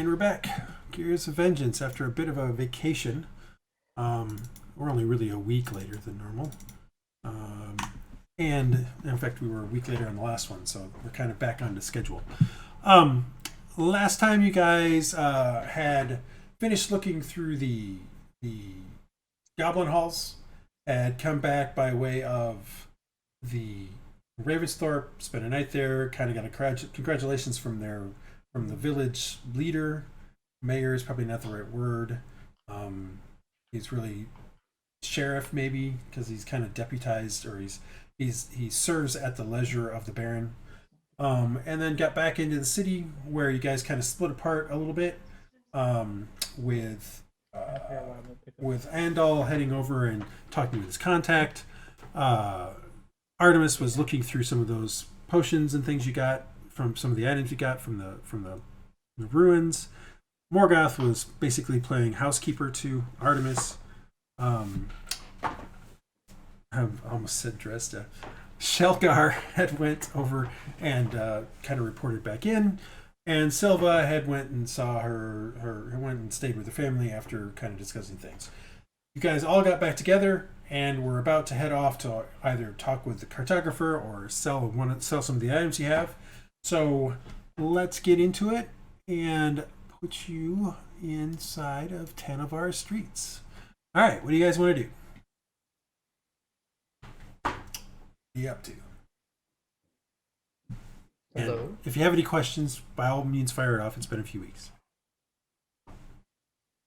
And we're back. Gears of Vengeance after a bit of a vacation. We're only really a week later than normal. And in fact, we were a week later on the last one, so we're kind of back onto schedule. Last time you guys had finished looking through the Goblin Halls, had come back by way of the Ravensthorpe, spent a night there, kind of got a congratulations from the village leader. Mayor is probably not the right word. He's really sheriff maybe, because he's kind of deputized, or he serves at the leisure of the Baron. And then got back into the city where you guys kind of split apart a little bit, with Andal heading over and talking with his contact. Artemis was looking through some of those potions and things you got from some of the items you got from the ruins. Morgoth was basically playing housekeeper to Artemis. I've almost said Dresda. Sealgair had went over and kind of reported back in, and Silva had went and saw her went and stayed with her family after kind of discussing things. You guys all got back together and were about to head off to either talk with the cartographer or sell some of the items you have. So let's get into it and put you inside of 10 of our streets. All right, what do you guys want to do? What are you up to? Hello. And if you have any questions, by all means, fire it off. It's been a few weeks.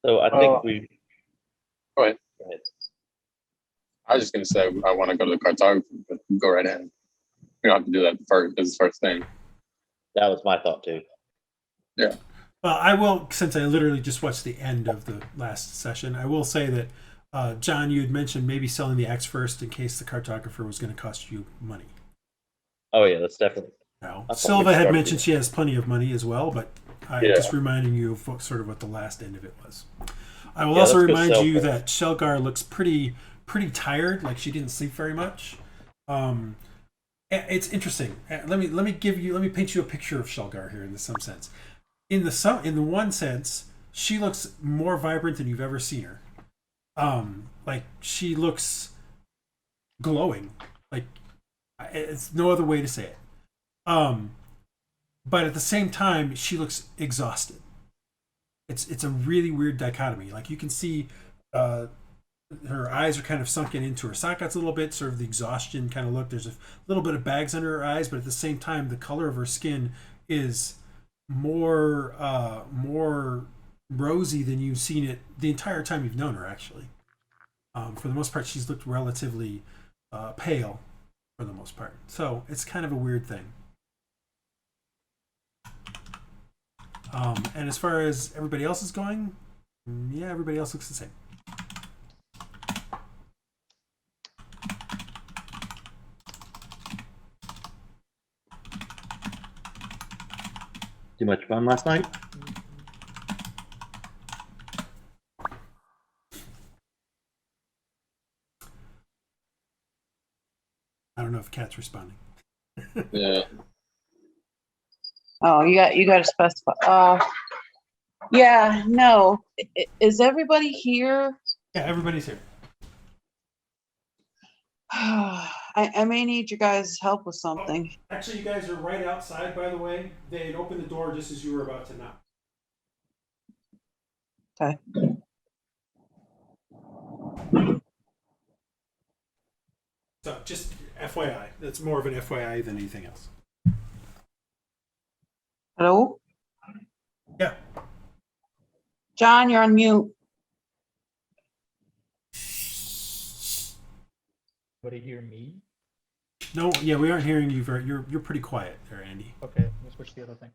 So I think we. Go ahead. Go ahead. I was just gonna say I want to go to the cartographer, but go right in. We don't have to do that first. This is the first thing. That was my thought too. Yeah. Well, I will, since I literally just watched the end of the last session, I will say that, John, you had mentioned maybe selling the axe first in case the cartographer was going to cost you money. Oh yeah, that's definitely. Now, I thought Silva we had started mentioned it. she has plenty of money as well, but I'm Yeah. just reminding you of sort of what the last end of it was. I will Yeah, also let's go remind sell you first. that Sealgair looks pretty tired, like she didn't sleep very much. It's interesting. Let me paint you a picture of Sealgair here in some sense. In the one sense, she looks more vibrant than you've ever seen her. Like she looks glowing. Like it's no other way to say it. But at the same time, she looks exhausted. It's a really weird dichotomy. Like you can see, her eyes are kind of sunken into her sockets a little bit, sort of the exhaustion kind of look. There's a little bit of bags under her eyes, but at the same time, the color of her skin is more rosy than you've seen it the entire time you've known her. Actually, for the most part, she's looked relatively pale for the most part. So it's kind of a weird thing. And as far as everybody else is going, yeah, everybody else looks the same. Too much fun last night. I don't know if Kat's responding. Yeah. Oh, you got to specify. Yeah, no. Is everybody here? Yeah, everybody's here. I may need you guys' help with something. Actually, you guys are right outside, by the way. They had opened the door just as you were about to knock. Okay. So just FYI. That's more of an FYI than anything else. Hello? Yeah. John, you're on mute. Anybody hear me? No, yeah, we aren't hearing you very. You're pretty quiet there, Andy. Okay, let's switch to the other thing.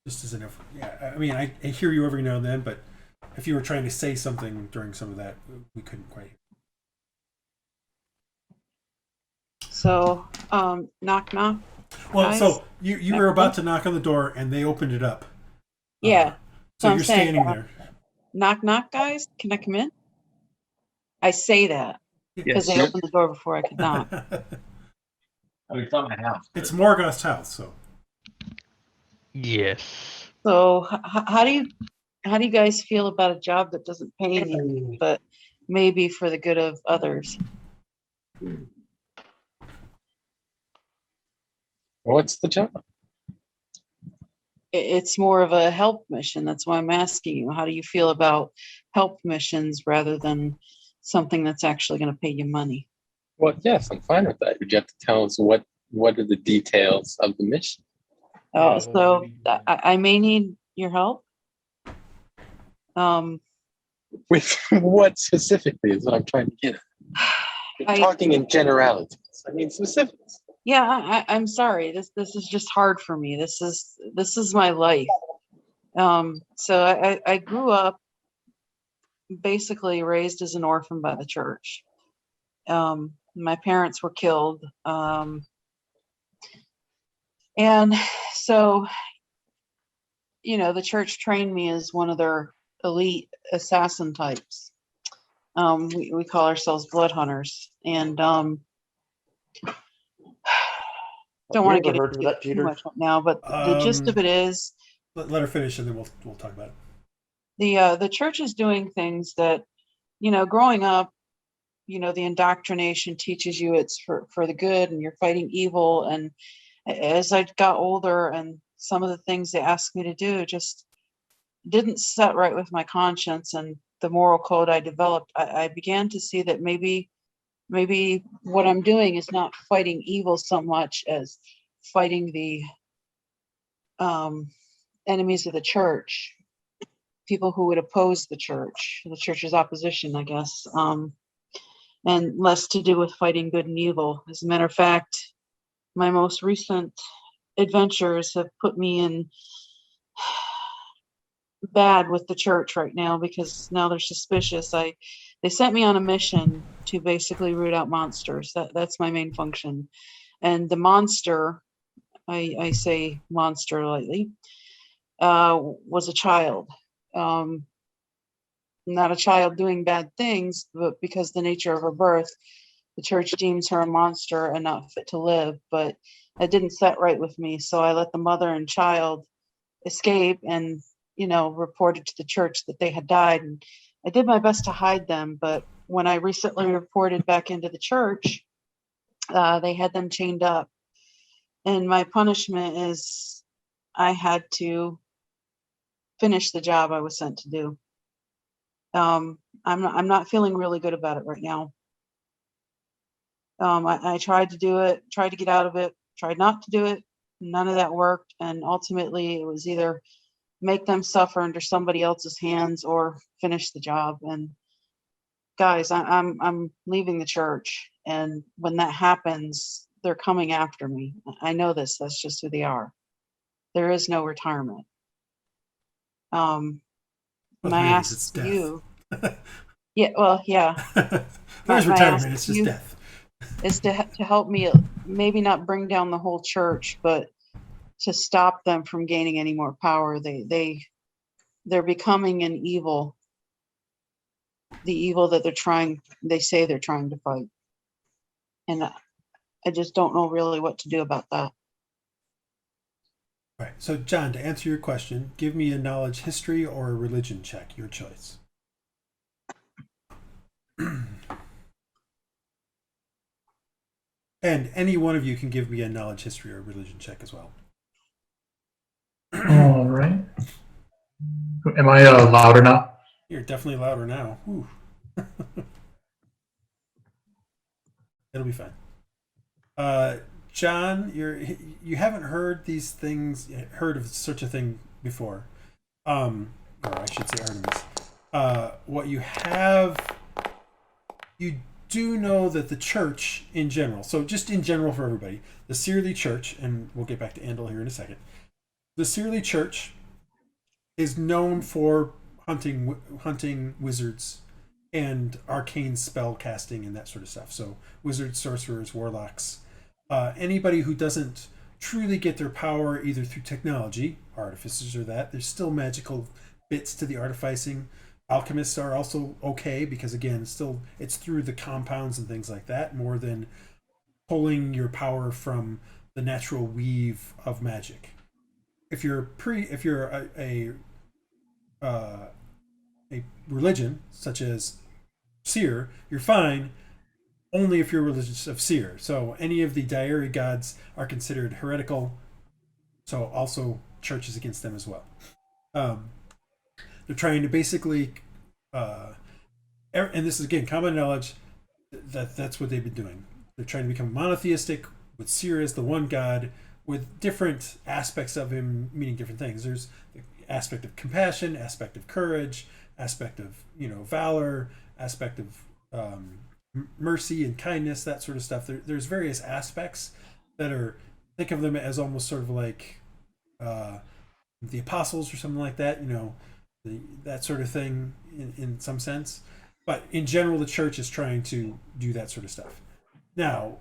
Just as an yeah. I mean, I hear you every now and then, but if you were trying to say something during some of that, we couldn't quite hear. So, knock, knock. Well, Guys? so you were about to knock on the door, and they opened it up. Yeah. So I'm you're saying, standing there. Knock, knock, guys. Can I come in? I say that because they opened the door before I could knock. I mean, it's not my house. It's Morgoth's house, so. Yes. So how do you guys feel about a job that doesn't pay any, but maybe for the good of others? What's the job? It's more of a help mission. That's why I'm asking you. How do you feel about help missions rather than something that's actually going to pay you money? Well, yes, I'm fine with that. Would you have to tell us what are the details of the mission? Yeah, So well, maybe- I may need your help. With what specifically is what I'm trying to get at. You're talking in generalities. I mean specifics. Yeah, I'm sorry. This is just hard for me. This is my life. So I grew up basically raised as an orphan by the church. My parents were killed. And so, the church trained me as one of their elite assassin types. We call ourselves blood hunters. And don't want to get into it too much right now, but the gist of it is, let her finish, and then we'll talk about it. the church is doing things that, growing up, the indoctrination teaches you it's for the good and you're fighting evil. And as I got older and some of the things they asked me to do just didn't set right with my conscience and the moral code I developed, I began to see that maybe what I'm doing is not fighting evil so much as fighting the enemies of the church, people who would oppose the church's opposition, I guess, and less to do with fighting good and evil. As a matter of fact, my most recent adventures have put me in bad with the church right now because now they're suspicious. They sent me on a mission to basically root out monsters. That's my main function. And the monster, I say monster lightly, was a child. Not a child doing bad things, but because the nature of her birth, the church deems her a monster and not fit to live. But it didn't set right with me. So I let the mother and child escape and, reported to the church that they had died. And I did my best to hide them. But when I recently reported back into the church, they had them chained up. And my punishment is I had to finish the job I was sent to do. I'm not feeling really good about it right now. I tried to do it, tried to get out of it, tried not to do it. None of that worked. And ultimately it was either make them suffer under somebody else's hands or finish the job. And guys, I'm leaving the church. And when that happens, they're coming after me. I know this, that's just who they are. There is no retirement. My ask to you. Yeah, well, yeah. There's My retirement, ask it's to just you death. is to help me maybe not bring down the whole church, but to stop them from gaining any more power. They're becoming an evil, the evil that they say they're trying to fight. And I just don't know really what to do about that. All right. So, John, to answer your question, give me a knowledge history or a religion check, your choice. And any one of you can give me a knowledge history or religion check as well. All right. Am I louder now? You're definitely louder now. Whew. It'll be fine. John, you haven't heard these things, heard of such a thing before, or I should say Artemis. What you have, you do know that the church in general, so just in general for everybody, the Sealgair Church, and we'll get back to Andal here in a second. The Sealgair Church is known for hunting wizards and arcane spell casting and that sort of stuff. So wizards, sorcerers, warlocks, anybody who doesn't truly get their power either through technology, artificers or that, there's still magical bits to the artificing. Alchemists are also okay because again, still it's through the compounds and things like that more than pulling your power from the natural weave of magic. if you're a religion such as Seer, you're fine only if you're religious of Seer. So any of the Diary gods are considered heretical. So also church is against them as well. They're trying to basically, and this is again common knowledge, that's what they've been doing. They're trying to become monotheistic with Seer as the one god, with different aspects of him meaning different things. There's the aspect of compassion, aspect of courage, aspect of valor, aspect of mercy and kindness, that sort of stuff. There's various aspects that are, think of them as almost sort of like the apostles or something like that, that sort of thing in some sense. But in general, the church is trying to do that sort of stuff. Now,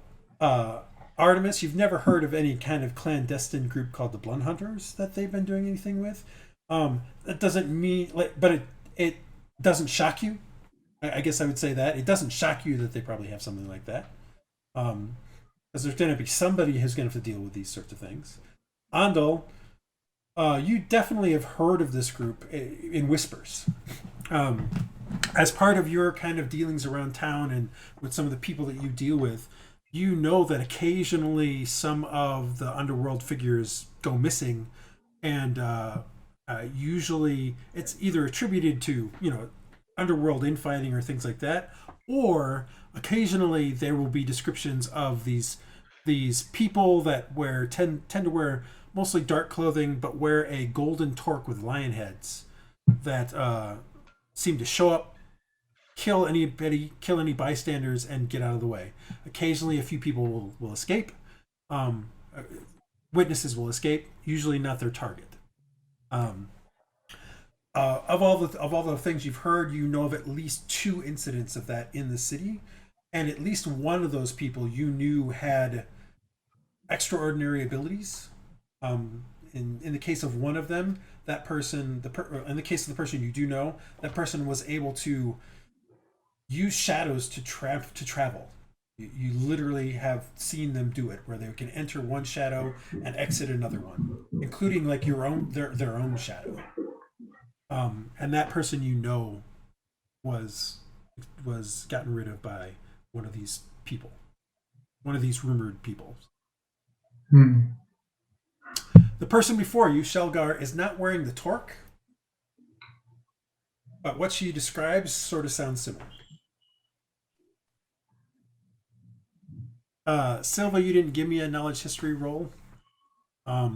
Artemis, you've never heard of any kind of clandestine group called the Blood Hunters that they've been doing anything with. That doesn't mean, but it doesn't shock you. I guess I would say that. It doesn't shock you that they probably have something like that. Because there's going to be somebody who's going to have to deal with these sorts of things. Andal, you definitely have heard of this group in whispers. As part of your kind of dealings around town and with some of the people that you deal with, you know that occasionally some of the underworld figures go missing, and usually it's either attributed to underworld infighting or things like that, or occasionally there will be descriptions of these people that tend to wear mostly dark clothing but wear a golden torque with lion heads that seem to show up, kill any bystanders, and get out of the way. Occasionally a few people will escape. Witnesses will escape, usually not their target. Of all the things you've heard, you know of at least 2 incidents of that in the city, and at least one of those people you knew had extraordinary abilities. In the case of one of them, that person, in the case of the person you do know, that person was able to use shadows to travel. You literally have seen them do it, where they can enter one shadow and exit another one, including like their own shadow. And that person was gotten rid of by one of these people, one of these rumored people. The person before you, Sealgair, is not wearing the torque, but what she describes sort of sounds similar. Silva, you didn't give me a knowledge history roll. I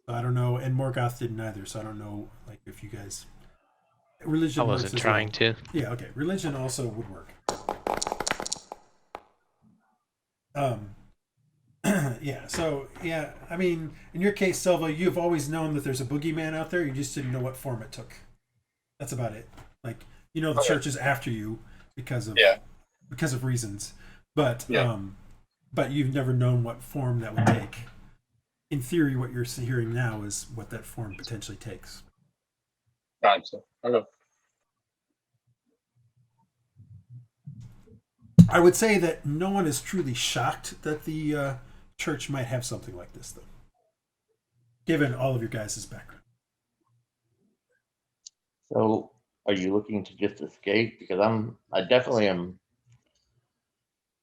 don't know, and Morgoth didn't either, so I don't know if you guys. Religion. I wasn't trying to. Yeah, okay. Religion also would work. Yeah, so yeah, I mean, in your case, Silva, you've always known that there's a boogeyman out there. You just didn't know what form it took. That's about it. The church is after you because of reasons, but you've never known what form that would take. In theory, what you're hearing now is what that form potentially takes. Gotcha. Okay. I would say that no one is truly shocked that the church might have something like this, though, given all of your guys' background. So, are you looking to just escape? Because I definitely am.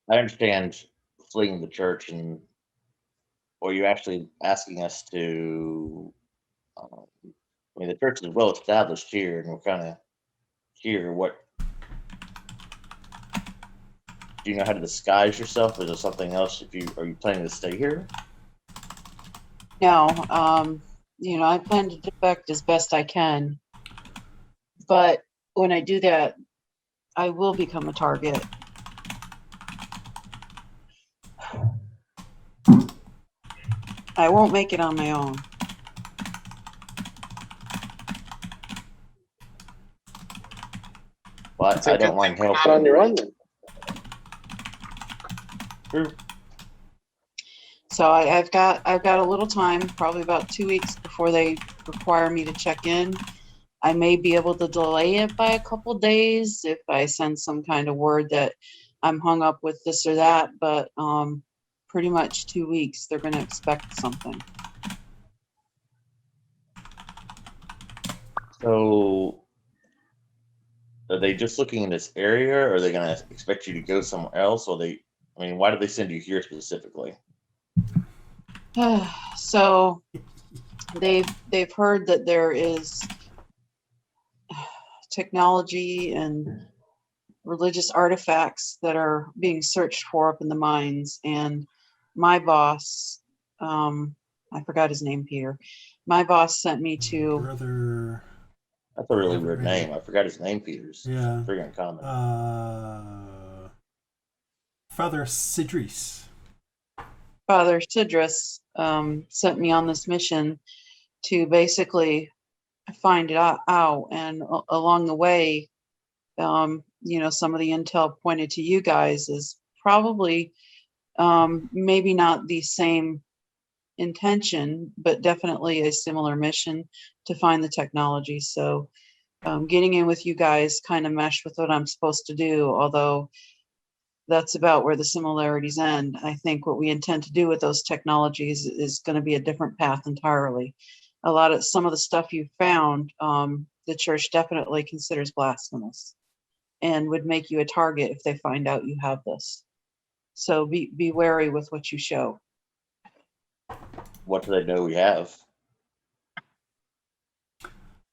I understand fleeing the church, or are you actually asking us to? The church is well established here, and we're kind of here. What? Do you know how to disguise yourself? Is there something else? Are you planning to stay here? No, I plan to defect as best I can. But when I do that, I will become a target. I won't make it on my own. But I don't mind Not helping. on your own. Then. True. So I've got a little time, probably about 2 weeks before they require me to check in. I may be able to delay it by a couple days if I send some kind of word that I'm hung up with this or that, but pretty much 2 weeks, they're going to expect something. So are they just looking in this area, or are they going to expect you to go somewhere else? Or why did they send you here specifically? So they've heard that there is technology and religious artifacts that are being searched for up in the mines, and my boss, I forgot his name, Peter. My boss sent me to Brother. That's a really Yeah, weird right. name. I forgot his name, Peters. Yeah. Pretty uncommon. Father Sidris. Father Sidris, sent me on this mission to basically find it out. And along the way, some of the intel pointed to you guys as probably maybe not the same intention, but definitely a similar mission to find the technology. So getting in with you guys kind of meshed with what I'm supposed to do, although that's about where the similarities end. I think what we intend to do with those technologies is going to be a different path entirely. Some of the stuff you found, the church definitely considers blasphemous and would make you a target if they find out you have this. So be wary with what you show. What do they know we have?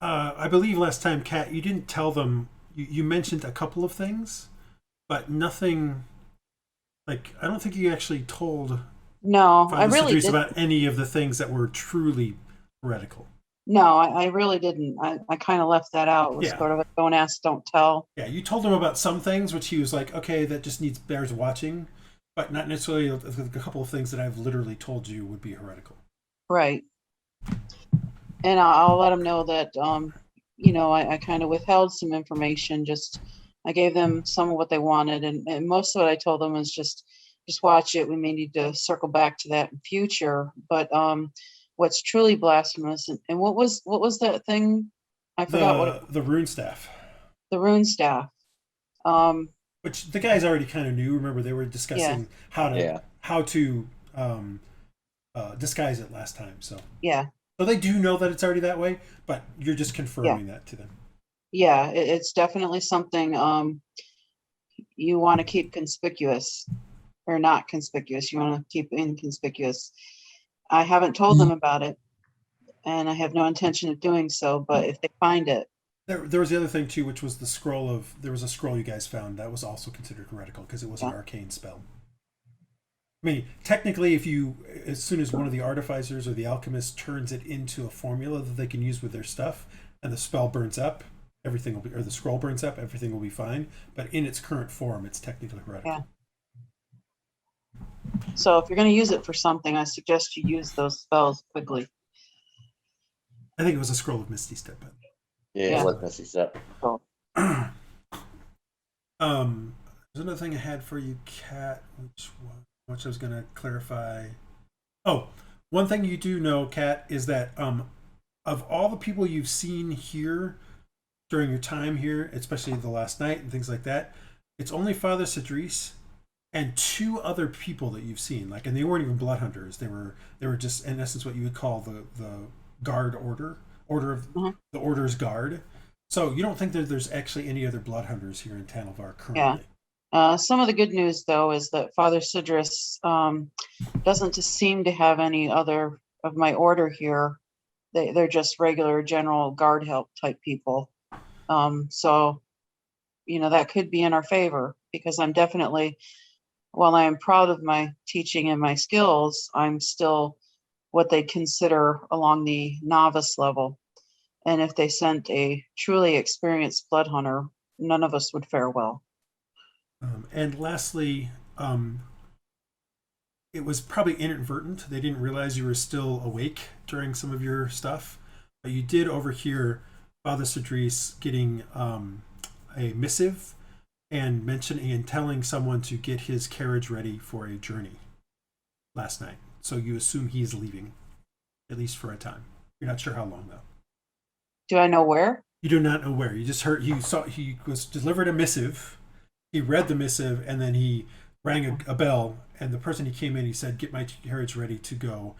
I believe last time, Kat, you didn't tell them. You mentioned a couple of things, but nothing. Like, I don't think you actually told No, I Father really Sidris didn't. about any of the things that were truly heretical. No, I really didn't. I kind of left that out. It was Yeah. sort of a don't ask, don't tell. Yeah, you told him about some things, which he was like, okay, that just bears watching, but not necessarily a couple of things that I've literally told you would be heretical. Right. And I'll let them know that, I kind of withheld some information. I gave them some of what they wanted. And most of what I told them was just watch it. We may need to circle back to that in future. But what's truly blasphemous, and what was that thing? I forgot The rune staff. The rune staff. Which the guys already kind of knew. Remember, they were discussing how to disguise it last time. So they do know that it's already that way, but you're just confirming that to them. Yeah, it's definitely something you want to keep conspicuous, or not conspicuous. You want to keep inconspicuous. I haven't told them about it, and I have no intention of doing so. But if they find it, there was the other thing too, which was the scroll there was a scroll you guys found that was also considered heretical because it was an arcane spell. I mean, technically, as soon as one of the artificers or the alchemist turns it into a formula that they can use with their stuff, and the spell burns up, everything will be, or the scroll burns up, everything will be fine. But in its current form, it's technically heretical. Yeah. So if you're going to use it for something, I suggest you use those spells quickly. I think it was a scroll of Misty Step. But... Yeah, it was Misty Step. Oh. There's another thing I had for you, Kat, which I was going to clarify. Oh, one thing you do know, Kat, is that of all the people you've seen here during your time here, especially the last night and things like that, it's only Father Sidris and 2 other people that you've seen. And they weren't even blood hunters. They were just, in essence, what you would call the guard order of the order's guard. So you don't think that there's actually any other blood hunters here in Tanalvar currently? Yeah. Some of the good news, though, is that Father Sidris doesn't seem to have any other of my order here. They're just regular general guard help type people. So, that could be in our favor, because I'm definitely, while I am proud of my teaching and my skills, I'm still what they consider along the novice level. And if they sent a truly experienced blood hunter, none of us would fare well. And lastly, it was probably inadvertent. They didn't realize you were still awake during some of your stuff. But you did overhear Father Sidris getting a missive and mentioning and telling someone to get his carriage ready for a journey last night. So you assume he's leaving, at least for a time. You're not sure how long, though. Do I know where? You do not know where. You just heard he was delivered a missive. He read the missive, and then rang a bell, and the person he came in, he said, "Get my carriage ready to go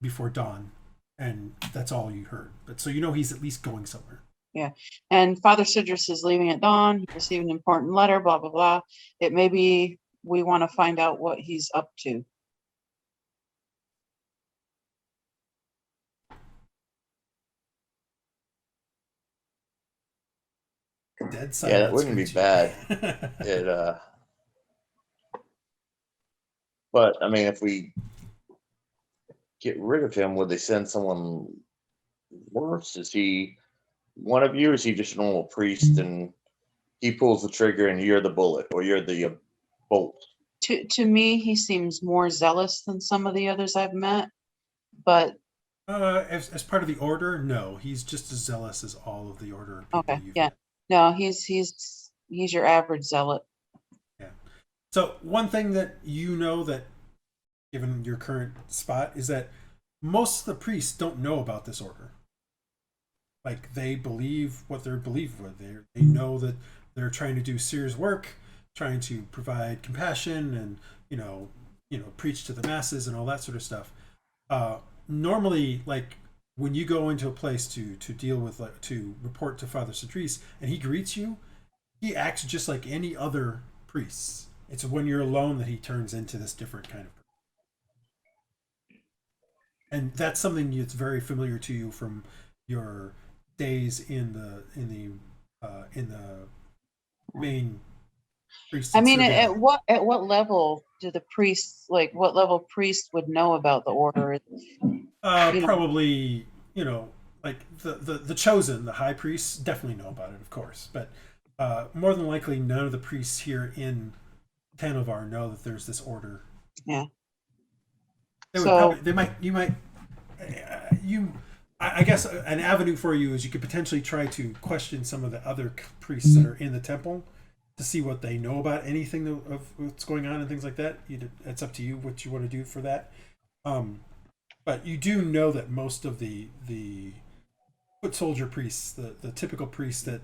before dawn," and that's all you heard. But so you know he's at least going somewhere. Yeah. And Father Sidrus is leaving at dawn. He received an important letter, blah, blah, blah. It may be we want to find out what he's up to. Dead silence. Yeah, that wouldn't be bad. It but I mean, if we get rid of him, would they send someone worse? Is he one of you, or is he just a normal priest and he pulls the trigger and you're the bullet, or you're the bolt? To me, he seems more zealous than some of the others I've met, but As part of the order, no, he's just as zealous as all of the order people okay, you've yeah. met. No, he's your average zealot. Yeah. So one thing that you know, that given your current spot, is that most of the priests don't know about this order. Like, they believe what they're believed with. They know that they're trying to do serious work, trying to provide compassion, and preach to the masses and all that sort of stuff. Normally, like, when you go into a place to deal with, like, to report to Father Sidrus, and he greets you, he acts just like any other priests. It's when you're alone that he turns into this different kind of person. And that's something that's very familiar to you from your days in the main priest. I mean, at what level do the priests, like, what level priest would know about the order? Probably, like the chosen, the high priests definitely know about it, of course, but more than likely none of the priests here in Tanovar know that there's this order. Yeah. I guess an avenue for you is you could potentially try to question some of the other priests that are in the temple to see what they know about anything of what's going on and things like that. It's up to you what you want to do for that. But you do know that most of the foot soldier priests, the typical priests that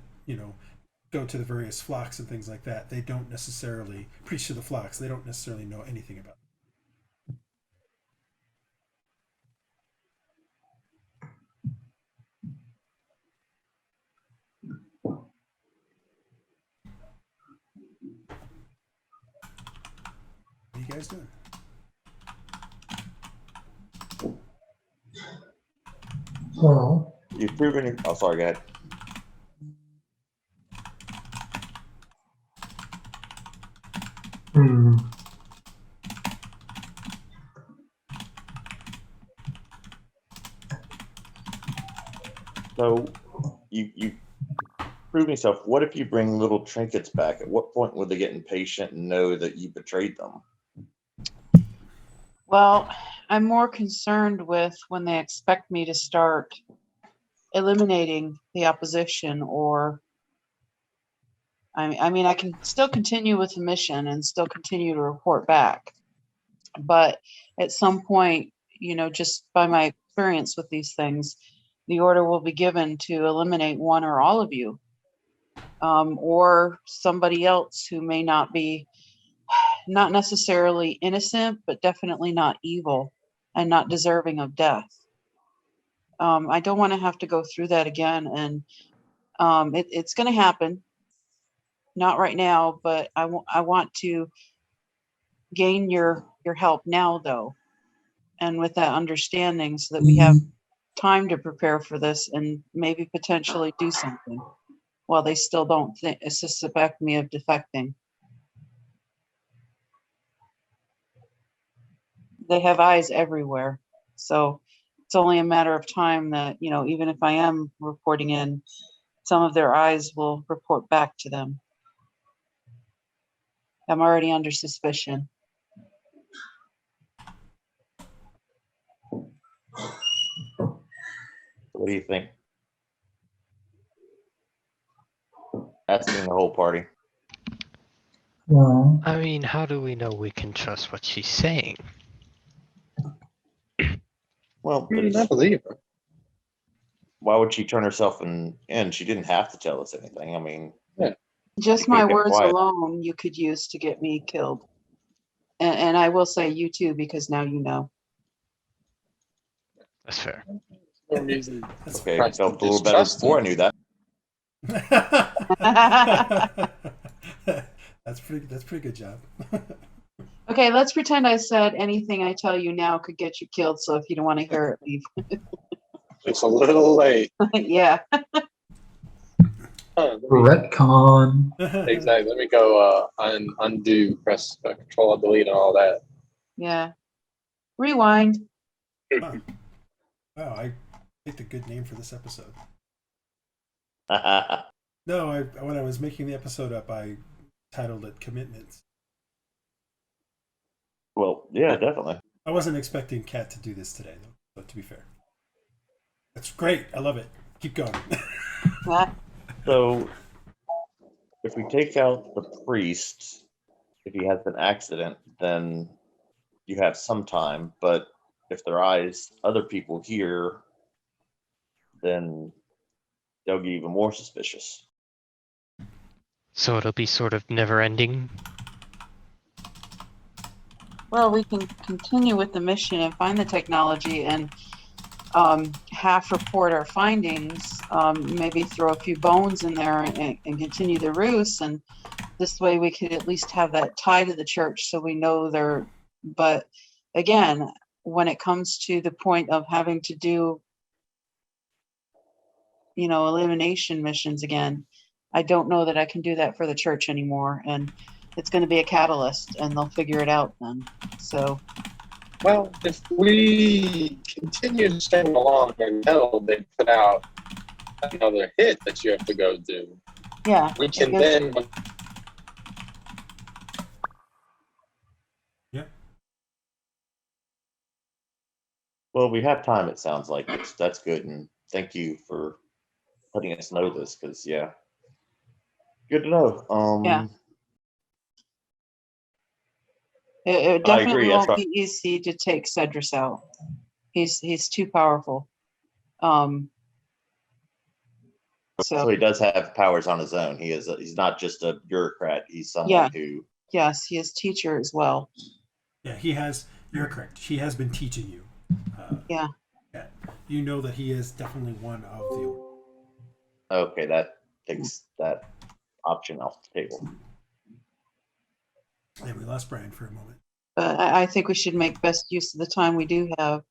go to the various flocks and things like that, they don't necessarily preach to the flocks. They don't necessarily know anything about it. What are you guys doing? Well, You've proven it. Oh, sorry, go ahead. hmm. So you prove yourself. What if you bring little trinkets back? At what point would they get impatient and know that you betrayed them? Well, I'm more concerned with when they expect me to start eliminating the opposition, or I mean, I can still continue with the mission and still continue to report back. But at some point, just by my experience with these things, the order will be given to eliminate one or all of you, or somebody else who may not be, not necessarily innocent, but definitely not evil and not deserving of death. I don't want to have to go through that again. And it's going to happen. Not right now, but I want to gain your help now, though. And with that understanding, so that we have time to prepare for this and maybe potentially do something while they still don't suspect me of defecting. They have eyes everywhere. So it's only a matter of time that, even if I am reporting in, some of their eyes will report back to them. I'm already under suspicion. What do you think? Asking the whole party. Well, I mean, how do we know we can trust what she's saying? Well, but I believe her. why would she turn herself in? She didn't have to tell us anything. I mean, Yeah. Just You my can't get words quiet. alone you could use to get me killed. And I will say you too, because now you know. That's fair. No reason That's Okay, Christ felt to a little better distrust before I him. knew that. That's pretty good job. Okay, let's pretend I said anything I tell you now could get you killed. So if you don't want to hear it, leave. It's a little late. Yeah. Retcon. Exactly. Let me go undo, press control, delete, and all that. Yeah. Rewind. Wow. Wow, I picked a good name for this episode. No, when I was making the episode up, I titled it Commitments. Well, yeah, definitely. I wasn't expecting Kat to do this today, though, but to be fair. That's great. I love it. Keep going. Yeah. So, if we take out the priest, if he has an accident, then you have some time. But if there are other people here, then they'll get even more suspicious. So it'll be sort of never ending. Well, we can continue with the mission and find the technology and half report our findings, maybe throw a few bones in there and continue the ruse. And this way we could at least have that tie to the church so we know they're, but again, when it comes to the point of having to do, elimination missions again, I don't know that I can do that for the church anymore. And it's going to be a catalyst and they'll figure it out then. So. Well, if we continue to string along until they put out another hit that you have to go do, Yeah. we can I guess- then. Yeah. Well, we have time, it sounds like. That's good. And thank you for letting us know this, because, yeah. Good to know. Yeah. It I definitely agree, that's won't be easy to take Cedrus out. He's too powerful. So So he does have powers on his own. He's not just a bureaucrat. He's someone Yeah. who. yes, he is teacher as well. Yeah, you're correct. He has been teaching you. Yeah. You know that he is definitely one of the order. Okay, that takes that option off the table. And we lost Brian for a moment. But I think we should make best use of the time we do have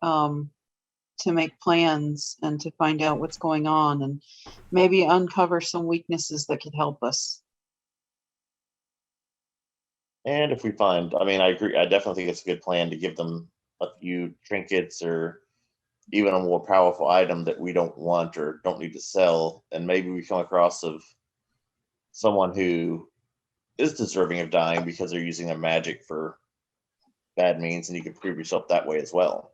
to make plans and to find out what's going on and maybe uncover some weaknesses that could help us. And if we find, I agree. I definitely think it's a good plan to give them a few trinkets or even a more powerful item that we don't want or don't need to sell. And maybe we come across of someone who is deserving of dying because they're using their magic for bad means, and you can prove yourself that way as well.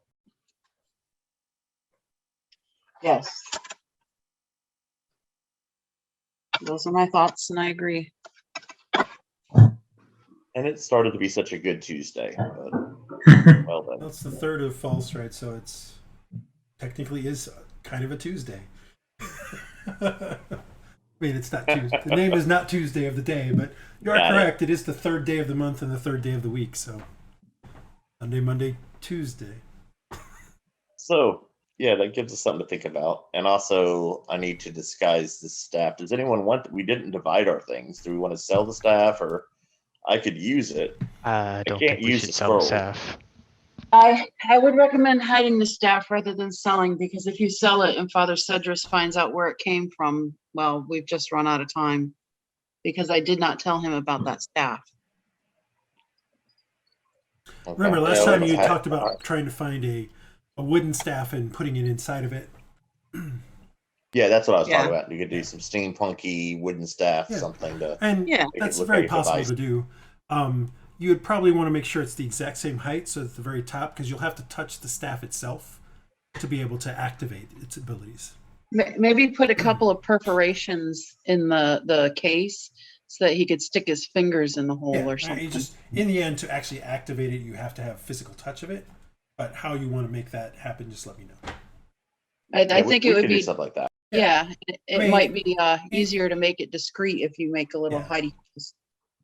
Yes. Those are my thoughts, and I agree. And it started to be such a good Tuesday. But, well then. Well, it's the 3rd of false, right? So it's technically is kind of a Tuesday. It's not Tuesday. The name is not Tuesday of the day, but you are correct. It is the 3rd day of the month and the 3rd day of the week. So Sunday, Monday, Tuesday. So, yeah, that gives us something to think about. And also, I need to disguise this staff. Does anyone want? We didn't divide our things. Do we want to sell the staff, or I could use it? I don't can't think we use should the sell the scroll. staff. I would recommend hiding the staff rather than selling, because if you sell it and Father Cedrus finds out where it came from, well, we've just run out of time, because I did not tell him about that staff. Okay. Remember last Yeah, time let's you have- talked about trying to find a wooden staff and putting it inside of it. Yeah, that's what I was Yeah. talking about. You could do some steampunky wooden staff, Yeah. something to. And Yeah. Make it that's look very like a possible device. to do. You would probably want to make sure it's the exact same height, so at the very top, because you'll have to touch the staff itself to be able to activate its abilities. Maybe put a couple of perforations in the case so that he could stick his fingers in the hole or you something. just in the end, to actually activate it, you have to have physical touch of it. But how you want to make that happen, just let me know. I think we it would could do be something like that. Yeah, it mean, might be easier to make it discreet if you make a little Yeah. hidey place.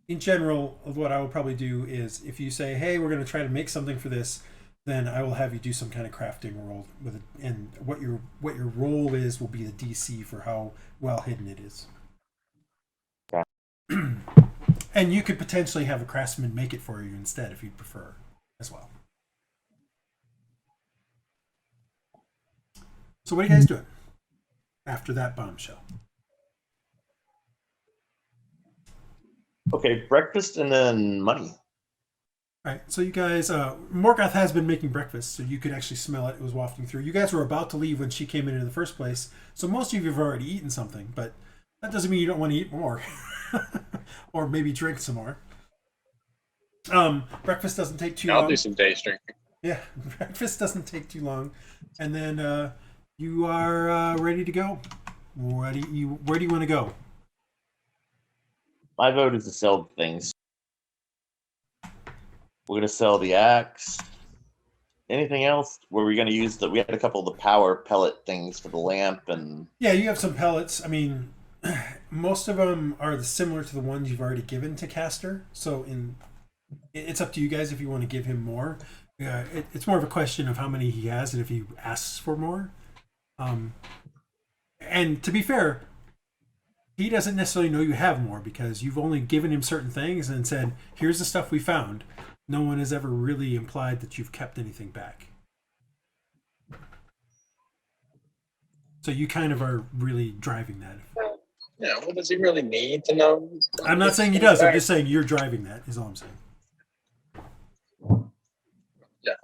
In general, what I will probably do is if you say, "Hey, we're going to try to make something for this," then I will have you do some kind of crafting roll with it, and what your role is will be the DC for how well hidden it is. Okay. And you could potentially have a craftsman make it for you instead if you prefer, as well. So what are you guys doing after that bombshell? Okay, breakfast and then money. All right, so you guys, Morgoth has been making breakfast, so you could actually smell it. It was wafting through. You guys were about to leave when she came in the first place, so most of you have already eaten something, but that doesn't mean you don't want to eat more, or maybe drink some more. Breakfast doesn't take too long. I'll do some day drinking. Yeah, breakfast doesn't take too long, and then you are ready to go. Where do you want to go? My vote is to sell things. We're gonna sell the axe. Anything else? Were we gonna use we had a couple of the power pellet things for the lamp and Yeah, you have some pellets. I mean, most of them are similar to the ones you've already given to Castor. So it's up to you guys if you want to give him more. It's more of a question of how many he has and if he asks for more. And to be fair, he doesn't necessarily know you have more because you've only given him certain things and said, "Here's the stuff we found." No one has ever really implied that you've kept anything back. So you kind of are really driving that. Yeah, well, does he really need to know? I'm not saying he does. I'm just saying you're driving that, is all I'm saying. Yeah,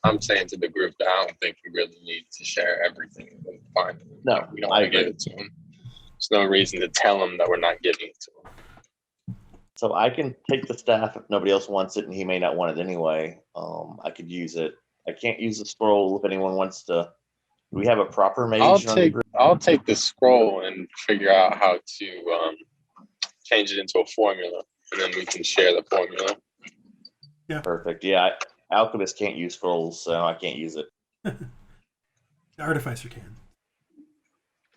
I'm saying to the group that I don't think we really need to share everything. Fine. No, we don't I want to give agree. it to him. There's no reason to tell him that we're not giving it to him. So I can take the staff if nobody else wants it, and he may not want it anyway. I could use it. I can't use the scroll if anyone wants to. Do we have a proper mage? I'll take the scroll and figure out how to change it into a formula, and then we can share the formula. Yeah. Perfect. Yeah, Alchemist can't use scrolls, so I can't use it. The Artificer can.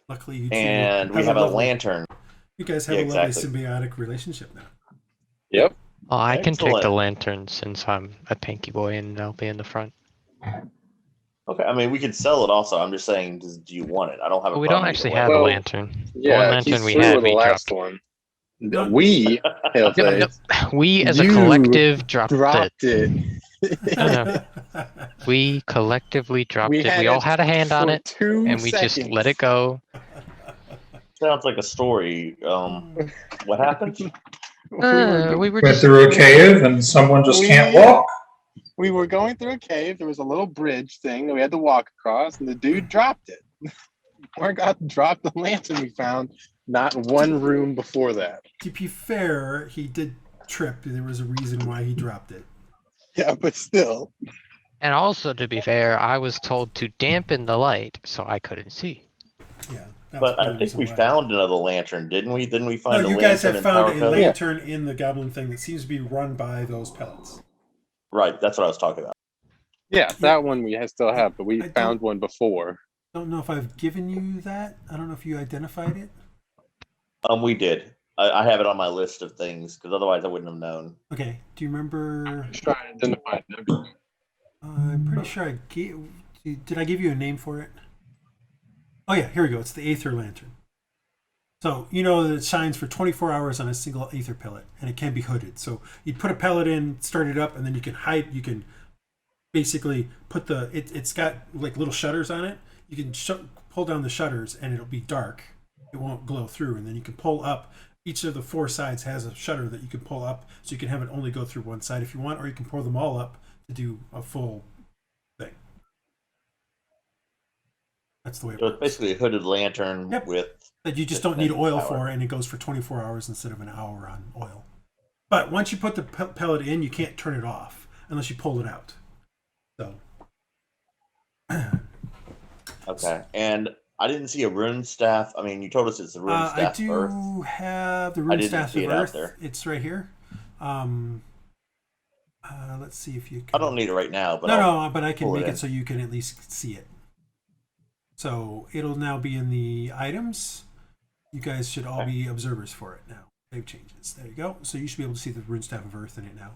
Luckily, you two And we have a lantern. You guys have Yeah, a lovely exactly. symbiotic relationship now. Yep. Well, I can take the Excellent. lantern since I'm a tanky boy and I'll be in the front. Okay, I mean we could sell it also. I'm just saying, do you want it? I don't have a But we problem don't either actually way. have a Well, lantern. The one Yeah, lantern he's we through had, with the we last dropped. one. No. We, No, no, we as a You collective dropped it. No. We collectively dropped We it. had We all it had a hand on for it, 2 and we just seconds. let it go. Sounds like a story. What happened? We were, We were Went just through a cave and someone just can't We- walk. we were going through a cave. There was a little bridge thing that we had to walk across, and the dude dropped it. Morgoth dropped the lantern we found not one room before that. To be fair, he did trip. There was a reason why he dropped it. Yeah, but still. And also, to be fair, I was told to dampen the light so I couldn't see. Yeah. that was But part I of the think reason we why. found another lantern, didn't we? Didn't we find No, a you lantern guys have in found Power a Pellet? lantern in the goblin thing that seems to be run by those pellets. Right, that's what I was talking about. Yeah, that one we still have, but we I found one before. Don't know if I've given you that. I don't know if you identified it. We did. I have it on my list of things because otherwise I wouldn't have known. Okay. Do you remember? Just trying to identify everything. I'm pretty sure I gave. Did I give you a name for it? Oh yeah, here we go. It's the Aether Lantern. So you know that it shines for 24 hours on a single Aether pellet, and it can be hooded. So you put a pellet in, start it up, and then you can hide. You can basically put the. It's got like little shutters on it. You can pull down the shutters, and it'll be dark. It won't glow through, and then you can pull up. Each of the 4 sides has a shutter that you can pull up, so you can have it only go through one side if you want, or you can pull them all up to do a full thing. That's the way it So it's works. basically a hooded lantern Yep. with. That you just Just don't need make oil power. for, and it goes for 24 hours instead of an hour on oil. But once you put the pellet in, you can't turn it off unless you pull it out. So Okay, and I didn't see a rune staff. I mean, you told us it's a rune I staff do Earth. have the I rune didn't staff see of it out Earth. there. It's right here. Let's see if you can. I don't need it right now, but No, I'll no, but I can pull it make in. it so you can at least see it. So it'll now be in the items. You guys should all Okay. be observers for it now. Save changes. There you go. So you should be able to see the rune staff of Earth in it now.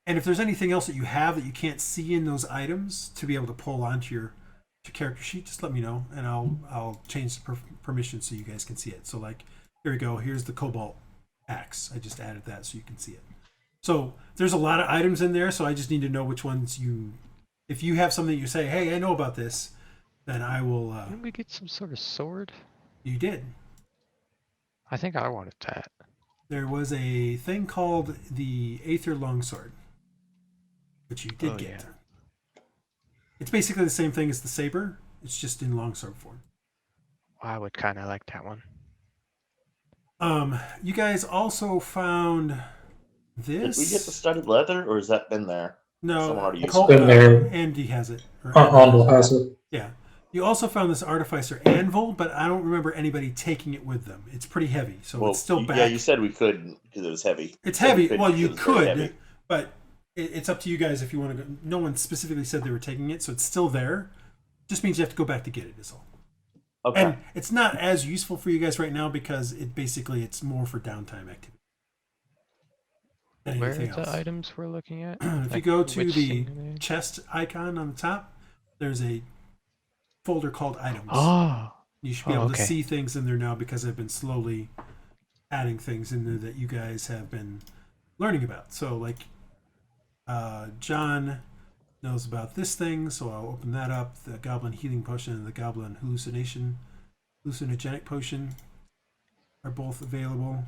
And if there's anything else that you have that you can't see in those items to be able to pull onto your character sheet, just let me know, and I'll change the permission so you guys can see it. So like, here we go. Here's the cobalt axe. I just added that so you can see it. So there's a lot of items in there. So I just need to know which ones you. If you have something you say, hey, I know about this, then I will. Didn't we get some sort of sword? You did. I think I wanted that. There was a thing called the Aether Longsword, which you did Oh, get. yeah. It's basically the same thing as the saber. It's just in longsword form. I would kind of like that one. You guys also found Did this. we get the studded leather, or has that been there? No, Someone already used Col- it. Been there. Andy has it. Or Andal has it. Yeah. You also found this Artificer anvil, but I don't remember anybody taking it with them. It's pretty heavy, so it's still back. Yeah, you said we couldn't because it was heavy. It's You said we heavy. couldn't Well, because you it was very could, heavy. but it's up to you guys if you want to go. No one specifically said they were taking it, so it's still there. Just means you have to go back to get it, is all. Okay. And it's not as useful for you guys right now because it's more for downtime activity than Where are anything else. the items we're looking at? If you Like, go to which the thing? chest icon on the top, there's a folder called items. Oh, You should be Oh, able okay. to see things in there now because I've been slowly adding things in there that you guys have been learning about. So, like, John knows about this thing, so I'll open that up. The Goblin Healing Potion and the Goblin Hallucinogenic Potion are both available.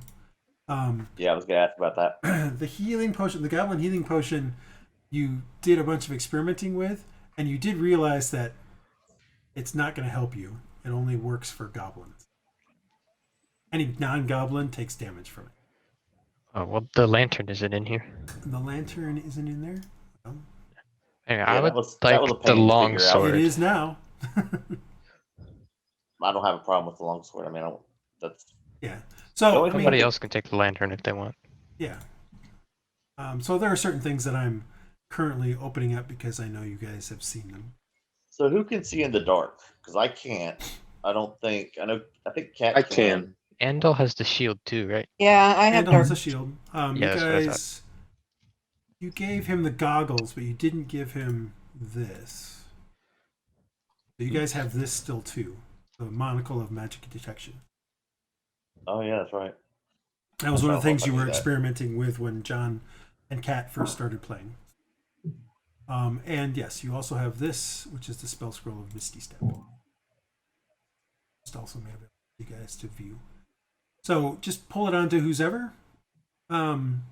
Yeah, I was gonna ask about that. The Healing Potion, the Goblin Healing Potion, you did a bunch of experimenting with, and you did realize that it's not going to help you. It only works for goblins. Any non-goblin takes damage from it. oh well, the lantern isn't in here. The lantern isn't in there. Anyway, Yeah, I would that was like a the pain to long figure out. sword. It is now. I don't have a problem with the longsword. I mean, that's Yeah. The So only I mean, Somebody else can take the lantern if they want. yeah. So there are certain things that I'm currently opening up because I know you guys have seen them. so. Who can see in the dark? Because I can't. I don't think. I think Cat I can. Andal has the shield too, right? Yeah, I have Andal dark. has a shield. Yeah, You that's what I guys, you gave him the goggles, but you didn't give him this. So you guys have this still too. The monocle of magic detection. Oh yeah, that's right. That was I one don't of the things know if you I were knew that. experimenting with when John and Kat first started playing. And yes, you also have this, which is the spell scroll of Misty Step. It's also made available for you guys to view. So just pull it onto who's ever, and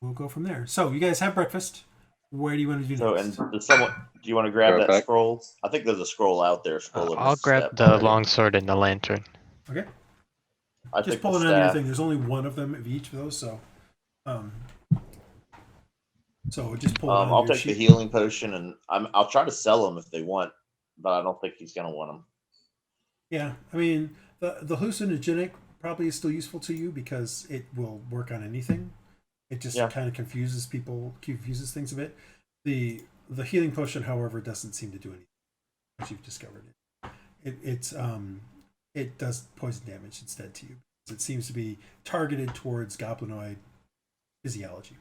we'll go from there. So you guys have breakfast. Where do you want to do So, next? and does someone? Do you want to grab that Perfect. scroll? I think there's a scroll out there. Scroll of I'll Misty grab Step the already. longsword and the lantern. Okay. I Just think pull the it onto your staff. thing. There's only one of them of each of those, so just pull it onto I'll your take sheet. the healing potion, and I'll try to sell them if they want, but I don't think he's gonna want them. Yeah, I mean the hallucinogenic probably is still useful to you because it will work on anything. It just Yeah. kind of confuses things a bit. The healing potion, however, doesn't seem to do anything. As you've discovered it does poison damage instead to you. It seems to be targeted towards goblinoid physiology,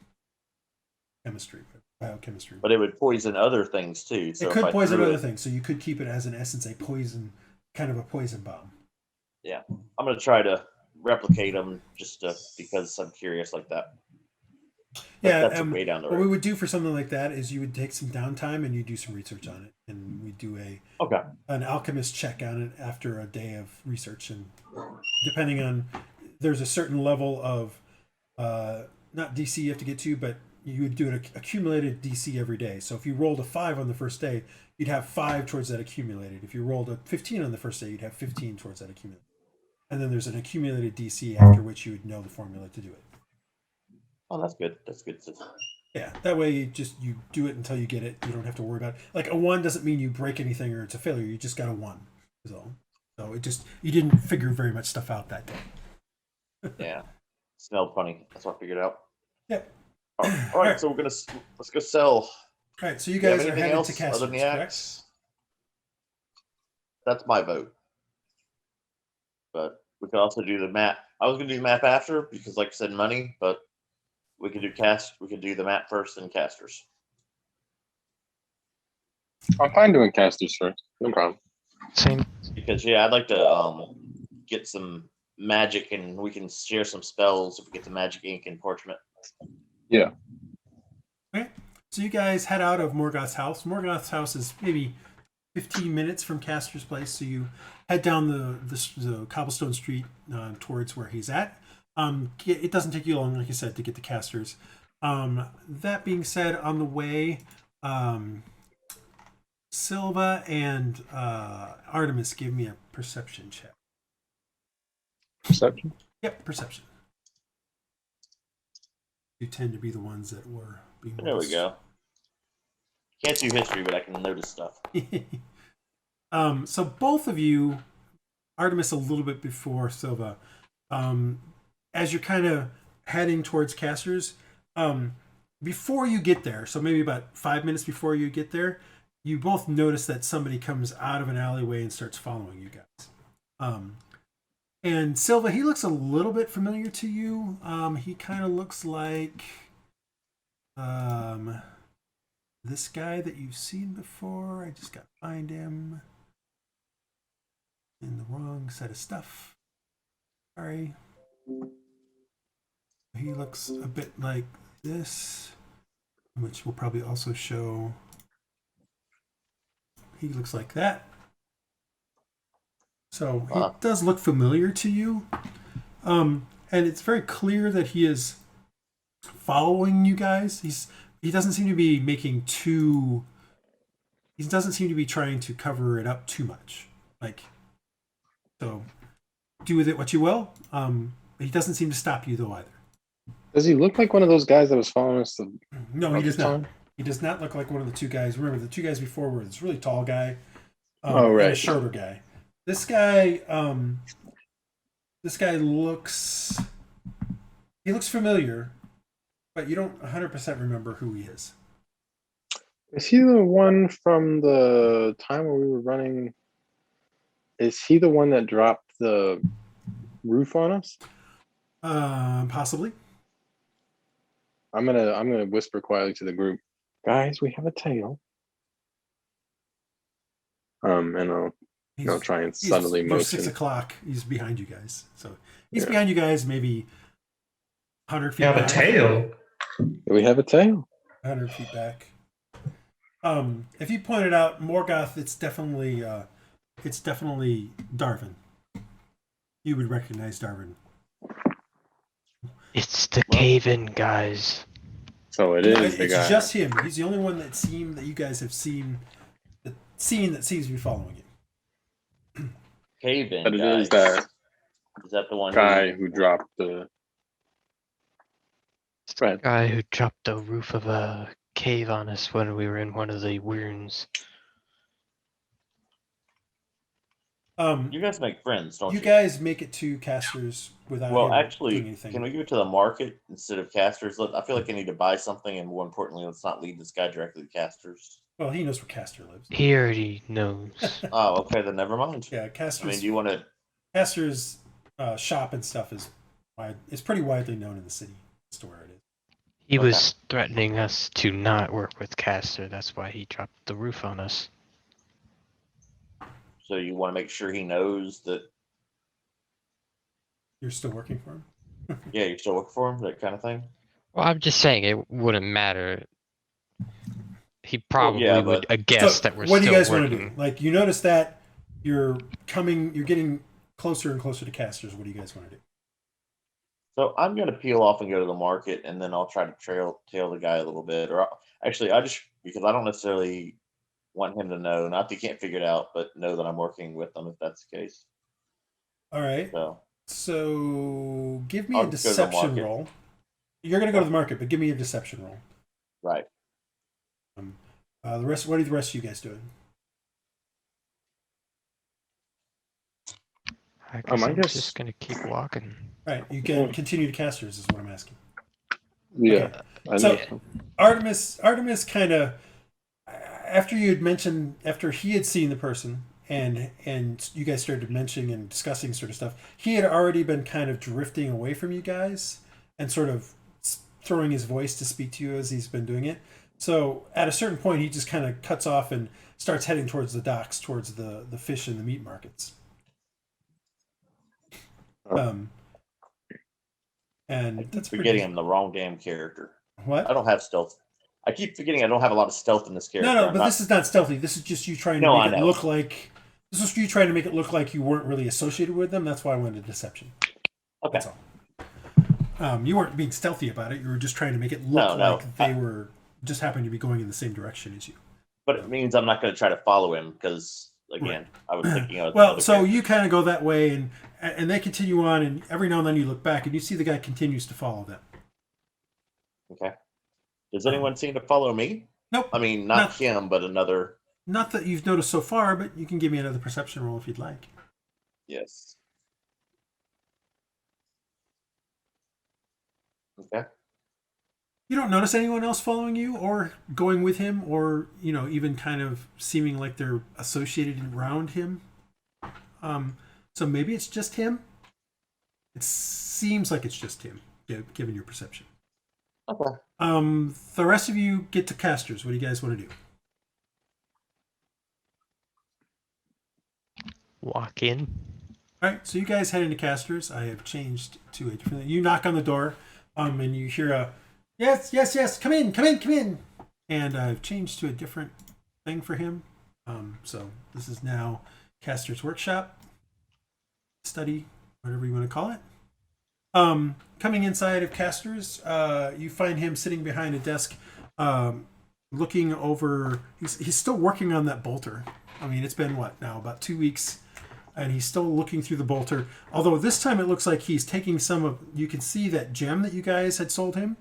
chemistry, biochemistry. But it would poison other things too. So It if could I poison threw other it, things, so you could keep it as in essence a poison, kind of a poison bomb. I'm gonna try to replicate them just because I'm curious like that. But Yeah, that's way down the what we road. would do for something like that is you would take some downtime and you do some research on it, and we do Okay. an alchemist check on it after a day of research, and depending on there's a certain level of not DC you have to get to, but you would do an accumulated DC every day. So if you rolled a 5 on the first day, you'd have 5 towards that accumulated. If you rolled a 15 on the first day, you'd have 15 towards that accumulated. And then there's an accumulated DC after which you would know the formula to do it. Oh, that's good. That's good. Yeah, that way you do it until you get it. You don't have to worry about it. Like a 1 doesn't mean you break anything or it's a failure. You just got a 1. So you didn't figure very much stuff out that day. Yeah. Smelled funny. That's what I figured out. Yep. All right. So let's go sell All right, so you Do you have guys are anything headed else to other casters, than the correct? axe? That's my vote. But we could also do the map. I was gonna do the map after because, like I said, money. But we could do We could do the map first, and casters. I'm fine doing casters first. No problem. Same. Because yeah, I'd like to get some magic, and we can share some spells if we get the magic ink and parchment. Yeah. Okay, so you guys head out of Morgoth's house. Morgoth's house is maybe 15 minutes from Castor's place, so you head down the cobblestone street towards where he's at. It doesn't take you long, like I said, to get to Castor's. That being said, on the way, Silva and Artemis, give me a perception check. Perception. Yep, perception. You tend to be the ones that were being There we go. Can't do history, but I can notice stuff. So both of you, Artemis a little bit before Silva, as you're kind of heading towards Castor's, before you get there, so maybe about 5 minutes before you get there, you both notice that somebody comes out of an alleyway and starts following you guys. And Silva, he looks a little bit familiar to you. He kind of looks like this guy that you've seen before. I just got to find him in the wrong set of stuff. Sorry. He looks a bit like this, which will probably also show. He looks like that. So he does look familiar to you. And it's very clear that he is following you guys. He doesn't seem to be making too. He doesn't seem to be trying to cover it up too much. So do with it what you will. He doesn't seem to stop you though either. Does he look like one of those guys that was following us? No, he does not. He does not look like one of the two guys. Remember, the two guys before were this really tall guy, and a shorter guy. This guy looks. He looks familiar, but you don't 100% remember who he is. Is he the one from the time where we were running? Is he the one that dropped the roof on us? Possibly. I'm gonna whisper quietly to the group, guys. We have a tail. And I'll try and subtly You're motion. 6 o'clock. He's behind you guys, so he's behind you guys, maybe 100 feet. You have a back. tail. We have a tail. 100 feet back. If you pointed out Morgoth, it's definitely Darwin. You would recognize Darwin. It's the cave-in guys. So it is the It's guy. just him. He's the only one that you guys have seen that seems to be following you. Cave-in But it guys. is that Is that the one guy who dropped the. Right. Guy who dropped the roof of a cave on us when we were in one of the wounds. You guys make friends, don't you? You guys make it to Casters without Well, him actually, doing anything. can we give it to the market instead of casters? I feel like I need to buy something, and more importantly, let's not lead this guy directly to casters. Well, he knows where Caster lives. He already knows. Oh, okay, then never mind. Yeah, I Caster's mean, do you want to? Caster's shop and stuff is it's pretty widely known in the city as to where it is. He Okay. was threatening us to not work with Caster. That's why he dropped the roof on us. So you want to make sure he knows that? You're still working for him? Yeah, you're still working for him, that kind of thing. Well, I'm just saying it wouldn't matter. He probably yeah, would but- guess So, that we're what do still you guys want to working. do? Like, you notice that you're getting closer and closer to Casters. What do you guys want to do? So I'm gonna peel off and go to the market, and then I'll try to tail the guy a little bit. Or actually, because I don't necessarily want him to know, not that he can't figure it out, but know that I'm working with them if that's the case. All right. So Give me I'll a just go to the deception market. roll. You're going to go to the market, but give me a deception roll. right. What are the rest of you guys doing? I guess I I'm guess- just gonna keep walking. All right, you can continue to Casters is what I'm asking. Yeah. I So- know. Artemis kind of after you had mentioned, after he had seen the person, and you guys started mentioning and discussing sort of stuff, he had already been kind of drifting away from you guys and sort of throwing his voice to speak to you as he's been doing it. So at a certain point, he just kind of cuts off and starts heading towards the docks, towards the fish and the meat markets. And I keep that's forgetting pretty... I'm the wrong damn character. What? I don't have stealth. I keep forgetting I don't have a lot of stealth in this character. No, but this is not stealthy. This is just you trying to make it look like... This is you trying to make it look like you weren't really associated with them. That's why I wanted deception. Okay. That's all. You weren't being stealthy about it. You were just trying to make it look like they were just happened to be going in the same direction as you. But it means I'm not going to try to follow him because, again, I was thinking of... Well, so you kind of go that way, and they continue on, and every now and then you look back, and you see the guy continues to follow them. Okay. Does anyone seem to follow me? Nope. I mean, not him, but another... Not that you've noticed so far, but you can give me another perception roll if you'd like. Yes. Okay. You don't notice anyone else following you or going with him or, even kind of seeming like they're associated around him. So maybe it's just him. It seems like it's just him, given your perception. Okay. The rest of you get to casters. What do you guys want to do? Walk in. All right, so you guys head into casters. I have changed to a different... You knock on the door, and you hear a, yes, come in. And I've changed to a different thing for him. So this is now Caster's Workshop, study, whatever you want to call it. Coming inside of Caster's, you find him sitting behind a desk, looking over... He's still working on that bolter. I mean, it's been, about 2 weeks... And he's still looking through the bolter. Although this time it looks like he's taking some of... You can see that gem that you guys had sold him,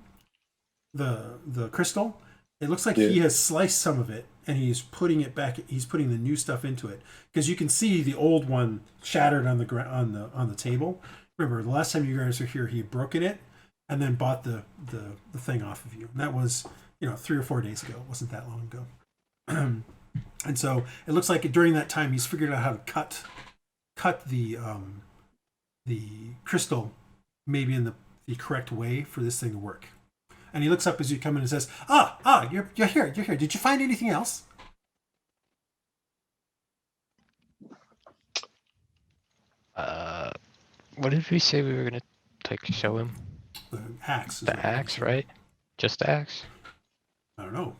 the crystal. It looks like he has sliced some of it, and he's putting it back. He's putting the new stuff into it because you can see the old one shattered on the table. Remember, the last time you guys were here, he had broken it and then bought the thing off of you. And that was 3 or 4 days ago. It wasn't that long ago. And so it looks like during that time he's figured out how to cut the crystal maybe in the correct way for this thing to work. And he looks up as you come in and says, you're here. Did you find anything else? What did we say we were gonna show him? The axe. The axe, right? Just the axe? I don't know.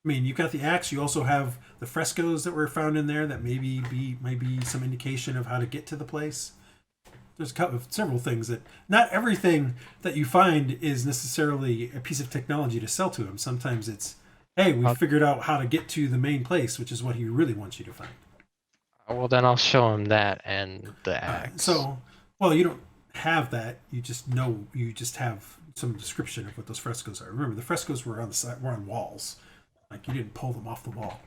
I mean, you've got the axe. You also have the frescoes that were found in there that might be some indication of how to get to the place. There's several things that... Not everything that you find is necessarily a piece of technology to sell to him. Sometimes it's, hey, we figured out how to get to the main place, which is what he really wants you to find. Well, then I'll show him that and the axe. You don't have that. You just have some description of what those frescoes are. Remember, the frescoes were on the side, were on walls. Like, you didn't pull them off the wall.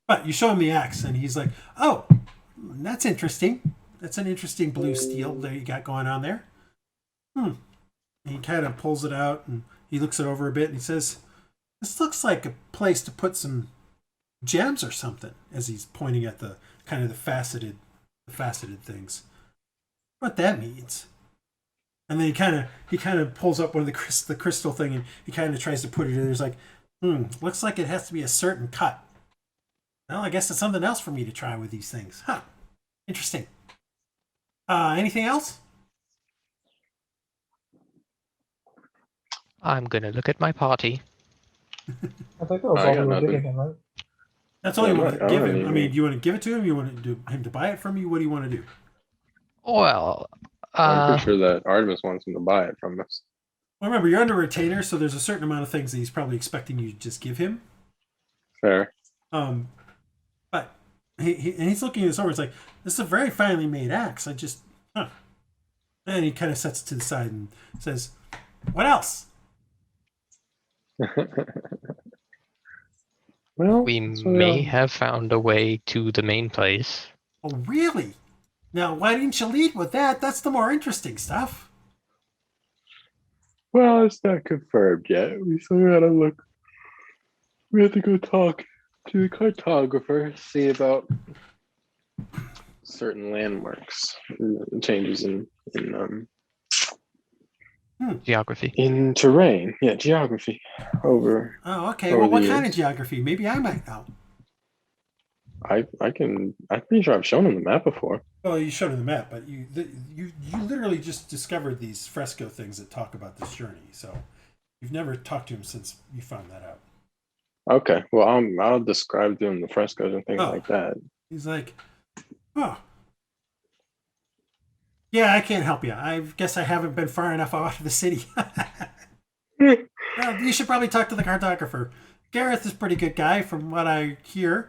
But you show him the axe, and he's like, oh, that's interesting. That's an interesting blue steel that you got going on there. And he kind of pulls it out, and he looks it over a bit, and he says, this looks like a place to put some gems or something, as he's pointing at the kind of the faceted things. What that means. And then he kind of pulls up one of the crystal thing, and he kind of tries to put it in. He's like, looks like it has to be a certain cut. Well, I guess it's something else for me to try with these things. Huh. Interesting. Anything else? I'm gonna look at my party. I think that was all we were giving him, right? That's all you want to give him. I mean, do you want to give it to him? You want him to buy it from you? What do you want to do? Well, I'm pretty sure that Artemis wants him to buy it from us. Well, remember, you're under retainer, so there's a certain amount of things that he's probably expecting you to just give him. Fair. But he's looking at this over. It's like, this is a very finely made axe. And he kind of sets it to the side and says, what else? Well, we may have found a way to the main place. Oh, really? Now, why didn't you lead with that? That's the more interesting stuff. Well, it's not confirmed yet. We still gotta look We have to go talk to the cartographer, see about certain landmarks, changes Geography. in terrain. Yeah, geography. Over. Oh, okay. Over Well, what the kind of years. geography? Maybe I might know. I'm pretty sure I've shown him the map before. Well, you showed him the map, but you literally just discovered these fresco things that talk about this journey. So you've never talked to him since you found that out. Okay, well, I'll describe to him the frescoes and things Oh. like that. He's like, oh. Yeah, I can't help you. I guess I haven't been far enough out of the city. Well, you should probably talk to the cartographer. Gareth is a pretty good guy from what I hear.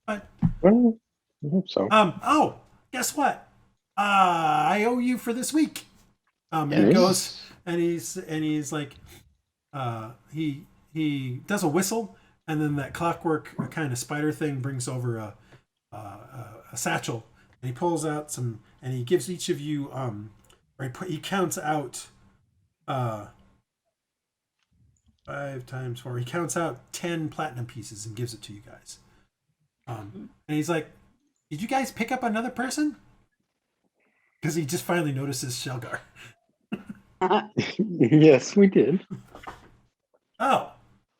But Well, I hope so. oh, guess what? I owe you for this week. And he Yes. goes and he's like, he does a whistle, and then that clockwork kind of spider thing brings over a satchel, and he pulls out some, and he gives each of you he counts out 5 times 4. He counts out 10 platinum pieces and gives it to you guys. And he's like, "Did you guys pick up another person?" Because he just finally notices Sealgair. Yes, we did. Oh,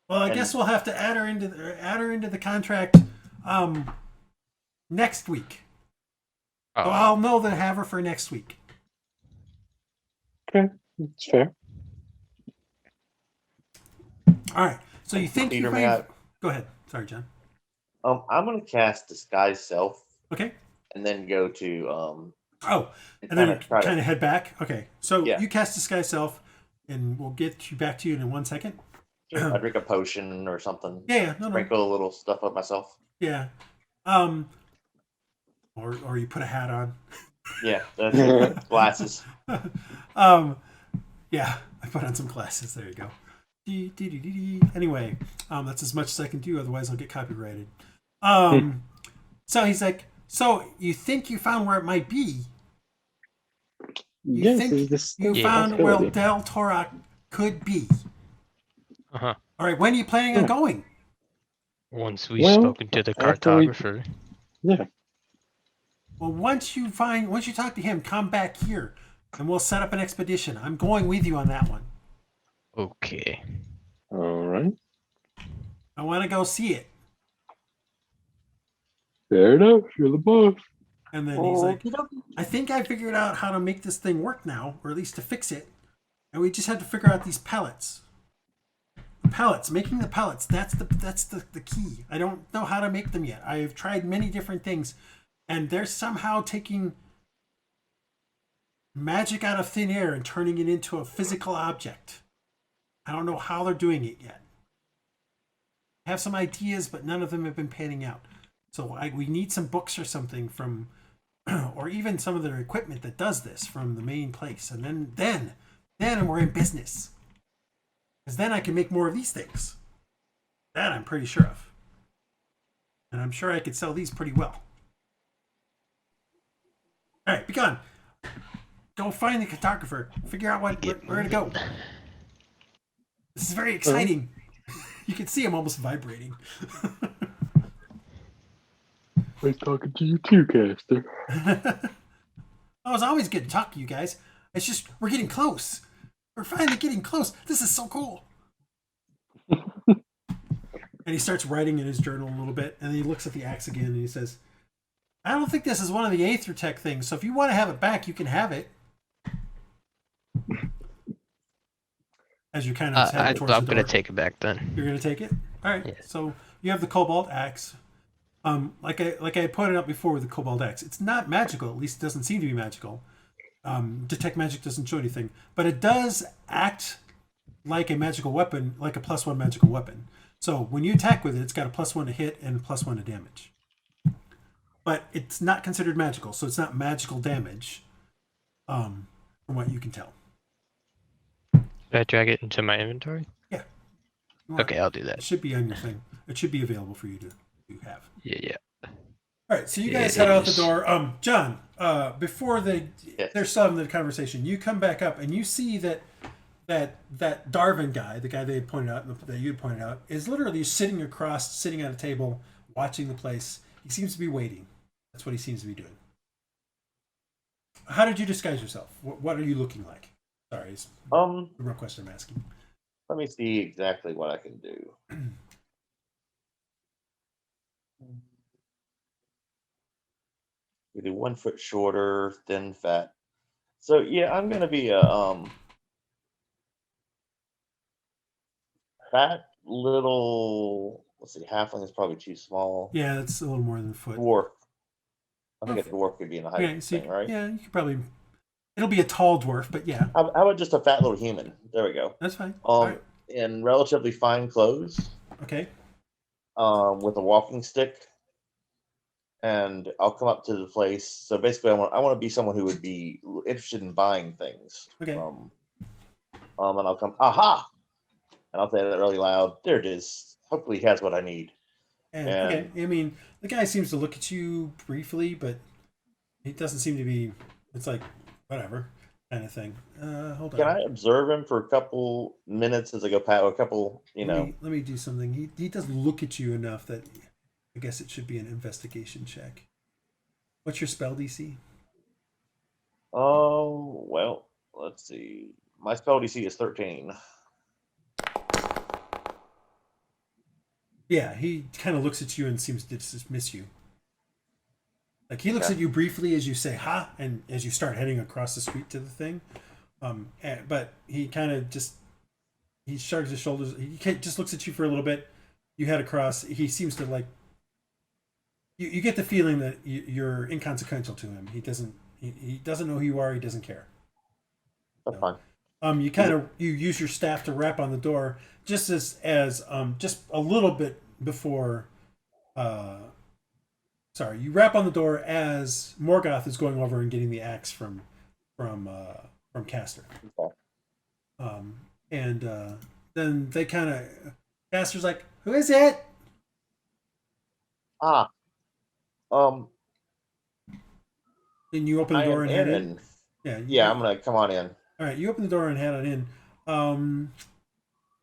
well, I And- guess we'll have to add her into the contract next week. So I'll know to have her for next week. Okay, it's fair. All right. So you think Peter, you may might... I- Go ahead. Sorry, John. I'm gonna cast disguise self Okay. and then go to Oh, and then you try kind to. of head back. Okay. So Yeah. you cast disguise self, and we'll get you back to you in 1 second. I drink a potion or something. Yeah. No. Sprinkle a little stuff up myself. Yeah. Or you put a hat on. Yeah, that's it. Glasses. Yeah, I put on some glasses. There you go. Anyway, that's as much as I can do. Otherwise, I'll get copyrighted. So he's like, so you think you found where it might be? You Yes, think it's you Yeah. found where possibility. Del Torak could be? Uh-huh. All right, when are you planning on going? Once we've Well, spoken to the after we- cartographer. Yeah. Well, once you talk to him, come back here, and we'll set up an expedition. I'm going with you on that one. Okay. All right. I want to go see it. Fair enough. You're the boss. And then he's like, Okey-dokey. I think I figured out how to make this thing work now, or at least to fix it. And we just had to figure out these pellets. Making the pellets, that's the key. I don't know how to make them yet. I've tried many different things, and they're somehow taking magic out of thin air and turning it into a physical object. I don't know how they're doing it yet. I have some ideas, but none of them have been panning out. So we need some books or something from, or even some of their equipment that does this from the main place, and then we're in business. Because then I can make more of these things. That I'm pretty sure of, and I'm sure I could sell these pretty well. All right, be gone. Go find the cartographer. Figure out where to go. This is very exciting. You can see him almost vibrating. We're talking to you too, Caster. Oh, it's always good to talk to you guys. It's just we're getting close. We're finally getting close. This is so cool. And he starts writing in his journal a little bit, and then he looks at the axe again and he says, I don't think this is one of the Aether Tech things, so if you want to have it back, you can have it. As you kind of head towards I'm the gonna door. take it back then. You're gonna take it? Alright. Yeah. So you have the Cobalt Axe. Like I pointed out before with the Cobalt Axe, it's not magical, at least it doesn't seem to be magical. Detect magic doesn't show anything, but it does act like a magical weapon, like a +1 magical weapon. So when you attack with it, it's got a +1 to hit and +1 to damage. But it's not considered magical, so it's not magical damage, from what you can tell. Should I drag it into my inventory? You want- Okay, I'll do It that. should be on your thing. It should be available for you to have. Yeah. All right, so you guys Yeah, head out the it is. door. John, before Yes. they're still having the conversation, you come back up and you see that that Darwin guy, the guy they had pointed out, that you had pointed out, is literally sitting at a table, watching the place. He seems to be waiting. That's what he seems to be doing. How did you disguise yourself? What are you looking like? Sorry, it's the real question I'm asking. Let me see exactly what I can do. Maybe 1 foot shorter, thin, fat. So yeah, I'm gonna be a fat little. Let's see, halfling is probably too small. Yeah, that's a little more than a foot. Dwarf. I think a dwarf could be in the height Okay, so thing, right? yeah, you could probably. It'll be a tall dwarf, but yeah, How about just a fat little human? There we go. that's fine. All right. In relatively fine clothes, Okay. with a walking stick, and I'll come up to the place. So basically, I want to be someone who would be interested in buying things. Okay. And I'll come, aha, and I'll say that really loud. There it is. Hopefully, he has what I need. And okay, I mean, the guy seems to look at you briefly, but he doesn't seem to be. It's like whatever kind of thing. Hold on. Can I observe him for a couple minutes as I go past, or a couple, Let me do something. He doesn't look at you enough that I guess it should be an investigation check. What's your spell DC? Oh, well, let's see. My spell DC is 13. Yeah, he kind of looks at you and seems to dismiss you. Like he looks at you briefly as you say "ha" and as you start heading across the street to the thing. But he kind of he shrugs his shoulders. He just looks at you for a little bit. You head across. He seems to like. You get the feeling that you're inconsequential to him. He doesn't know who you are. He doesn't care. That's fine. You use your staff to rap on the door just as just a little bit before. You rap on the door as Morgoth is going over and getting the axe from Castor. Okay. Then they kind of Castor's like, "Who is it?" And you open the door and head in. Yeah, I'm gonna come on in. All right, you open the door and head on in.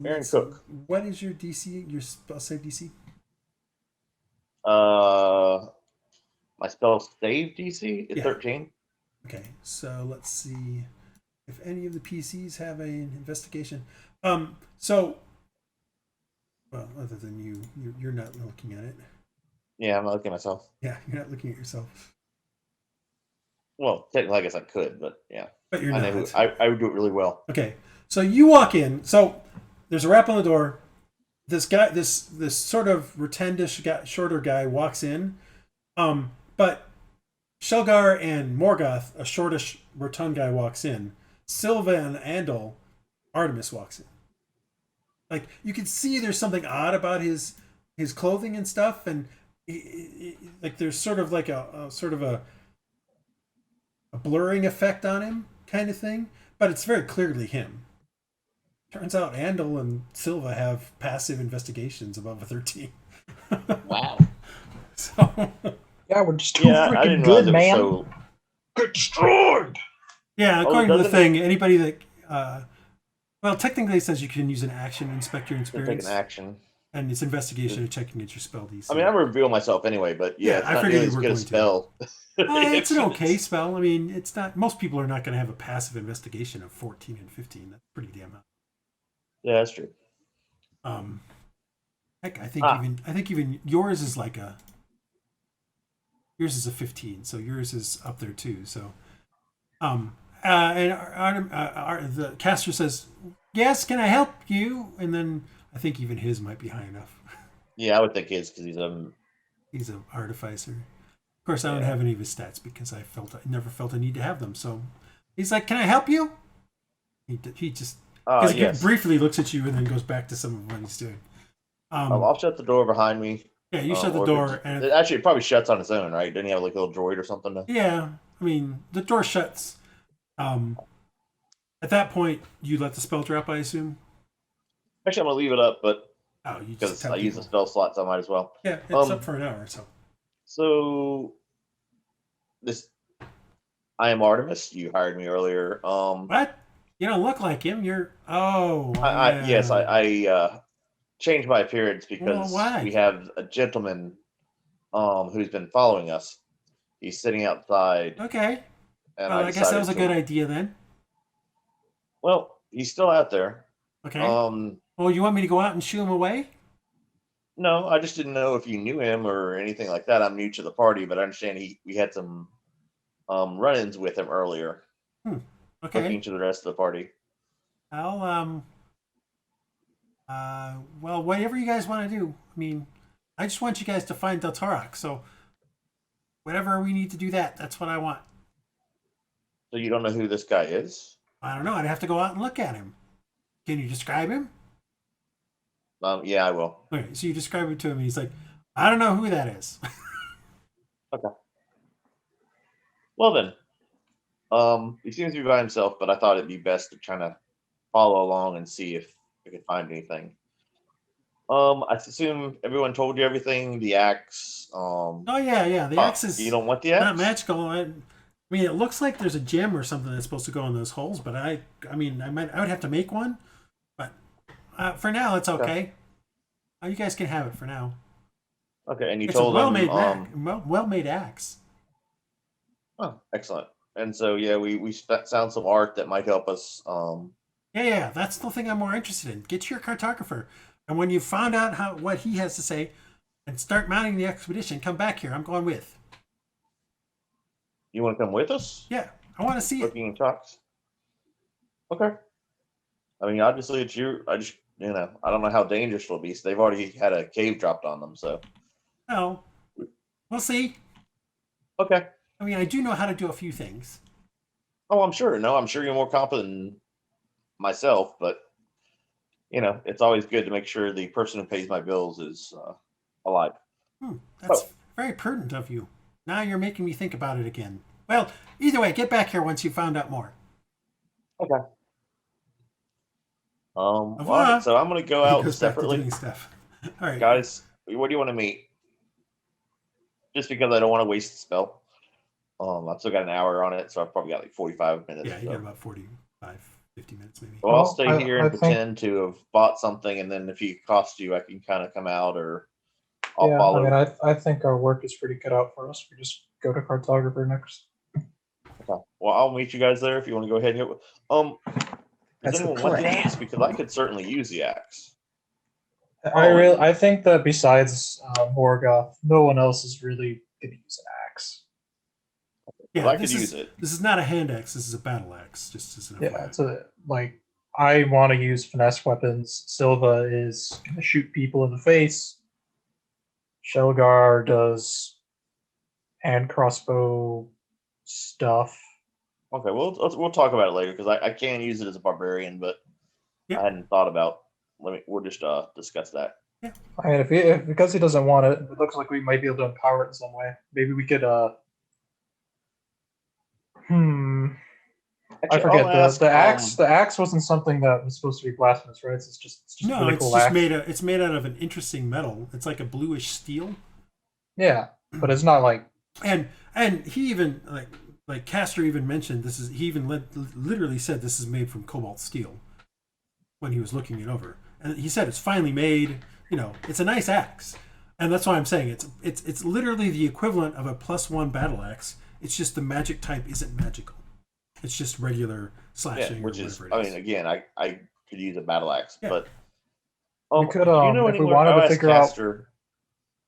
Aaron Cook. What is your DC? Your spell save DC? My spell save DC is 13. Okay, so let's see if any of the PCs have an investigation. Other than you're not looking at it. Yeah, I'm not looking at myself. Yeah, you're not looking at yourself. Well, technically, I guess I could, but yeah. But you're not. I would do it really well. Okay, so you walk in. So there's a rap on the door. This guy, this sort of rotundish shorter guy walks in. But Sealgair and Morgoth, a shortish rotund guy, walks in. Silva and Andal, Artemis walks in. Like you can see, there's something odd about his clothing and stuff, and like there's sort of like a blurring effect on him, kind of thing. But it's very clearly him. Turns out Andal and Silva have passive investigations above a 13. Wow. So. Yeah, we're just too freaking good, man. So... Get destroyed! Yeah, according to the thing, anybody that... well, technically it says you can use an action to inspect your experience. Take an action. And it's investigation and checking at your spell DC. I mean, I reveal myself anyway, but yeah, it's not really as good a spell. It's an okay spell. I mean, it's not... Most people are not going to have a passive investigation of 14 and 15. That's pretty damn high. Yeah, that's true. Heck, I think even yours is like a... Yours is a 15, so yours is up there too. So, and the caster says, "Yes, can I help you?" And then I think even his might be high enough. Yeah, I would think his because he's an artificer. Of course, I don't have any of his stats because I never felt a need to have them. So he's like, "Can I help you?" He just he briefly looks at you and then goes back to some of what he's doing. I'll shut the door behind me. Yeah, you shut the door. And it probably shuts on its own, right? Doesn't he have like a little droid or something? Yeah, I mean, the door shuts. At that point, you let the spell drop, I assume? Actually, I'm going to leave it up, but because I use the spell slots, I might as well. Yeah, it's up for an hour, so. So, I am Artemis. You hired me earlier. What? You don't look like him. You're. Oh. Yes, yeah. I changed my appearance Well, because why? we have a gentleman who's been following us. He's sitting outside, Okay. and Well, I I guess that was decided a good to. idea then. Well, he's still out there. Okay. Well, you want me to go out and shoo him away? No, I just didn't know if you knew him or anything like that. I'm new to the party, but I understand we had some run-ins with him earlier, Okay. looking to the rest of the party. I'll well, whatever you guys want to do. I mean, I just want you guys to find Del Tarak. So whatever we need to do that's what I want. So you don't know who this guy is? I don't know. I'd have to go out and look at him. Can you describe him? Yeah, I will. Okay, so you describe it to him, and he's like, I don't know who that is. Okay. Well then, he seems to be by himself, but I thought it'd be best to kind of follow along and see if I could find anything. I assume everyone told you everything. The axe. Oh yeah. The axe is You don't want the not axe? magical. I mean, it looks like there's a gem or something that's supposed to go in those holes, but I mean, I would have to make one, but for now it's okay. You guys can have it for now. Okay, and you It's a told him. well-made axe. Oh, excellent. And so yeah, we found some art that might help us. Yeah. That's the thing I'm more interested in. Get your cartographer, and when you found out what he has to say, and start mounting the expedition, come back here. I'm going with. You want to come with us? Yeah, I want to see it. Looking and talks. Okay. I mean, obviously it's you. I just I don't know how dangerous it'll be. So they've already had a cave dropped on them. So. Oh, we'll see. Okay. I mean, I do know how to do a few things. Oh, I'm sure. No, I'm sure you're more competent than myself, but it's always good to make sure the person who pays my bills is alive. That's very prudent of you. Now you're making me think about it again. Well, either way, get back here once you found out more. Okay. All revoir. right, so I'm gonna go He out goes back to separately. doing stuff. All right, Guys, where do you want to meet? Just because I don't want to waste the spell. I've still got an hour on it, so I've probably got like 45 minutes. Yeah, you so. got about 45, 50 minutes maybe. Well, I'll stay here and I think- pretend to have bought something, and then if he costs you, I can kind of come out, or I'll Yeah, follow. I mean, I think our work is pretty cut out for us. We just go to cartographer next. Okay. Well, I'll meet you guys there if you want to go ahead and does That's the anyone want the plan. axe? Because I could certainly use the axe. I think that besides Morgoth, no one else is really gonna use an axe. Yeah, Well, I could use it. This is not a hand axe. This is a battle axe. Just as an Yeah, FYI. it's I want to use finesse weapons. Silva is gonna shoot people in the face. Sealgair does hand crossbow stuff. Okay, we'll talk about it later because I can use it as a barbarian, but Yep. I hadn't thought about. We'll just discuss that. I mean, if because he doesn't want it, it looks like we might be able to empower it in some way. Maybe we could. I Actually, forget I'll ask, the axe. The axe wasn't something that was supposed to be blasphemous, right? It's just No, a really it's cool just axe. it's made out of an interesting metal. It's like a bluish steel. Yeah, but it's not like And he even like Castor even mentioned this is he even literally said this is made from cobalt steel when he was looking it over, and he said it's finely made. It's a nice axe, and that's why I'm saying it's literally the equivalent of a +1 battle axe. It's just the magic type isn't magical. It's just regular slashing. yeah, which or is, whatever it is. again, I could use a battle axe, Yeah. but we could. do you know If we anyone? wanted I'll to ask figure out. Castor.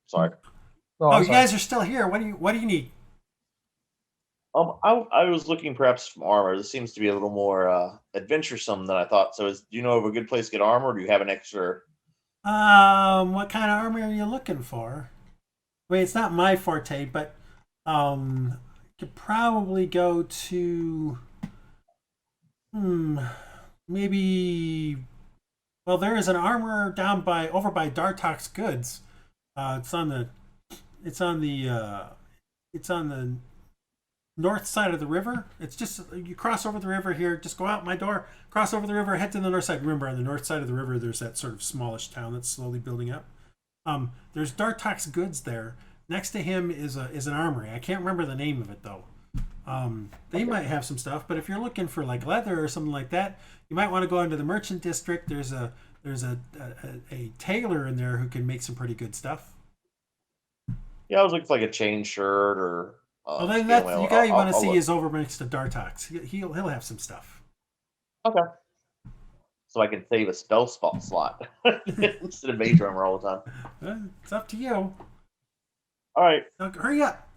Sorry. Oh, Oh, I'm you sorry. guys are still here. What do you need? I was looking perhaps for armor. This seems to be a little more adventuresome than I thought. So, do you know of a good place to get armor? Or do you have an extra? What kind of armor are you looking for? I mean, it's not my forte, but could probably go to maybe. Well, there is an armor down over by Dartok's Goods. It's on the north side of the river. It's just you cross over the river here. Just go out my door, cross over the river, head to the north side. Remember, on the north side of the river, there's that sort of smallish town that's slowly building up. There's Dartok's Goods there. Next to him is an armory. I can't remember the name of it though. They might have some stuff, but if you're looking for like leather or something like that, you might want to go into the merchant district. There's a tailor in there who can make some pretty good stuff. Yeah, I was looking for like a chain shirt or. Well, then that's the guy you want to see is over next to Dartox. He'll have some stuff. Okay. So I can save a spell slot instead of mage armor all the time. It's up to you. All right. Now, hurry up.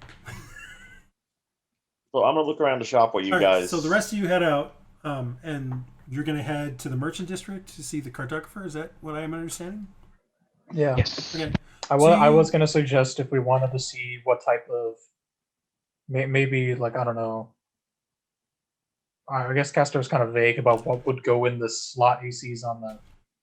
So I'm gonna look around the shop while you guys. So the rest of you head out, and you're gonna head to the merchant district to see the cartographer. Is that what I am understanding? Yeah. Yes. Okay. I was going to suggest if we wanted to see what type of maybe like I don't know. I guess Castor was kind of vague about what would go in the slot he sees on the.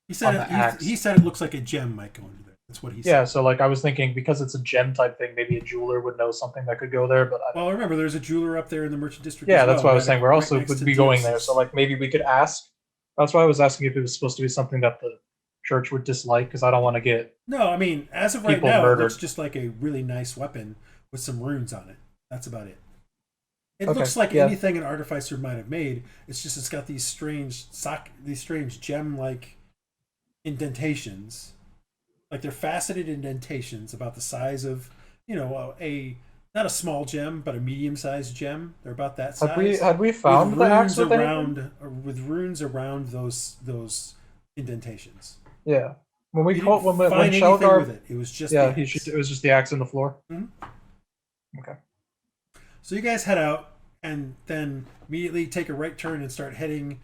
He said he said it looks like a gem might go into there. That's what he said. Yeah, so like I was thinking because it's a gem type thing, maybe a jeweler would know something that could go there. But well, remember there's a jeweler up there in the merchant district. Yeah, as that's well, what I was saying. We're also next would to be going there, Deuce's. so like maybe we could ask. That's why I was asking if it was supposed to be something that the church would dislike, because I don't want to get. No, I mean as of right people now, murdered. it looks just like a really nice weapon with some runes on it. That's about it. It Okay, looks like yeah. anything an artificer might have made. It's just it's got these strange gem-like indentations, like they're faceted indentations about the size of a not a small gem but a medium-sized gem. They're about that size. Had we found with the axe runes with anything? with runes around those indentations. Yeah. When we You called didn't when find anything Shelgar, with it. It was just yeah, the axe. it was just the axe on the floor. Mhm. Okay. So you guys head out and then immediately take a right turn and start heading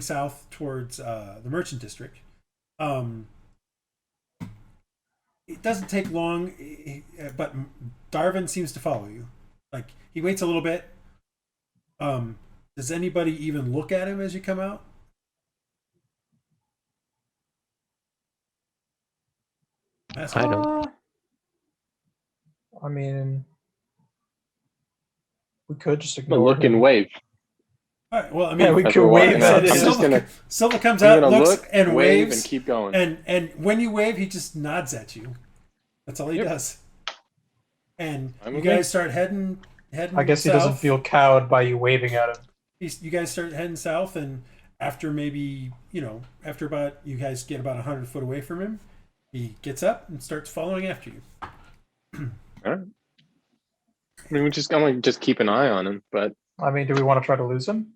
south towards the merchant district. It doesn't take long, but Darvin seems to follow you. Like he waits a little bit. Does anybody even look at him as you come out? I don't. I mean, we could just I'm ignore gonna look him. and wave. All right. Well, I Yeah, mean, we As could we're wave walking out. at I'm him. just gonna, Silva comes I'm out, gonna looks, look, and wave, waves, and keep going. and when you wave, he just nods at you. That's all he Yep. does. And I'm you okay. guys start heading. I guess he south. doesn't feel cowed by you waving at him. You guys start heading south, and after maybe after about you guys get about 100 foot away from him, he gets up and starts following after you. All right. I mean, I'm gonna just keep an eye on him, but I mean, do we want to try to lose him?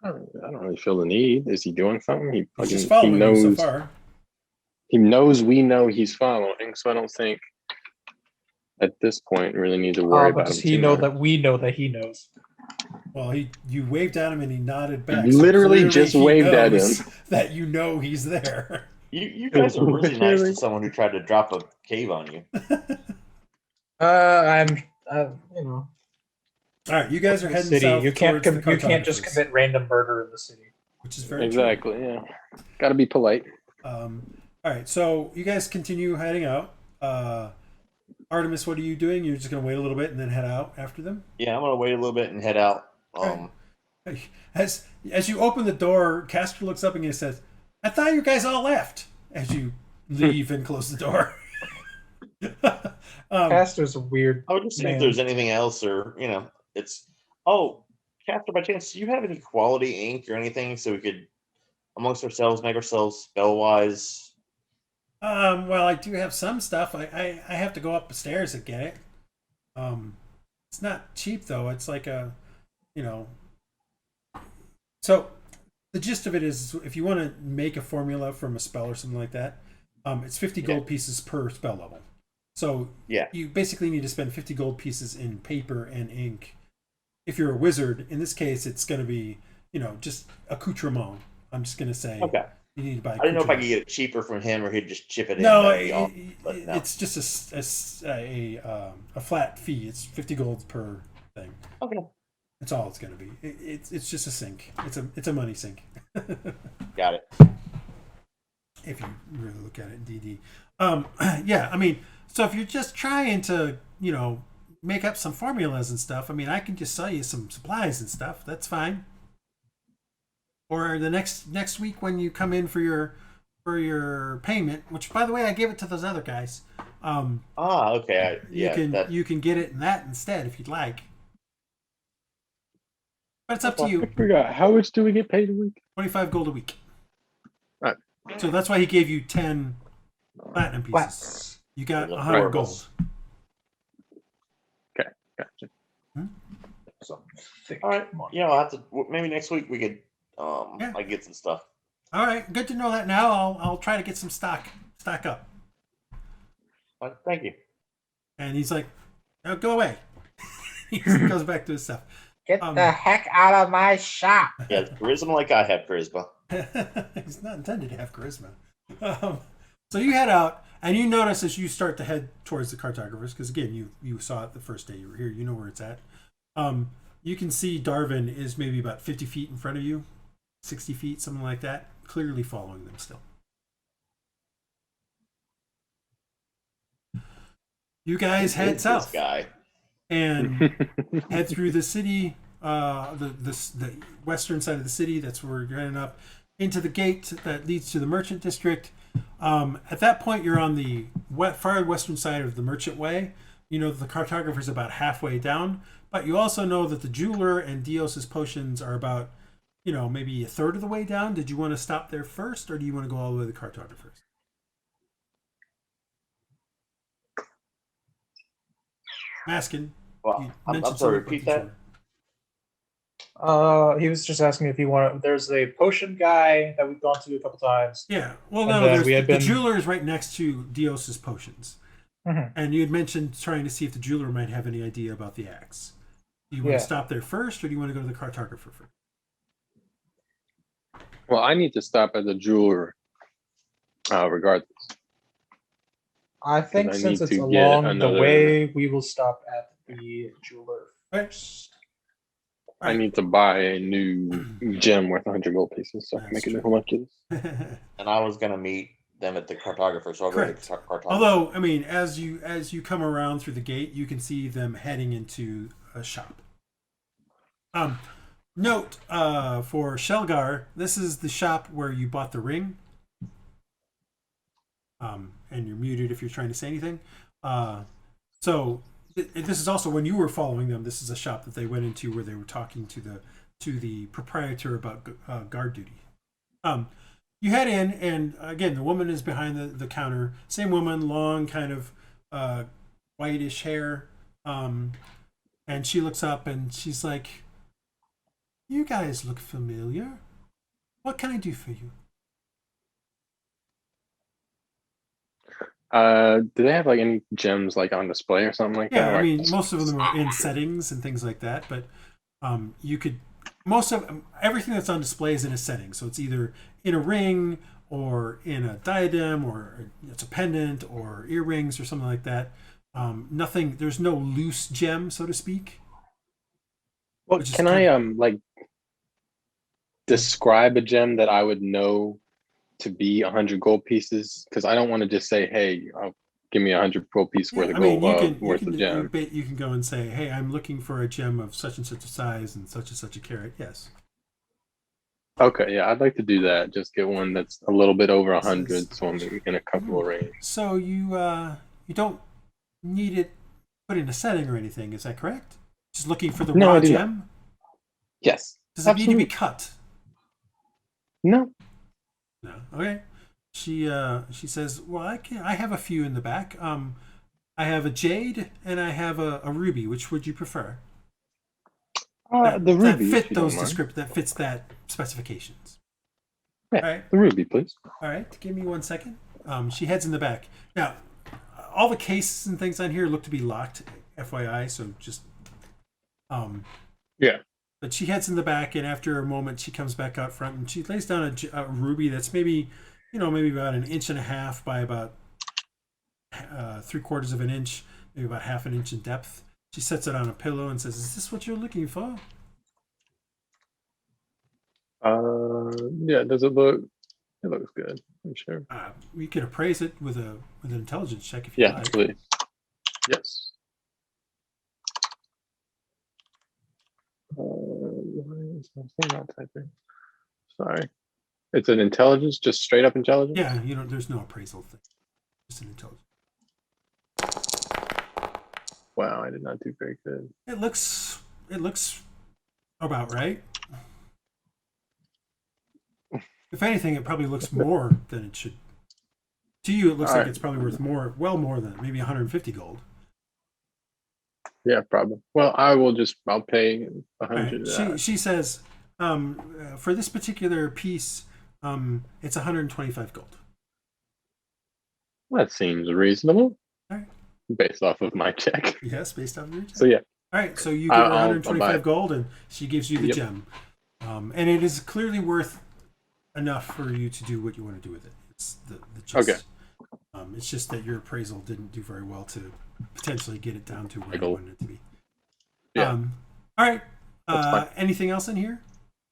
I don't really feel the need. Is he doing something? He's just He following you knows. so far. He knows we know he's following, so I don't think at this point we really need to worry But about does him. he too know much. that we know that he knows? Well, you waved at him and he nodded back. Literally clearly just he waved at knows him. That he's there. You guys are really nice to someone who tried to drop a cave on you. All right, you guys are The heading city. south. You can't towards the you can't just cartographers, commit random murder in the city. which is very Exactly. Yeah. Got to be polite. true. All right, so you guys continue heading out. Artemis, what are you doing? You're just gonna wait a little bit and then head out after them. Yeah, I'm gonna wait a little bit and head out. As you open the door, Castor looks up and he says, "I thought you guys all left." As you leave and close the door. Castor's a weird. I would just see Man. if there's anything else, or it's. Oh, Castor, by chance, do you have any quality ink or anything so we could, amongst ourselves, make ourselves spell wise? Well, I do have some stuff. I have to go up the stairs and get it. It's not cheap though. It's like So the gist of it is, if you want to make a formula from a spell or something like that, it's 50 gold pieces per spell level. So Yeah. you basically need to spend 50 gold pieces in paper and ink. If you're a wizard, in this case, it's going to be just accoutrement. I'm just going to say. Okay. You need to buy. I didn't know if I could accoutrement. get it cheaper from him or he'd just chip it in. No, That'd be awesome, but no. it's just a flat fee. It's 50 gold per thing. Okay. That's all it's going to be. It's just a sink. It's a money sink. Got it. If you really look at it in DD. Yeah, I mean, so if you're just trying to make up some formulas and stuff, I mean, I can just sell you some supplies and stuff. That's fine. Or the next week when you come in for your payment, which by the way I gave it to those other guys. Okay. You can get it in that instead if you'd like. But it's up to I you. forgot. How much do we get paid a week? 25 gold a week. Right. So that's why he gave you 10 platinum pieces. You got There's 100 4 of gold. us. Okay, gotcha. So, thick All right. money. Yeah, I'll have to. Maybe next week we could. Yeah. I get some stuff. All right, good to know that now. I'll try to get some stock up. Thank you. And he's like, "Oh, go away." He goes back to his stuff. Get the heck out of my shop. Yeah, charisma like I have charisma. He's not intended to have charisma. So you head out, and you notice as you start to head towards the cartographers, because again, you saw it the first day you were here. You know where it's at. You can see Darwin is maybe about 50 feet in front of you, 60 feet, something like that, clearly following them still. You guys head This south guy. and head through the city, the western side of the city. That's where you're heading up into the gate that leads to the merchant district. At that point, you're on the far western side of the merchant way. You know the cartographer's about halfway down, but you also know that the jeweler and Dios's potions are about, maybe a third of the way down. Did you want to stop there first, or do you want to go all the way to the cartographers? Maskin. Well, I'm sorry. Repeat that. He was just asking if you want. There's a potion guy that we've gone to a couple times. Yeah. Well, And no, then there's we had the been- jeweler is right next to Dios's potions. Mhm. And you had mentioned trying to see if the jeweler might have any idea about the axe. Do you want Yeah. to stop there first, or do you want to go to the cartographer first? Well, I need to stop at the jeweler, regardless. I think I since need it's to get along the another- way, we will stop at the jeweler first. I need to buy a new gem worth 100 gold pieces so I can That's make a true. homunculus. And I was gonna meet them at the cartographer, so I'll go to the cartographer. Although, I mean, as you come around through the gate, you can see them heading into a shop. Note for Sealgair, this is the shop where you bought the ring. And you're muted if you're trying to say anything. So this is also when you were following them. This is a shop that they went into where they were talking to the proprietor about guard duty. You head in, and again, the woman is behind the counter. Same woman, long kind of whitish hair. And she looks up and she's like, "You guys look familiar. What can I do for you?" Do they have like any gems like on display or something like that? Yeah, I Or- mean, most of them are in settings and things like that, but you could everything that's on display is in a setting. So it's either in a ring or in a diadem, or it's a pendant or earrings or something like that. Nothing. There's no loose gem, so to speak. Well, which is can kind I like describe a gem that I would know to be 100 gold pieces? Because I don't want to just say, "Hey, give me 100 gold piece worth of I mean, gold, worth of gem." you can go and say, "Hey, I'm looking for a gem of such and such a size and such a carat." Yes. Okay, yeah, I'd like to do that. Just get one that's a little bit over This 100, is- so I'm in a comfortable range. So you don't need it put in a setting or anything. Is that correct? Just looking for the No, raw I do not. gem. Yes. Does it need to be Absolutely. cut? No. No. Okay. She says, "Well, I have a few in the back. I have a jade and I have a ruby. Which would you prefer?" The ruby. that if fit you don't those mind. that fits that specifications. Yeah. All right. The ruby, please. All right. Give me 1 second. She heads in the back. Now, all the cases and things on here look to be locked, FYI. So just Yeah. But she heads in the back, and after a moment, she comes back out front, and she lays down a ruby that's maybe about 1.5 inches by about 3/4 of an inch, maybe about 1/2 inch in depth. She sets it on a pillow and says, "Is this what you're looking for?" Yeah. Does it look? It looks good. I'm sure. We could appraise it with an intelligence check if you Yeah, like. please. Yes. Why is my thing not typing? Sorry. It's an intelligence, just straight up intelligence? Yeah, there's no appraisal thing, just an intelligence. Wow, I did not do very good. It looks About right. If anything, it probably looks more than it should. To you, it looks like it's probably worth more, well more than maybe 150 gold. Yeah, probably. Well, I'll pay All 100. right. She says, for this particular piece, it's 125 gold. That seems reasonable. All right. Based off of my check. Yes, based on your check. So yeah. All right, so you give her I'll 125 gold, and she gives you the Yep. gem, and it is clearly worth enough for you to do what you want to do with it. It's the gist. Okay. It's just that your appraisal didn't do very well to potentially get it down to where you Gold. wanted it to be. Yeah. All right. That's fine. Anything else in here?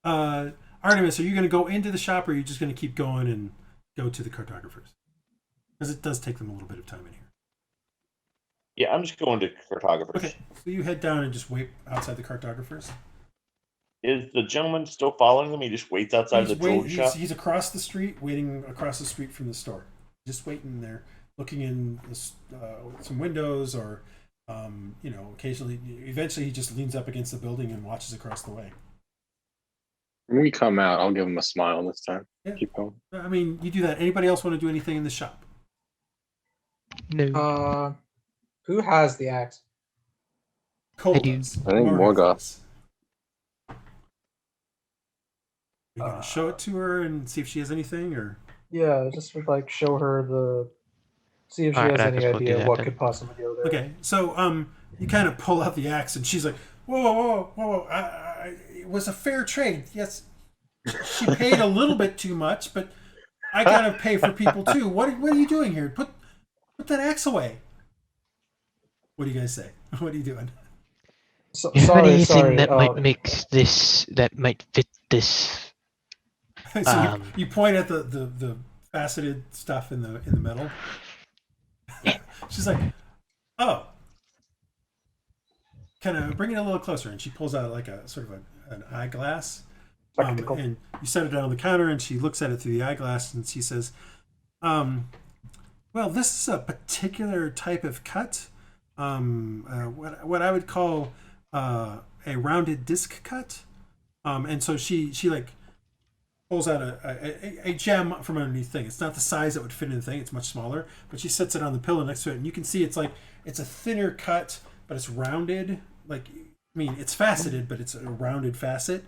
Artemis, are you going to go into the shop, or are you just going to keep going and go to the cartographers? Because it does take them a little bit of time in here. Yeah, I'm just going to cartographers. Okay, so you head down and just wait outside the cartographers. Is the gentleman still following them? He just waits outside the jewelry shop? He's across the street, waiting across the street from the store. Just waiting there, looking in some windows, or occasionally. Eventually, he just leans up against the building and watches across the way. When we come out, I'll give him a smile this time. Yeah. Keep going. I mean, you do that. Anybody else want to do anything in the shop? No. Who has the axe? Cole I do. does. I think Morgoth. does. You gonna show it to her and see if she has anything, or Yeah, just would like show her see if she Alright, has I any guess we'll do idea that what then. could possibly go there. okay? So you kind of pull out the axe, and she's like, "Whoa! It was a fair trade. Yes, she paid a little bit too much, but I gotta pay for people too. What are you doing here? Put that axe away." What do you guys say? What are you doing? So, You have sorry, anything sorry. that might fit this? So you point at the faceted stuff in the metal. She's like, "Oh, kind of bring it a little closer," and she pulls out like a sort of an eyeglass, Spectacle. and you set it down on the counter, and she looks at it through the eyeglass, and she says, "Well, this is a particular type of cut, what I would call a rounded disc cut," and so she like pulls out a gem from underneath the thing. It's not the size that would fit in the thing. It's much smaller, but she sets it on the pillow next to it, and you can see it's a thinner cut, but it's rounded. Like, I mean, it's faceted, but it's a rounded facet.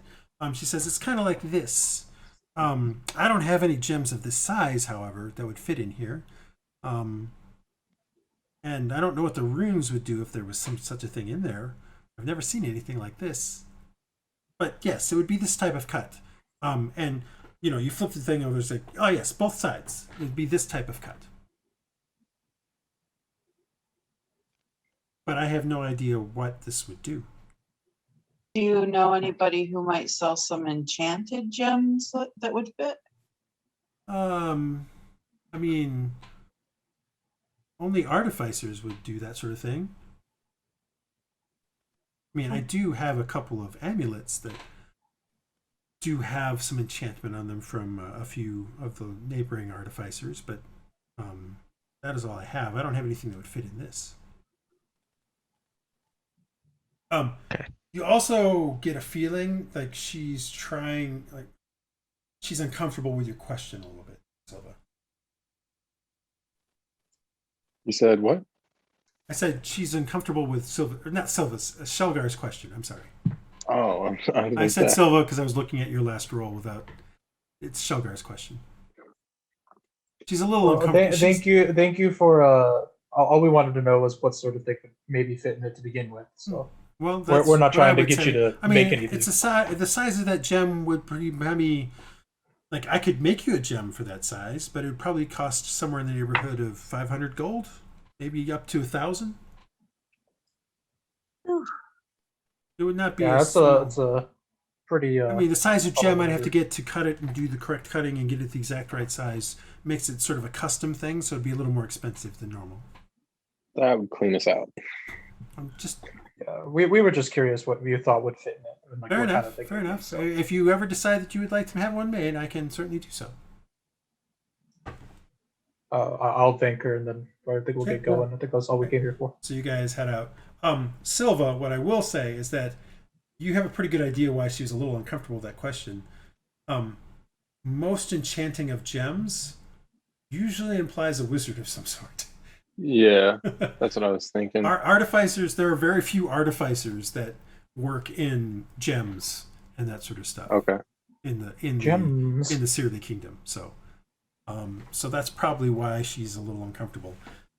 She says it's kind of like this. I don't have any gems of this size, however, that would fit in here. And I don't know what the runes would do if there was such a thing in there. I've never seen anything like this. But yes, it would be this type of cut. And you flip the thing over, it's like, oh yes, both sides. It'd be this type of cut. But I have no idea what this would do. Do you know anybody who might sell some enchanted gems that would fit? I mean, only artificers would do that sort of thing. I mean, I do have a couple of amulets that do have some enchantment on them from a few of the neighboring artificers, but that is all I have. I don't have anything that would fit in this. Okay. You also get a feeling like she's uncomfortable with your question a little bit, Silva. You said what? I said she's uncomfortable with Shelgar's question. I'm sorry. Oh, I said Silva because I was looking at your last roll without. It's Shelgar's question. She's a little uncomfortable. Thank you for. All we wanted to know was what sort of thing could maybe fit in it to begin with. So well, we're not trying to would get say. you to I mean, make anything. it's the size of that gem would maybe. Like, I could make you a gem for that size, but it would probably cost somewhere in the neighborhood of 500 gold, maybe up to 1,000. It would not be. Yeah, it's a pretty. I mean, the size of gem I'd have to probably. get to cut it and do the correct cutting and get it the exact right size makes it sort of a custom thing, so it'd be a little more expensive than normal. That would clean us out. I'm just We were just curious what you thought would fit in it. And like fair what enough. kind of thing Fair it would be, enough. so. If you ever decide that you would like to have one made, I can certainly do so. I'll thank her, and then I think we'll Okay, get going. I think that's all we came here for. So you guys head out. Silva, what I will say is that you have a pretty good idea why she was a little uncomfortable with that question. Most enchanting of gems usually implies a wizard of some sort. Yeah, that's what I was thinking. Artificers, there are very few artificers that work in gems and that sort of stuff. Okay. In Gems. the Sealgair Kingdom. So that's probably why she's a little uncomfortable.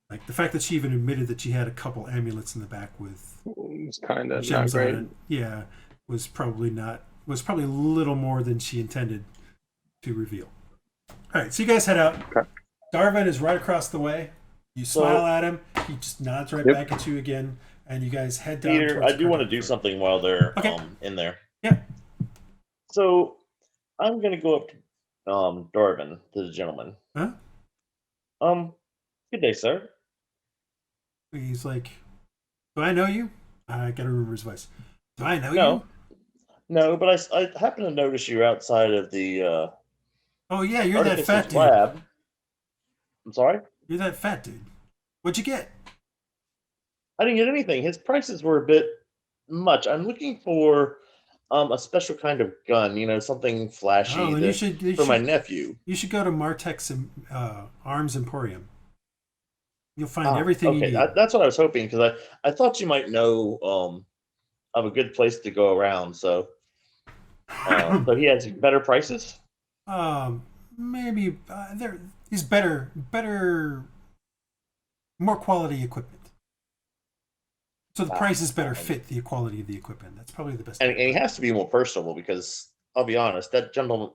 Like the fact that she even admitted that she had a couple amulets in the back with It's kind of not gems great. on it, yeah, was probably a little more than she intended to reveal. All right, so you guys head out. Okay. Darvin is right across the way. You smile at him. He just nods right back at you again, and you guys head down. Peter, I do want to do something while they're in there. Yeah. So I'm gonna go up to Darvin, to the gentleman. Huh? Good day, sir. He's like, "Do I know you?" I gotta remember his voice. Do I know No. you? No, but I happen to notice you outside of the Oh yeah, you're that Artificer's fat dude. lab. I'm sorry? You're that fat dude. What'd you get? I didn't get anything. His prices were a bit much. I'm looking for a special kind of gun, something flashy Oh, then for my nephew. You should go to Martek's Arms Emporium. You'll find everything you need. That's what I was hoping, because I thought you might know of a good place to go around. So, so he has better prices. Maybe he's better, more quality equipment. So the prices better fit the quality of the equipment. That's probably the best. And he has to be more personable, because I'll be honest, that gentleman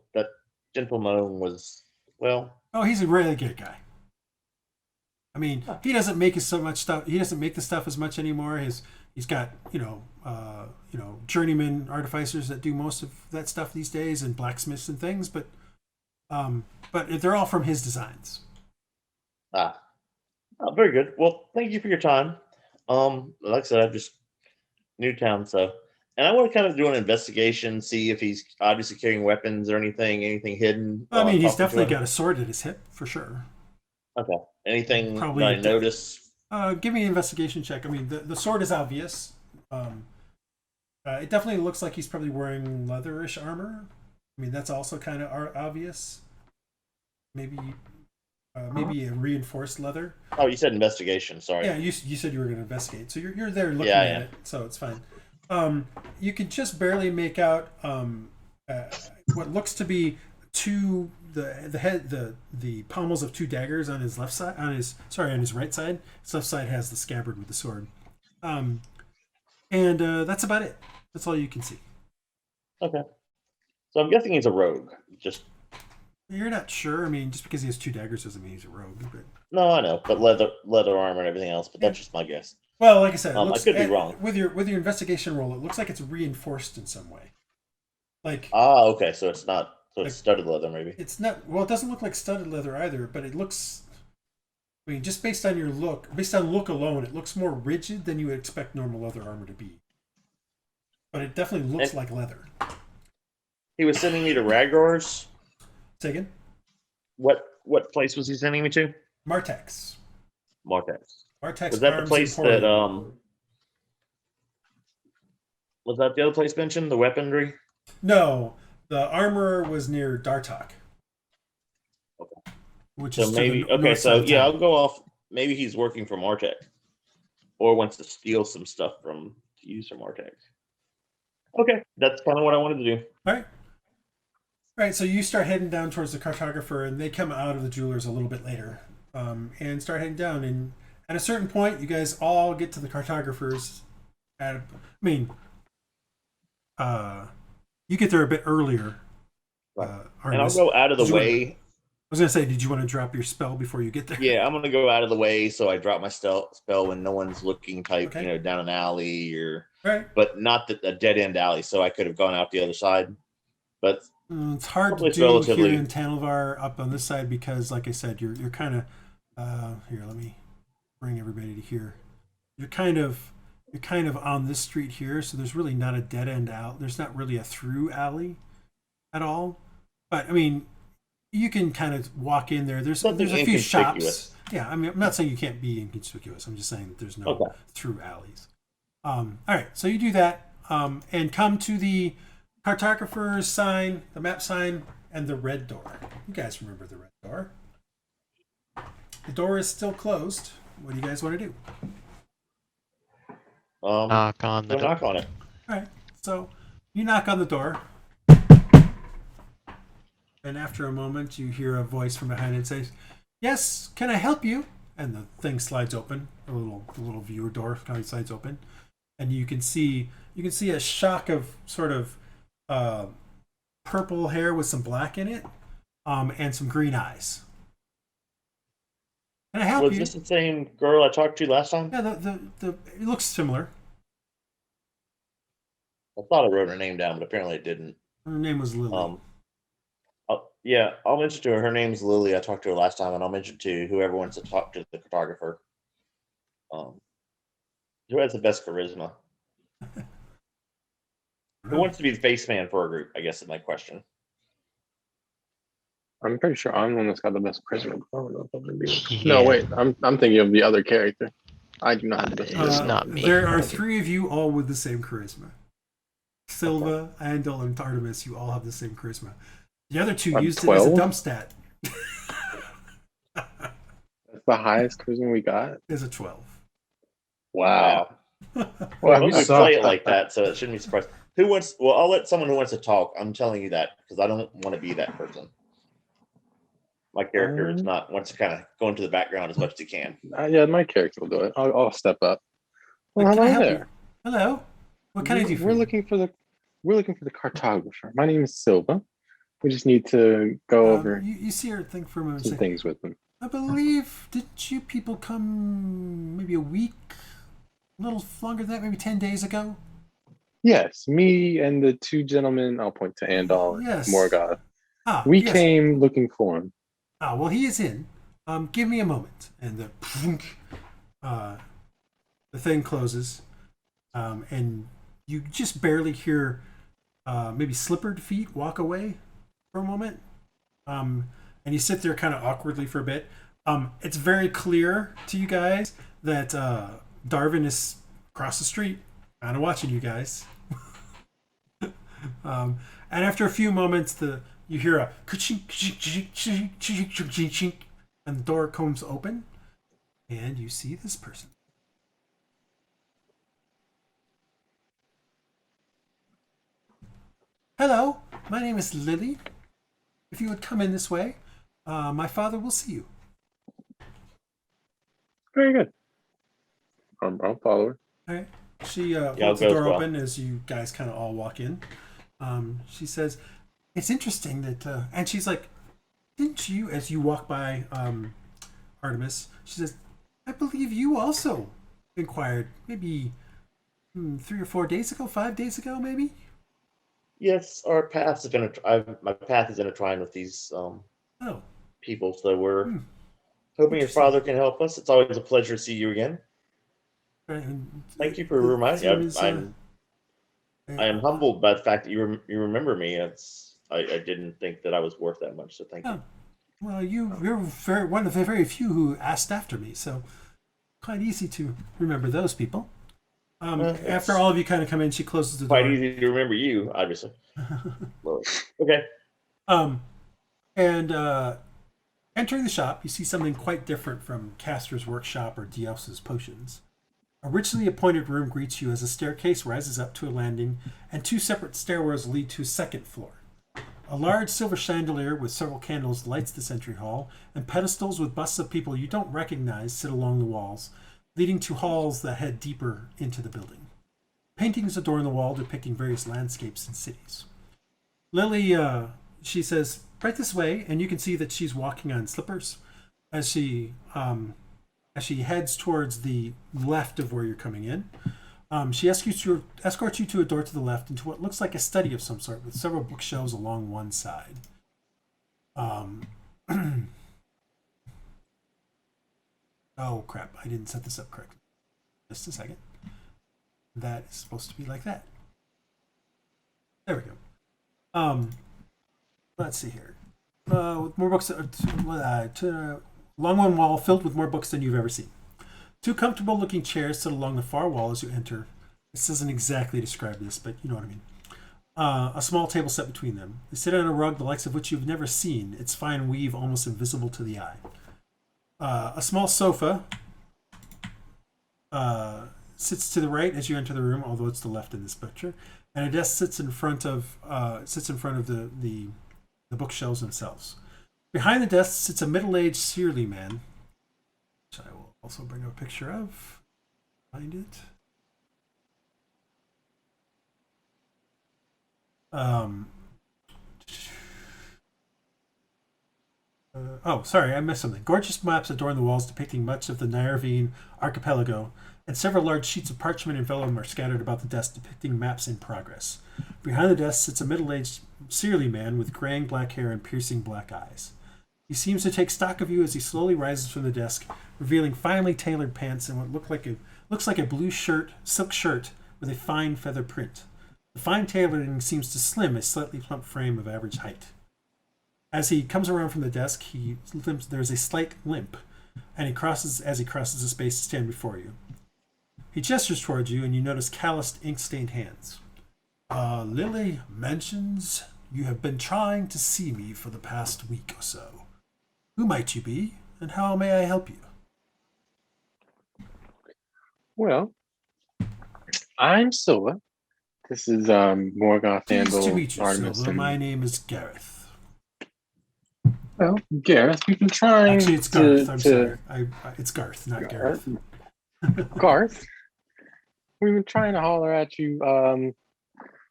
was, well. Oh, he's a really good guy. I mean, he doesn't make so much stuff. He doesn't make the stuff as much anymore. He's got journeyman artificers that do most of that stuff these days, and blacksmiths and things. But they're all from his designs. Very good. Well, thank you for your time. Like I said, I'm just new town, and I want to kind of do an investigation, see if he's obviously carrying weapons or anything hidden. I mean, he's definitely got a sword at his hip for sure. Okay. Anything Probably that I notice? Give me an investigation check. I mean, the sword is obvious. It definitely looks like he's probably wearing leatherish armor. I mean, that's also kind of obvious. Maybe a reinforced leather. Oh, you said investigation. Sorry. Yeah, you said you were going to investigate, so you're there looking Yeah, at it, so it's fine. You can just barely make out what looks to be the pommels of two daggers on his left side, on his right side. His left side has the scabbard with the sword, and that's about it. That's all you can see. Okay. So I'm guessing he's a rogue. You're not sure. I mean, just because he has two daggers doesn't mean he's a rogue. But... No, I know, but leather armor and everything else. But that's just my guess. Well, like I said, I could be wrong. With your investigation roll, it looks like it's reinforced in some way. Like okay, so it's not. So it's studded leather, maybe. It's not. Well, it doesn't look like studded leather either, but it looks. I mean, just based on look alone, it looks more rigid than you would expect normal leather armor to be. But it definitely looks like leather. He was sending me to Ragor's. Say again? What place was he sending me to? Martek's. Martek's. Martek's. Was that the place Emporium. that was that the other place mentioned? The weaponry? No, the armorer was near Dartok. Okay. Which is maybe okay. So yeah, I'll go off. Maybe he's working for Martek, or wants to steal some stuff to use from Martek. Okay, that's kind of what I wanted to do. All right. All right, so you start heading down towards the cartographer, and they come out of the jeweler's a little bit later, and start heading down. And at a certain point, you guys all get to the cartographer's. You get there a bit earlier. Right. And I'll go out of the way. I was gonna say, did you want to drop your spell before you get there? Yeah, I'm gonna go out of the way, so I drop my spell when no one's looking, type, down an alley but not a dead end alley. So I could have gone out the other side, but. It's hard to do here in Tanalvar up on this side because, like I said, you're kind of here. Let me bring everybody to here. You're kind of on this street here, so there's really not a dead end out. There's not really a through alley at all. But I mean, you can kind of walk in there. There's a few shops. Yeah, I mean, I'm not saying you can't be inconspicuous. I'm just saying that there's no through alleys. All right, so you do that. and come to the cartographer's sign, the map sign, and the red door. You guys remember the red door. The door is still closed. What do you guys want to do? Knock on the Go door. knock on it. All right. So you knock on the door. And after a moment, you hear a voice from behind it says, "Yes, can I help you?" And the thing slides open. The little viewer door kind of slides open, and you can see a shock of sort of purple hair with some black in it, and some green eyes. Can I help Was you? this the same girl I talked to last time? Yeah, it looks similar. I thought I wrote her name down, but apparently it didn't. Her name was Lily. Yeah, I'll mention to her. Her name's Lily. I talked to her last time, and I'll mention to whoever wants to talk to the cartographer. Who has the best charisma? Who wants to be the face man for a group? I guess is my question. I'm pretty sure I'm the one that's got the best charisma. I don't know if I'm gonna be. Yeah. No, wait. I'm thinking of the other character. I do not have the best It's charisma. not me. There are three of you all with the same charisma. Silva, Andal, and Artemis, you all have the same charisma. The other two I'm used it as a 12? dump stat. That's the highest charisma we got. Is a 12. Wow. Well, Well, we we play it suck. like that, so it shouldn't be surprised. Who wants? Well, I'll let someone who wants to talk. I'm telling you that because I don't want to be that person. My character is not wants to kind of go into the background as much as he can. Yeah, my character will do it. I'll step up. Well, Can I hello help you? there. Hello. What can I do for We're you? looking for the cartographer. My name is Silva. We just need to go over You see her think for a moment. some Say, things with them. I believe, didn't you people come maybe a week? A little longer than that, maybe 10 days ago? Yes, me and the two gentlemen, I'll point to Andal and Yes. Morgoth. Ah, We yes. came looking for him. Ah, well, he is in. Give me a moment. And the thing closes. And you just barely hear maybe slippered feet walk away for a moment. And you sit there kind of awkwardly for a bit. It's very clear to you guys that Darwin is across the street, kind of watching you guys. And after a few moments, you hear a ka-chink, ka-chink, ka-chink, ka-chink, ka-chink, ka-chink, and the door comes open, and you see this person. Hello, my name is Lily. If you would come in this way, my father will see you. Very good. I'll follow her. All right. She I'll holds the go as door well. open as you guys kind of all walk in. She says, "It's interesting that," and she's like, "Didn't you?" As you walk by Artemis, she says, "I believe you also inquired maybe 3 or 4 days ago, 5 days ago, maybe." Yes, our paths have been. My path is intertwined with these Oh, people, so we're Hmm. hoping your Interesting. father can help us. It's always a pleasure to see you again. right, and Thank you for the reminding theme me. is, I am humbled by the fact that you remember me. I didn't think that I was worth that much, so thank you. Oh, well, you're one of the very few who asked after me, so quite easy to remember those people. It's After all of you kind of come in, she closes the door. Quite easy to remember you, obviously. Well, okay. And entering the shop, you see something quite different from Castor's workshop or Dios's potions. A richly appointed room greets you as a staircase rises up to a landing, and 2 separate stairwells lead to a second floor. A large silver chandelier with several candles lights this entry hall, and pedestals with busts of people you don't recognize sit along the walls, leading to halls that head deeper into the building. Paintings adorn the wall depicting various landscapes and cities. Lily, she says, "Right this way," and you can see that she's walking on slippers as she heads towards the left of where you're coming in. She escorts you to a door to the left into what looks like a study of some sort with several bookshelves along one side. Oh crap, I didn't set this up correctly. Just a second. That is supposed to be like that. There we go. Let's see here. With more books, along one wall filled with more books than you've ever seen. 2 comfortable-looking chairs sit along the far wall as you enter. This doesn't exactly describe this, but you know what I mean. A small table set between them. They sit on a rug the likes of which you've never seen, its fine weave almost invisible to the eye. A small sofa sits to the right as you enter the room, although it's the left in this picture, and a desk sits in front of the bookshelves themselves. Behind the desk sits a middle-aged Sealgair man, which I will also bring a picture of. Find it. Sorry, I missed something. Gorgeous maps adorn the walls depicting much of the Nairvine archipelago, and several large sheets of parchment and vellum are scattered about the desk depicting maps in progress. Behind the desk sits a middle-aged Sealgair man with graying black hair and piercing black eyes. He seems to take stock of you as he slowly rises from the desk, revealing finely tailored pants and what looks like a blue silk shirt with a fine feather print. The fine tailoring seems to slim a slightly plump frame of average height. As he comes around from the desk, there's a slight limp, and as he crosses the space to stand before you. He gestures towards you, and you notice calloused, ink-stained hands. Lily mentions you have been trying to see me for the past week or so. Who might you be, and how may I help you? Well, I'm Silva. This is Morgoth, Pleased to Andal, meet you, Artemis, Silva. and My name is Gareth. well, Gareth. We've been trying. Actually, it's Garth. I'm sorry. It's Garth, not Gareth. Garth. We've been trying to holler at you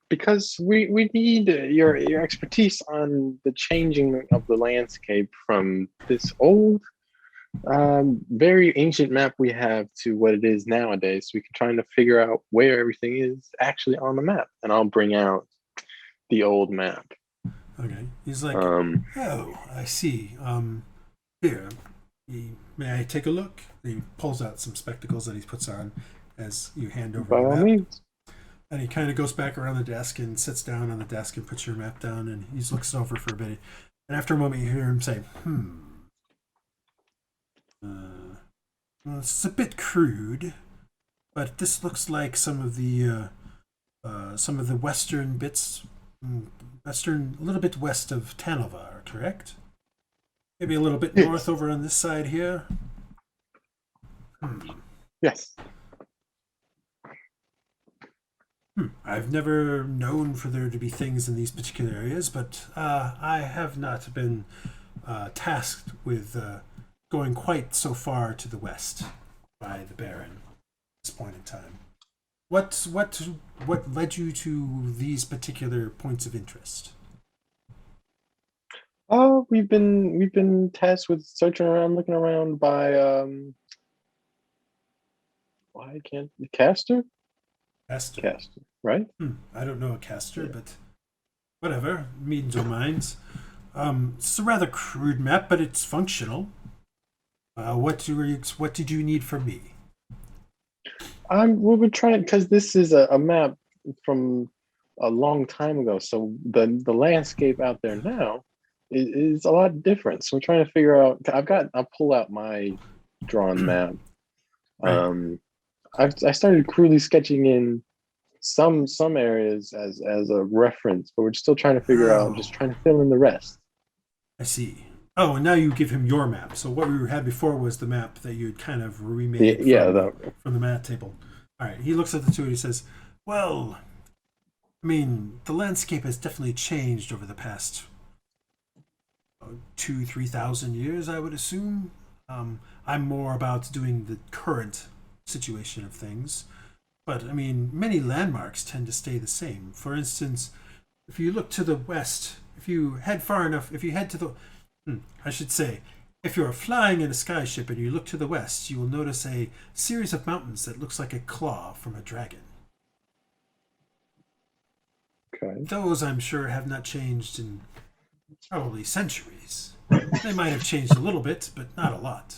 because we need your expertise on the changing of the landscape from this old, very ancient map we have to what it is nowadays. So we can try to figure out where everything is actually on the map, and I'll bring out the old map. Okay. He's like, oh, I see. Here, may I take a look? He pulls out some spectacles that he puts on as you hand over By the all map. means. And he kind of goes back around the desk and sits down on the desk and puts your map down, and he looks over for a bit. And after a moment, you hear him say, well, this is a bit crude, but this looks like some of the western bits, a little bit west of Tanovar, correct? Maybe a little bit north over on this side here. Yes. I've never known for there to be things in these particular areas, but I have not been tasked with going quite so far to the west by the Baron at this point in time. What led you to these particular points of interest? Oh, we've been tasked with searching around, looking around by why can't the caster? Caster, right? I don't know a caster, but whatever. Means or minds. It's a rather crude map, but it's functional. What did you need from me? We were trying because this is a map from a long time ago, so the landscape out there now is a lot different. So we're trying to figure out. I'll pull out my drawn map. Right. I started crudely sketching in some areas as a reference, but we're still trying to figure out, just trying to fill in the rest. I see. Oh, and now you give him your map. So what we had before was the map that you had kind of remade from the map table. All right. He looks at the two and he says, well, I mean, the landscape has definitely changed over the past 2,000-3,000 years, I would assume. I'm more about doing the current situation of things. But, I mean, many landmarks tend to stay the same. For instance, if you look to the west, if you head far enough, if you head to the... I should say, if you're flying in a skyship and you look to the west, you will notice a series of mountains that looks like a claw from a dragon. Okay. Those, I'm sure, have not changed in probably centuries. They might have changed a little bit, but not a lot.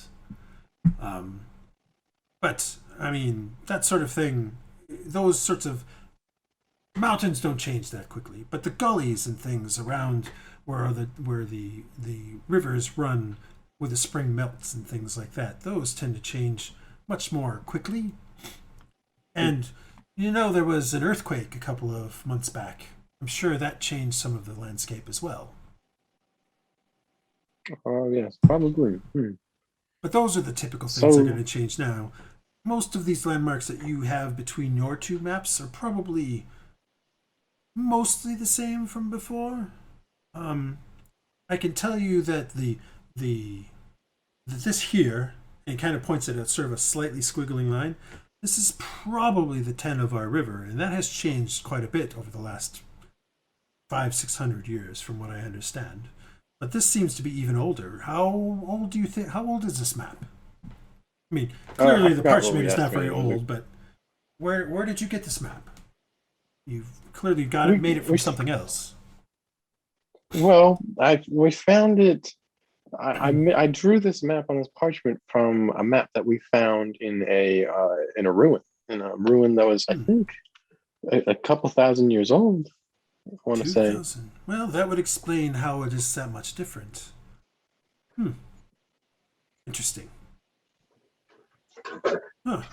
But, I mean, that sort of thing, those sorts of mountains don't change that quickly. But the gullies and things around where the rivers run, where the spring melts and things like that, those tend to change much more quickly. And You know, there was an earthquake a couple of months back. I'm sure that changed some of the landscape as well. Oh yes, probably. But those are the typical things that are So, going to change now. Most of these landmarks that you have between your two maps are probably mostly the same from before. I can tell you that the that this here, and it kind of points at a sort of a slightly squiggling line. This is probably the Tenovar River, and that has changed quite a bit over the last 500-600 years, from what I understand. But this seems to be even older. How old do you think? How old is this map? I mean, clearly I the forgot what parchment we is not very estimated. old, but where did you get this map? You've clearly got it, made it from something else. Well, we found it. I drew this map on this parchment from a map that we found in a ruin, that was, I think, a couple thousand years old. I want to say. 2000. Well, that would explain how it is that much different. Interesting. Huh.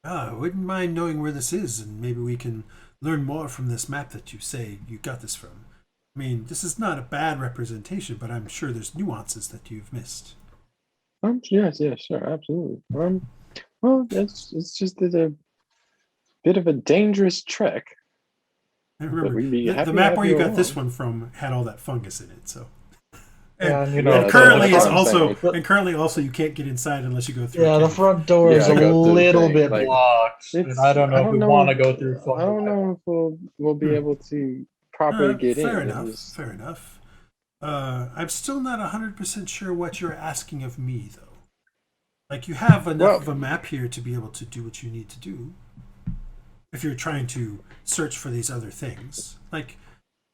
I wouldn't mind knowing where this is, and maybe we can learn more from this map that you say you got this from. I mean, this is not a bad representation, but I'm sure there's nuances that you've missed. Yes, sure, absolutely. Well, it's just a bit of a dangerous trek. I But remember we'd be happy the to map have where you you got this along. one from had all that fungus in it, so. Yeah, and, you And know, currently the is front- also thing. and currently also you can't get inside unless you go through. Yeah, a the cave. front door is Yeah, a I got the little thing, bit like, blocked. and I don't know if we want to go through. I don't know if we'll be able to properly get Fair in. enough. Fair enough. I'm still not 100% sure what you're asking of me, though. Like, you have enough of a map here to be able to do what you need to do. If you're trying to search for these other things, like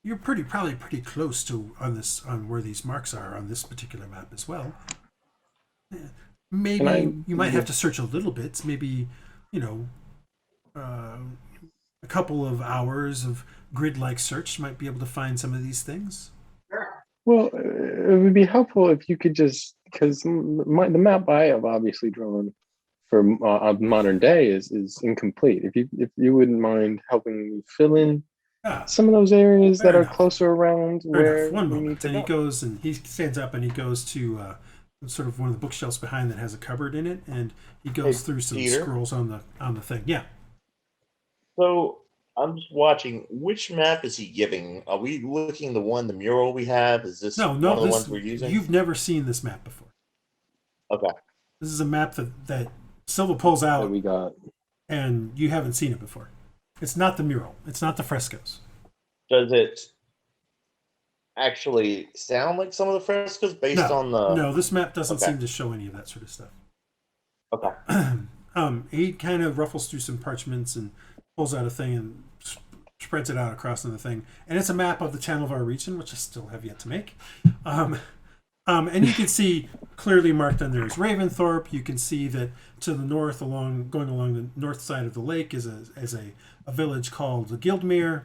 you're probably pretty close to on where these marks are on this particular map as well. Maybe you might have to search a little bit. Maybe, you know, a couple of hours of grid-like search might be able to find some of these things. Well, it would be helpful if you could just, because the map I have obviously drawn for modern day is incomplete. If you wouldn't mind helping me fill in some of those areas Fair that are enough. closer around Fair where enough. One we need moment, to and he go. goes and he stands up and he goes to sort of one of the bookshelves behind that has a cupboard in it, and he goes through some Peter? scrolls on the thing. Yeah. So I'm just watching. Which map is he giving? Are we looking the mural we have? Is this No, one of the this, ones we're using? you've never seen this map before. Okay. This is a map that Silva pulls That out, we got. and you haven't seen it before. It's not the mural. It's not the frescoes. Does it actually sound like some of the frescoes based on the? No, this map doesn't Okay. seem to show any of that sort of stuff. Okay. He kind of ruffles through some parchments and pulls out a thing and spreads it out across another thing. And it's a map of the Tenovar region, which I still have yet to make. And you can see clearly marked on there is Raventhorpe. You can see that to the north, going along the north side of the lake, is a village called Guildmere,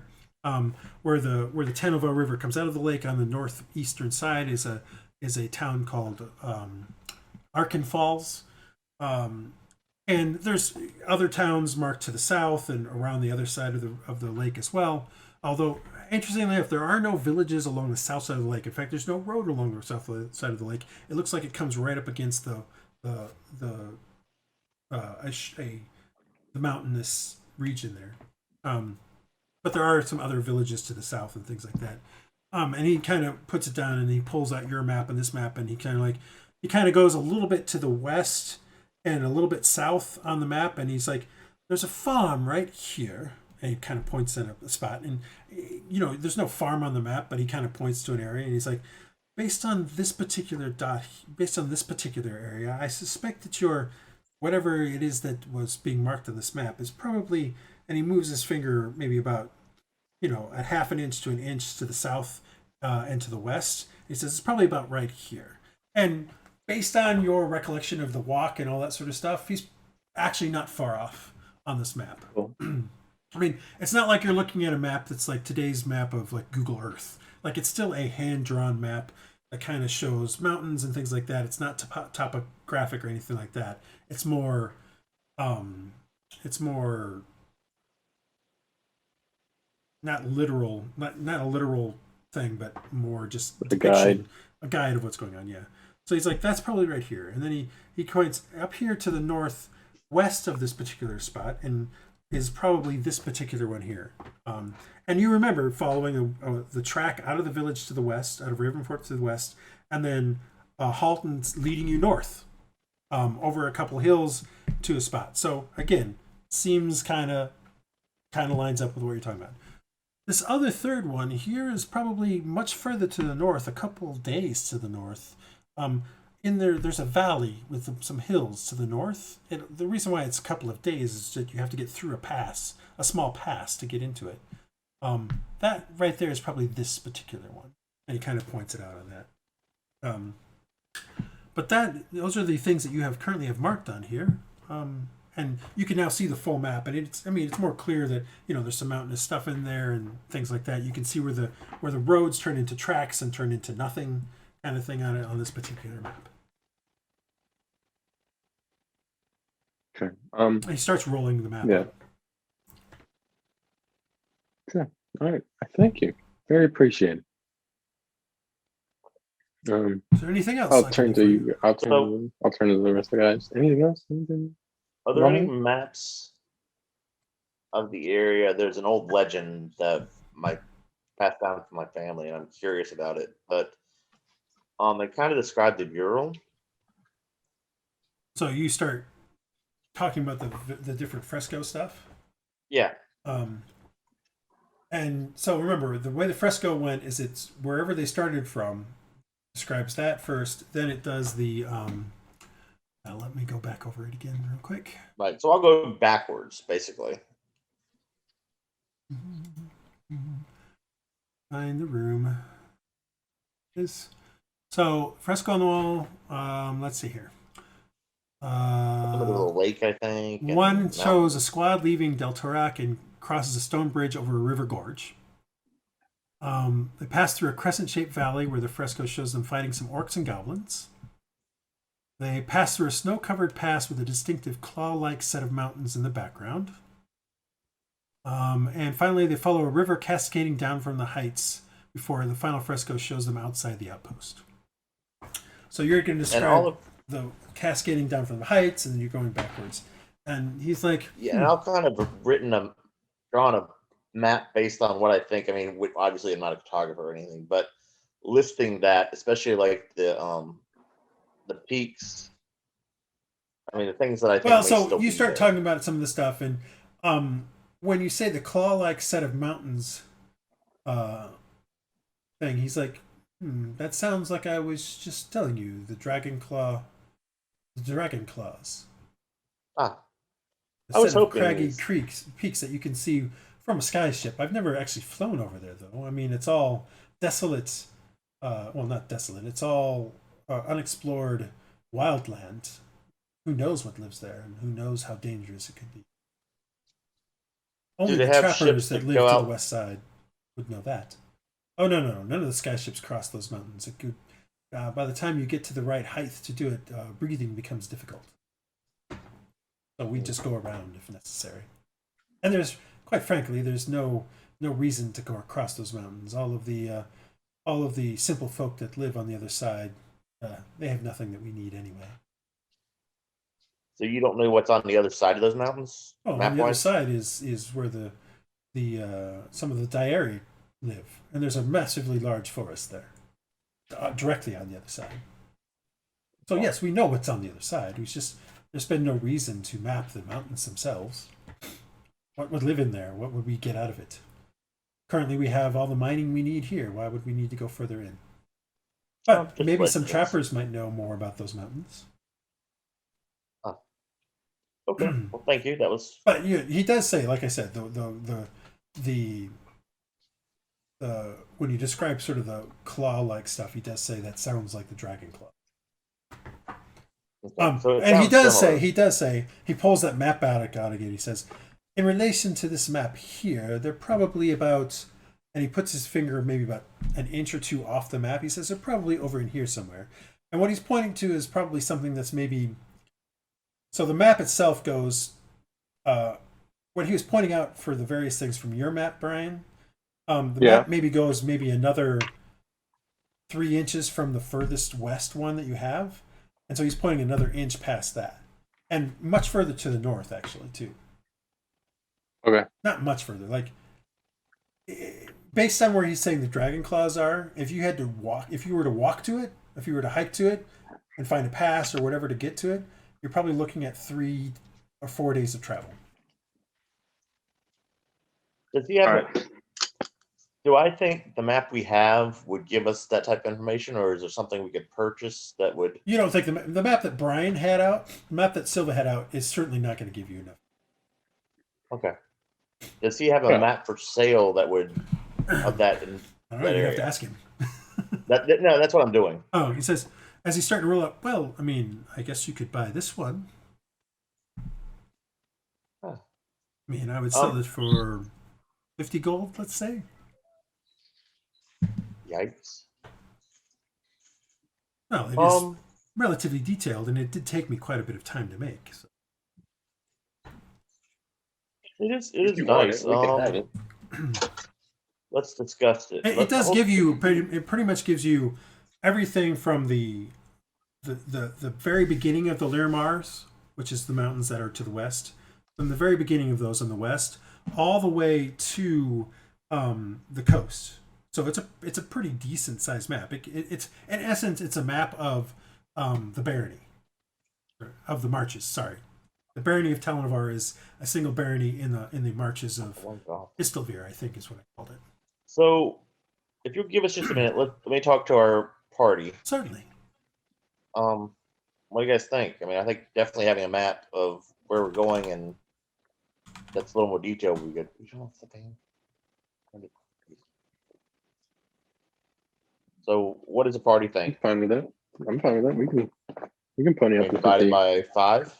where the Tenovar River comes out of the lake. On the northeastern side is a town called Arkin Falls. And there's other towns marked to the south and around the other side of the lake as well. Although, interestingly enough, there are no villages along the south side of the lake. In fact, there's no road along the south side of the lake. It looks like it comes right up against the mountainous region there. But there are some other villages to the south and things like that. And he kind of puts it down and he pulls out your map and this map, and he kind of goes a little bit to the west and a little bit south on the map, and he's like, there's a farm right here. And he kind of points at a spot, and there's no farm on the map, but he kind of points to an area, and he's like, based on this particular area, I suspect that your whatever it is that was being marked on this map is probably, and he moves his finger maybe about a half an inch to an inch to the south and to the west. He says it's probably about right here, and based on your recollection of the walk and all that sort of stuff, he's actually not far off on this map. Cool. I mean, it's not like you're looking at a map that's like today's map of like Google Earth. Like, it's still a hand-drawn map that kind of shows mountains and things like that. It's not topographic or anything like that. It's more not literal, not a literal thing, but more just A guide. a guide of what's going on. Yeah. So he's like, that's probably right here, and then he points up here to the northwest of this particular spot, and is probably this particular one here. And you remember following the track out of the village to the west, out of Ravenfort to the west, and then Halton's leading you north, over a couple hills to a spot. So again, seems kind of lines up with what you're talking about. This other third one here is probably much further to the north, a couple days to the north. In there's a valley with some hills to the north. The reason why it's a couple of days is that you have to get through a small pass to get into it. That right there is probably this particular one, and he kind of points it out on that. But those are the things that you currently have marked on here. And you can now see the full map, and it's more clear that there's some mountainous stuff in there and things like that. You can see where the roads turn into tracks and turn into nothing, kind of thing on this particular map. Okay. He starts rolling the map. Yeah. Okay. All right. Thank you. Very appreciated. Is there anything else? I'll turn to you. I'll turn to the rest of the guys. Anything else? Anything? Are there any maps of the area? There's an old legend that passed down from my family, and I'm curious about it. But they kind of describe the mural. So you start talking about the different fresco stuff. Yeah. And so remember, the way the fresco went is it's wherever they started from, describes that first, then it does the let me go back over it again real quick. Right. So I'll go backwards, basically. Find the room. So fresco on the wall. Let's see here. A little lake, I think. One shows a squad leaving Del Torac and crosses a stone bridge over a river gorge. They pass through a crescent-shaped valley where the fresco shows them fighting some orcs and goblins. They pass through a snow-covered pass with a distinctive claw-like set of mountains in the background. And finally, they follow a river cascading down from the heights before the final fresco shows them outside the outpost. So you're going to describe the cascading down from the heights, and then you're going backwards. And he's like, yeah, and I've kind of drawn a map based on what I think. I mean, obviously I'm not a cartographer or anything, but listing that, especially like the peaks. I mean, the things that I think. Well, so you start talking about some of the stuff, and when you say the claw-like set of mountains thing, he's like, that sounds like I was just telling you, the dragon claws. Ah. A set of craggy peaks that you can see from a sky ship. I've never actually flown over there, though. I mean, it's all desolate. Well, not desolate. It's all unexplored wildland. Who knows what lives there, and who knows how dangerous it could be. Only the trappers that live to the west side would know that. Oh, no. None of the sky ships cross those mountains. It could, by the time you get to the right height to do it, breathing becomes difficult. So we just go around if necessary. And quite frankly, there's no reason to go across those mountains. All of the simple folk that live on the other side, they have nothing that we need anyway. So you don't know what's on the other side of those mountains? Oh, on the other side is where the some of the Diari live, and there's a massively large forest there, directly on the other side. So yes, we know what's on the other side. There's been no reason to map the mountains themselves. What would live in there? What would we get out of it? Currently, we have all the mining we need here. Why would we need to go further in? But maybe some trappers might know more about those mountains. Okay. Well, thank you. That was. But he does say, like I said, the when you describe sort of the claw-like stuff, he does say that sounds like the dragon claw. And he does say he pulls that map out again. He says, in relation to this map here, they're probably about, and he puts his finger maybe about an inch or two off the map. He says they're probably over in here somewhere. And what he's pointing to is probably something that's maybe. So the map itself goes. What he was pointing out for the various things from your map, Brian, The Yeah. map maybe goes another 3 inches from the furthest west one that you have, and so he's pointing another inch past that, and much further to the north actually too. Okay. Not much further, like based on where he's saying the dragon claws are. If you were to walk to it, if you were to hike to it, and find a pass or whatever to get to it, you're probably looking at 3 or 4 days of travel. Does he have All a, right. do I think the map we have would give us that type of information, or is there something we could purchase that would? You don't think the map that Brian had out, the map that Silva had out, is certainly not going to give you enough. Okay. Does he have a Yeah. map for sale that would of that in I don't know. that You have area? to ask him. No, that's what I'm doing. Oh, he says as he's starting to roll up. Well, I mean, I guess you could buy this one. Huh. I mean, I would sell it for 50 gold, let's say. Yikes. Well, it is relatively detailed, and it did take me quite a bit of time to make. So. It is If you want nice. it, we can have it. Let's discuss it. It does give you. It pretty much gives you everything from the very beginning of the Lirmars, which is the mountains that are to the west, from the very beginning of those on the west, all the way to the coast. So it's a pretty decent sized map. It's in essence it's a map of the barony of the marches. Sorry, the barony of Talanovar is a single barony in the marches of Istelvir, I think is what I called it. So, if you'll give us just a minute, let me talk to our party. Certainly. What do you guys think? I mean, I think definitely having a map of where we're going and that's a little more detailed would be good. So, what does the party I'm think? fine with that. I'm fine with that. We can pony up to Divided 50. by 5.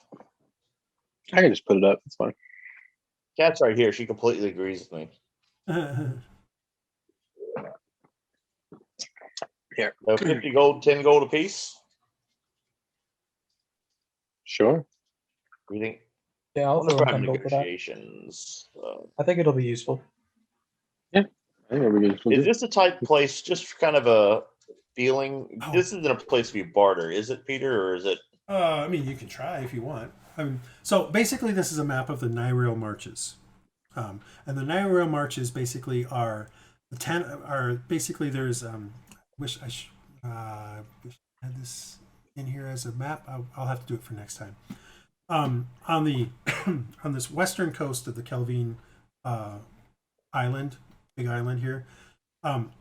I can just put it up. It's fine. Kat's right here. She completely agrees with me. Here. So 50 gold, 10 gold apiece. Sure. What do you think? Yeah, I'll I'm gonna throw try 10 gold for that. negotiations. I think it'll be useful. I think we can Is this the type place, just kind of a feeling? Oh. This isn't a place we barter, is it, Peter, or is it? I mean, you can try if you want. So basically, this is a map of the Nirail marches, and the Nirail marches basically are basically there's wish I had this in here as a map. I'll have to do it for next time. On the on this western coast of the Kelvin island, big island here,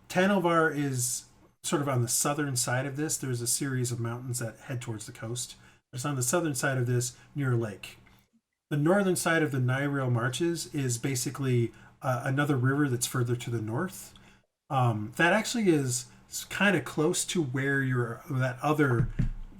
Tanovar is sort of on the southern side of this. There's a series of mountains that head towards the coast. It's on the southern side of this near a lake. The northern side of the Nirail marches is basically another river that's further to the north. That actually is kind of close to where that other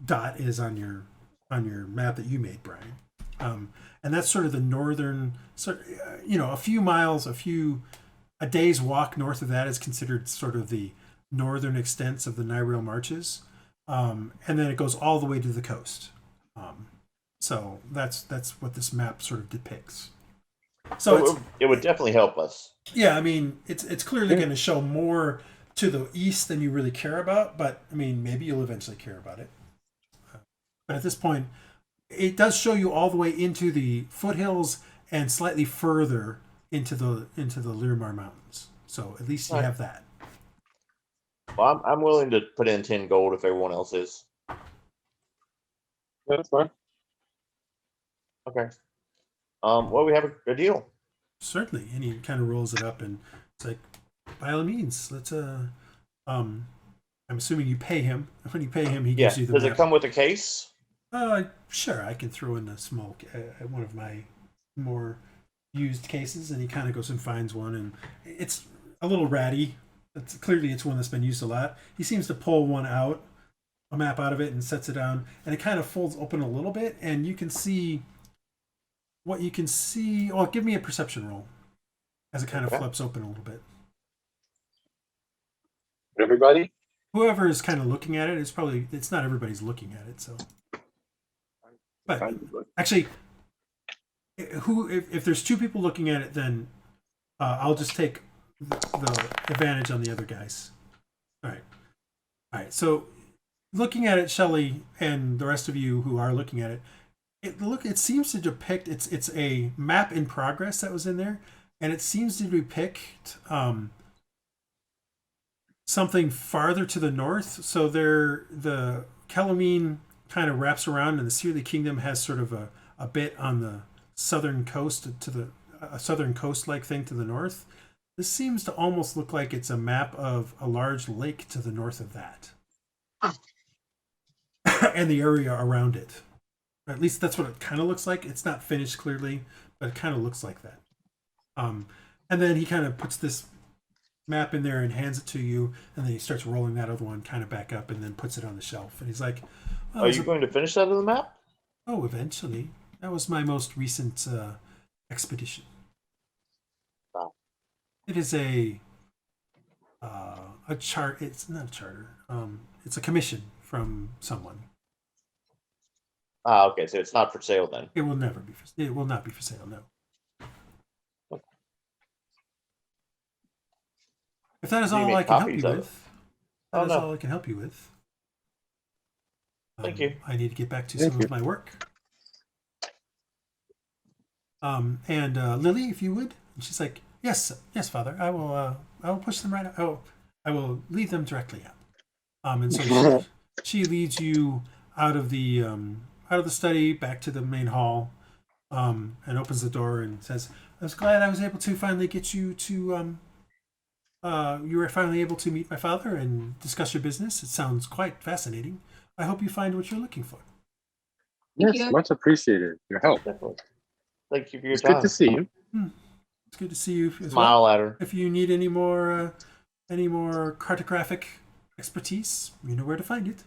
dot is on your map that you made, Brian. And that's sort of the northern, a few miles, a day's walk north of that is considered sort of the northern extents of the Nirail marches. And then it goes all the way to the coast. So that's what this map sort of depicts. So it would definitely help us. Yeah, I mean, it's clearly going to show more to the east than you really care about, but I mean, maybe you'll eventually care about it. But at this point, it does show you all the way into the foothills and slightly further into the Lirmar Mountains. So at least you have that. Well, I'm willing to put in 10 gold if everyone else is. That's fine. Okay. Well, we have a deal. Certainly, and he kind of rolls it up, and it's like, by all means, let's. I'm assuming you pay him. When you pay him, he gives you the. Does map. it come with a case? Sure. I can throw in a small, one of my more used cases, and he kind of goes and finds one, and it's a little ratty. It's one that's been used a lot. He seems to pull a map out of it, and sets it down, and it kind of folds open a little bit, and you can see what you can see. Oh, give me a perception roll as it kind of flips open a little bit. Everybody? Whoever is kind of looking at it, it's not everybody's looking at it, so. But actually, if there's 2 people looking at it, then I'll just take the advantage on the other guys. All right. So looking at it, Shelley, and the rest of you who are looking at it, it seems to depict it's a map in progress that was in there, and it seems to depict something farther to the north. So the Calamine kind of wraps around, and the Sealy Kingdom has sort of a bit on the southern coast a southern coast like thing to the north. This seems to almost look like it's a map of a large lake to the north of that, and the area around it. At least that's what it kind of looks like. It's not finished clearly, but it kind of looks like that. And then he kind of puts this map in there and hands it to you, and then he starts rolling that other one kind of back up and then puts it on the shelf. And he's like, Are you going to finish that on the map? Oh, eventually. That was my most recent expedition. Wow. It is a chart. It's not a charter. It's a commission from someone. Okay, so it's not for sale then. It will never be. It will not be for sale. No. Okay. If that is Do you all make I can help copies you of it? with, that is no. all I can help you with. Thank you. I need to get back to Thank some you. of my work. And Lily, if you would. And she's like, yes, Father. I will push them right out. I will lead them directly out. And so she leads you out of the study back to the main hall, and opens the door and says, I was glad I was able to finally get you to you were finally able to meet my father and discuss your business. It sounds quite fascinating. I hope you find what you're looking for. Yes, you. much appreciated. Your help. Definitely. Thank you for your It's time. good to see you. It's good to see you as Smile well. at her. If you need any more cartographic expertise, you know where to find it.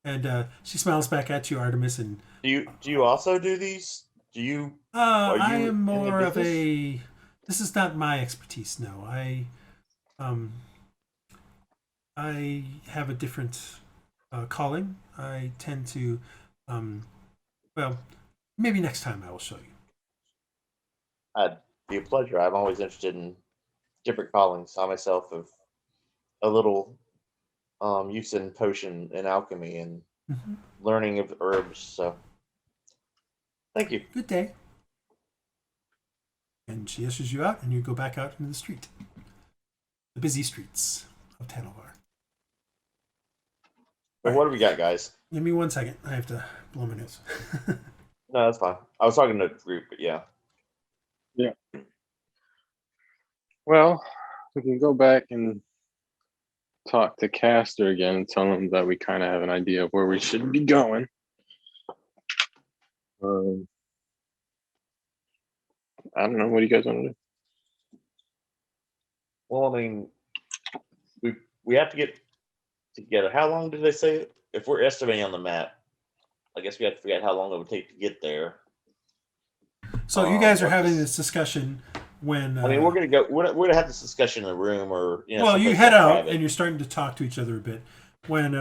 And she smiles back at you, Artemis, and Do you also do these? Do you? I you am in the more of business? a. This is not my expertise. No, I have a different calling. I tend to, well, maybe next time I will show you. It'd be a pleasure. I'm always interested in different callings. I myself have a little use in potion and alchemy and Mm-hmm. learning of herbs. So, thank you. Good day. And she ushers you out, and you go back out into the street, the busy streets of Tanovar. But what do we got, guys? Give me 1 second. I have to blow my nose. No, that's fine. I was talking to the group, but yeah. Well, we can go back and talk to Castor again and tell him that we kind of have an idea of where we should be going. I don't know. What do you guys want to do? Well, I mean, we have to get together. How long did they say it? If we're estimating on the map, I guess we have to figure out how long it would take to get there. So you guys are having this discussion when. I mean, we're gonna go. We're gonna have this discussion in the room, or Well, you someplace head out private. and you're starting to talk to each other a bit. When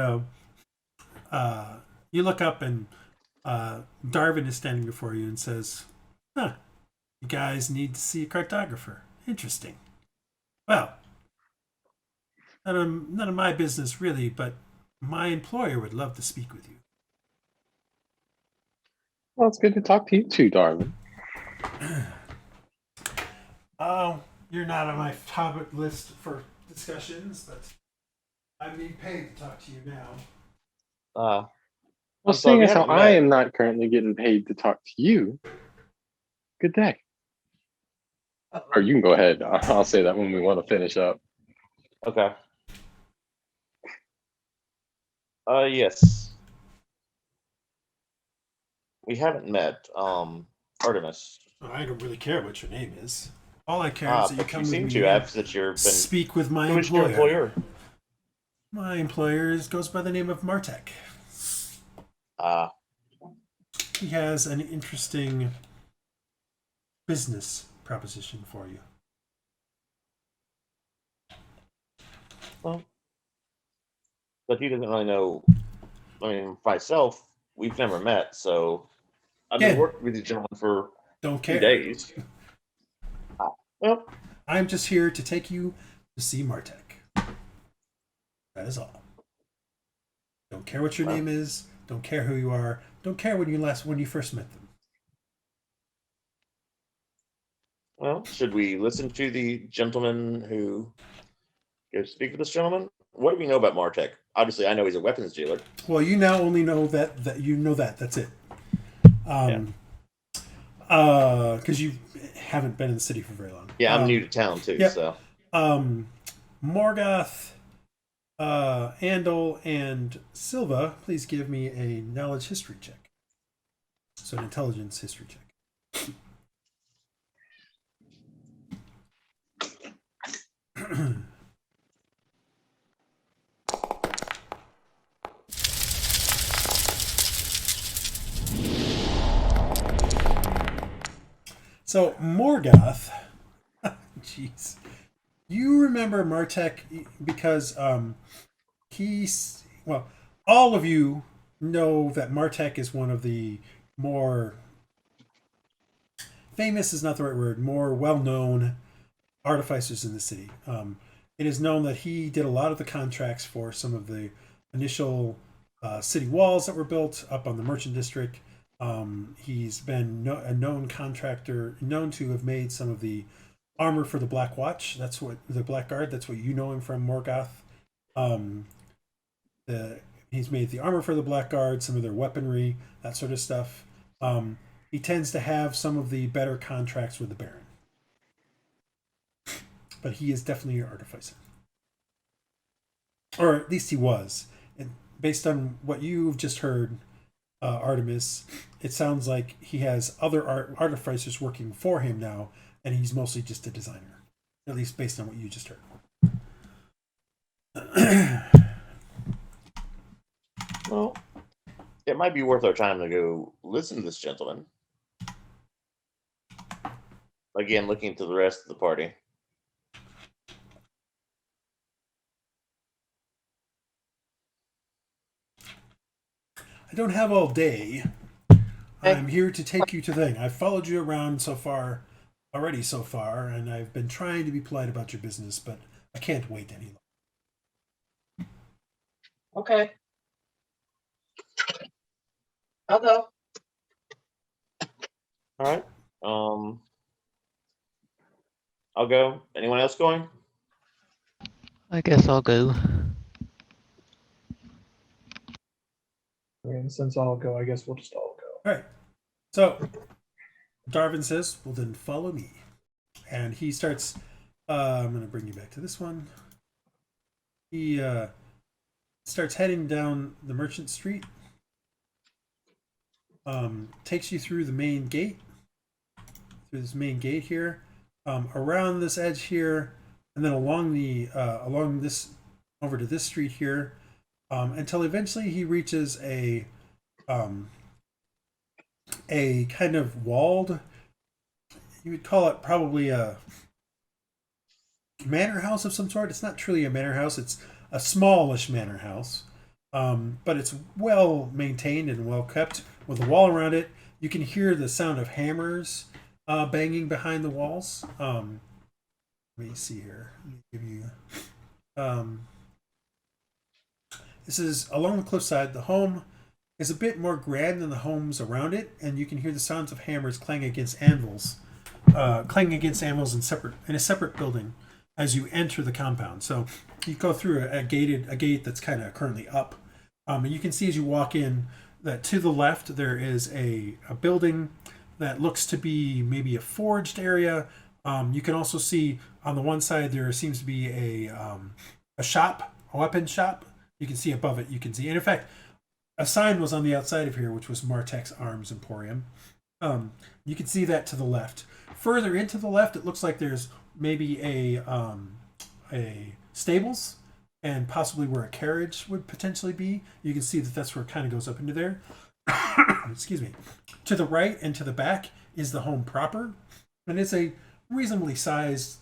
you look up and Darwin is standing before you and says, "Huh, you guys need to see a cartographer. Interesting. Well, none of my business really, but my employer would love to speak with you." Well, it's good to talk to you too, Darwin. Oh, you're not on my topic list for discussions, but I'm being paid to talk to you now. Well, so seeing we as how haven't I met. am not currently getting paid to talk to you, good day. Or you can go ahead. I'll say that when we want to finish up. Okay. Yes. We haven't met. Artemis. I don't really care what your name is. All I care is that you But come you with seem me to and have since you've been. speak with my Who is your employer. employer? My employer goes by the name of Martek. He has an interesting business proposition for you. Well, but he doesn't really know. I mean, myself, we've never met, so I've been Yeah. working with these gentlemen for Don't 2 care. days. Well, I'm just here to take you to see Martek. That is all. Don't care what your name is. Don't care who you are. Don't care when you first met them. Well, should we listen to the gentleman who goes speak with this gentleman? What do we know about Martek? Obviously, I know he's a weapons dealer. Well, you now only know that you know that. That's it. Because you haven't been in the city for very long. Yeah, I'm new to town too. Yep. So Morgoth, Andal, and Silva, please give me a knowledge history check. So an intelligence history check. So Morgoth, jeez, you remember Martek because all of you know that Martek is one of the more famous is not the right word, more well-known artificers in the city. It is known that he did a lot of the contracts for some of the initial city walls that were built up on the merchant district. He's been a known contractor, known to have made some of the armor for the Black Watch. That's what the Black Guard. That's what you know him from, Morgoth. He's made the armor for the Black Guard, some of their weaponry, that sort of stuff. He tends to have some of the better contracts with the Baron, but he is definitely an artificer, or at least he was. And based on what you've just heard, Artemis, it sounds like he has other artificers working for him now, and he's mostly just a designer, at least based on what you just heard. Well, it might be worth our time to go listen to this gentleman. Again, looking to the rest of the party. I don't have all day. I'm here to take you to the thing. I've followed you around so far, and I've been trying to be polite about your business, but I can't wait any longer. Okay. I'll go. All right. I'll go. Anyone else going? I guess I'll go. I mean, since I'll go, I guess we'll just all go. All right. So Darvin says, well, then follow me. And he starts, I'm going to bring you back to this one. He starts heading down the Merchant Street. Takes you through the main gate. Through this main gate here. Around this edge here. And then along this, over to this street here. Until eventually he reaches a kind of walled, you would call it probably a manor house of some sort. It's not truly a manor house. It's a smallish manor house. But it's well maintained and well kept with a wall around it. You can hear the sound of hammers banging behind the walls. Let me see here. Let me give you... This is along the cliffside. The home is a bit more grand than the homes around it, and you can hear the sounds of hammers clanging against anvils, in a separate building as you enter the compound. So you go through a gate that's kind of currently up, and you can see as you walk in that to the left there is a building that looks to be maybe a forged area. You can also see on the one side there seems to be a shop, a weapons shop. You can see above it, and in fact, a sign was on the outside of here, which was Martek's Arms Emporium. You can see that to the left. Further into the left, it looks like there's maybe a stables and possibly where a carriage would potentially be. You can see that that's where it kind of goes up into there. Excuse me. To the right and to the back is the home proper, and it's a reasonably sized.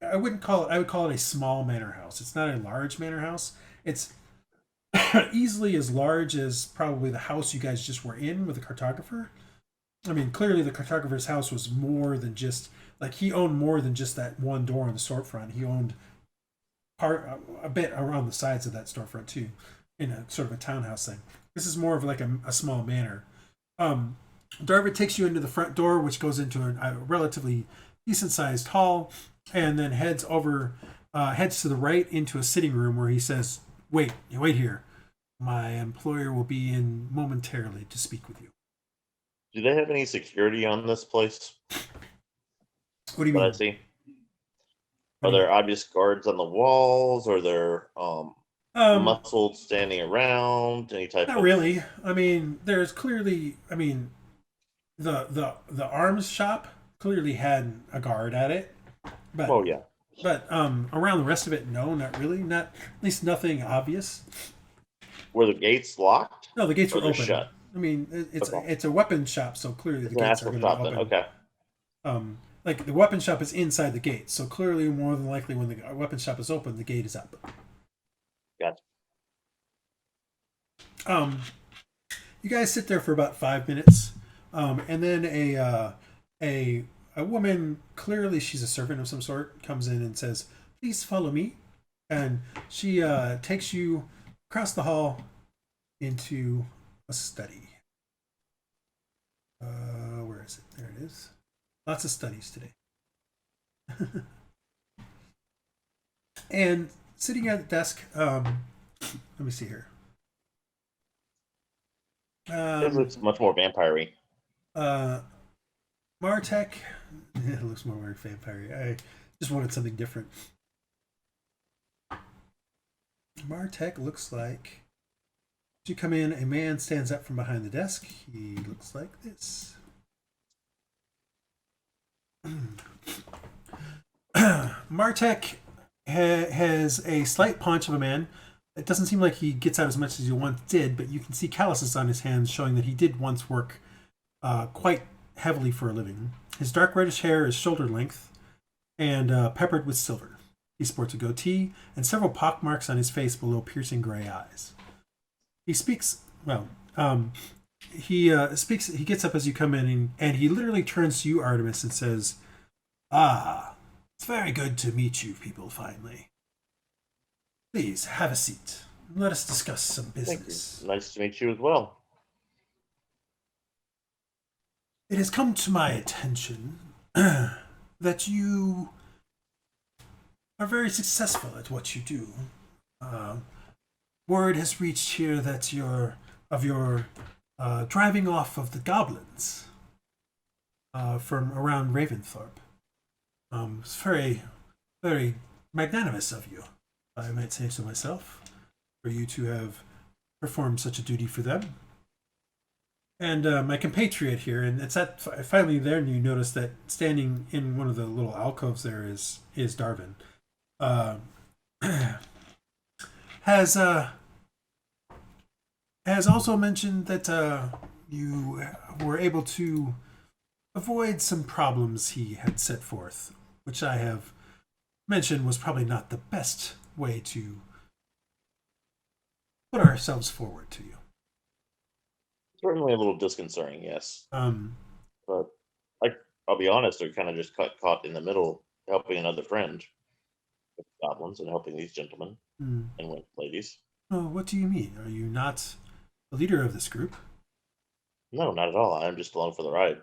I would call it a small manor house. It's not a large manor house. It's easily as large as probably the house you guys just were in with the cartographer. I mean, clearly the cartographer's house was more than just, like, he owned more than just that one door on the storefront. He owned a bit around the sides of that storefront too, in a sort of a townhouse thing. This is more of like a small manor. Darvid takes you into the front door, which goes into a relatively decent-sized hall, and then heads to the right into a sitting room where he says, wait here. My employer will be in momentarily to speak with you. Do they have any security on this place? What do you mean? I see. Are there obvious guards on the walls? Are there muscled standing around? Any type? Not really. I mean, there's clearly. I mean, the arms shop clearly had a guard at it. But, oh yeah. But around the rest of it, no, not really. Not at least nothing obvious. Were the gates locked? No, the gates were open. Shut? I mean, it's a weapon shop, so clearly the gates are going to be open. Okay. Like the weapon shop is inside the gate, so clearly, more than likely, when the weapon shop is open, the gate is up. Gotcha. You guys sit there for about 5 minutes, and then a woman, clearly she's a servant of some sort, comes in and says, "Please follow me," and she takes you across the hall into a study. Where is it? There it is. Lots of studies today. And sitting at the desk, let me see here. It looks much more vampire-y. Martek, it looks more like vampire-y. I just wanted something different. Martek looks like, as you come in, a man stands up from behind the desk. He looks like this. Martek has a slight paunch of a man. It doesn't seem like he gets out as much as he once did, but you can see calluses on his hands showing that he did once work quite heavily for a living. His dark reddish hair is shoulder length and peppered with silver. He sports a goatee and several pockmarks on his face below piercing gray eyes. He speaks, he gets up as you come in and he literally turns to you, Artemis, and says, "Ah, it's very good to meet you people finally. Please have a seat. Let us discuss some business." Thank you. Nice to meet you as well. It has come to my attention that you are very successful at what you do. Word has reached here that you're driving off of the goblins from around Raventhorpe. It's very, very magnanimous of you, I might say so myself, for you to have performed such a duty for them. And my compatriot here, and it's at finally there, and you notice that standing in one of the little alcoves there is Darvin. Has also mentioned that you were able to avoid some problems he had set forth, which I have mentioned was probably not the best way to put ourselves forward to you. Certainly a little disconcerting, yes. But I'll be honest, they're kind of just caught in the middle, helping another friend with goblins and helping these gentlemen and ladies. Oh, what do you mean? Are you not the leader of this group? No, not at all. I'm just along for the ride.